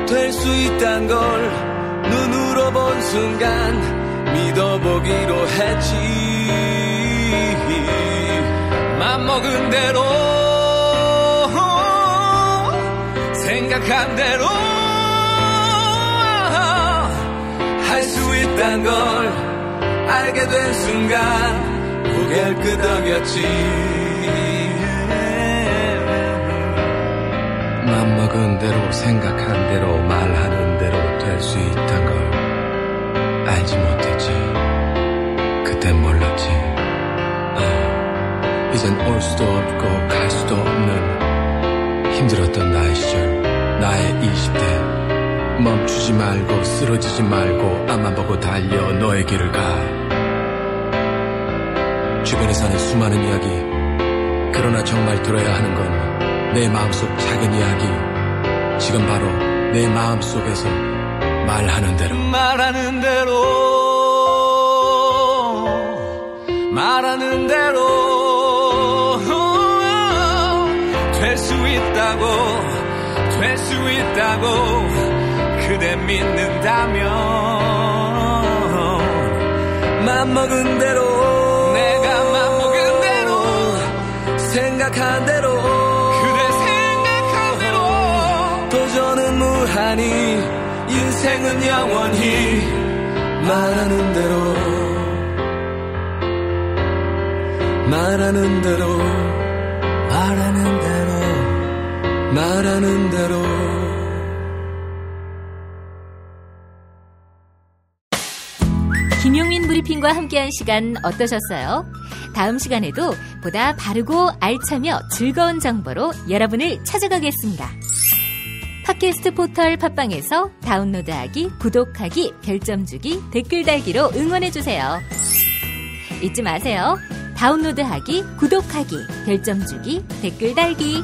Speaker 16: 될 수 있단 걸 눈으로 본 순간 믿어보기로 했지. 맘먹은 대로 생각한 대로 할 수 있단 걸 알게 된 순간 고개를 끄덕였지. 맘먹은 대로 생각한 대로 말하는 대로 될 수 있단 걸 알지 못했지. 그땐 몰랐지. 이젠 올 수도 없고 갈 수도 없는 멈추지 말고 쓰러지지 말고 앞만 보고 달려 너의 길을 가. 주변에 사는 수많은 이야기, 그러나 정말 들어야 하는 건 내 마음속 작은 이야기. 지금 바로 내 마음속에서 말하는 대로
Speaker 2: 말하는 대로 말하는 대로 될 수 있다고 될 수 있다고 그대 믿는다면 맘먹은 대로 내가 맘먹은 대로 생각한 대로 그대 생각한 대로 도전은 무한히 인생은 영원히 말하는 대로 말하는 대로 말하는 대로 말하는 대로.
Speaker 7: 김용민 브리핑과 함께한 시간 어떠셨어요? 다음 시간에도 보다 바르고 알차며 즐거운 정보로 여러분을 찾아가겠습니다. 팟캐스트 포털 팟빵에서 다운로드하기, 구독하기, 별점 주기, 댓글 달기로 응원해주세요. 잊지 마세요. 다운로드하기, 구독하기, 별점 주기, 댓글 달기.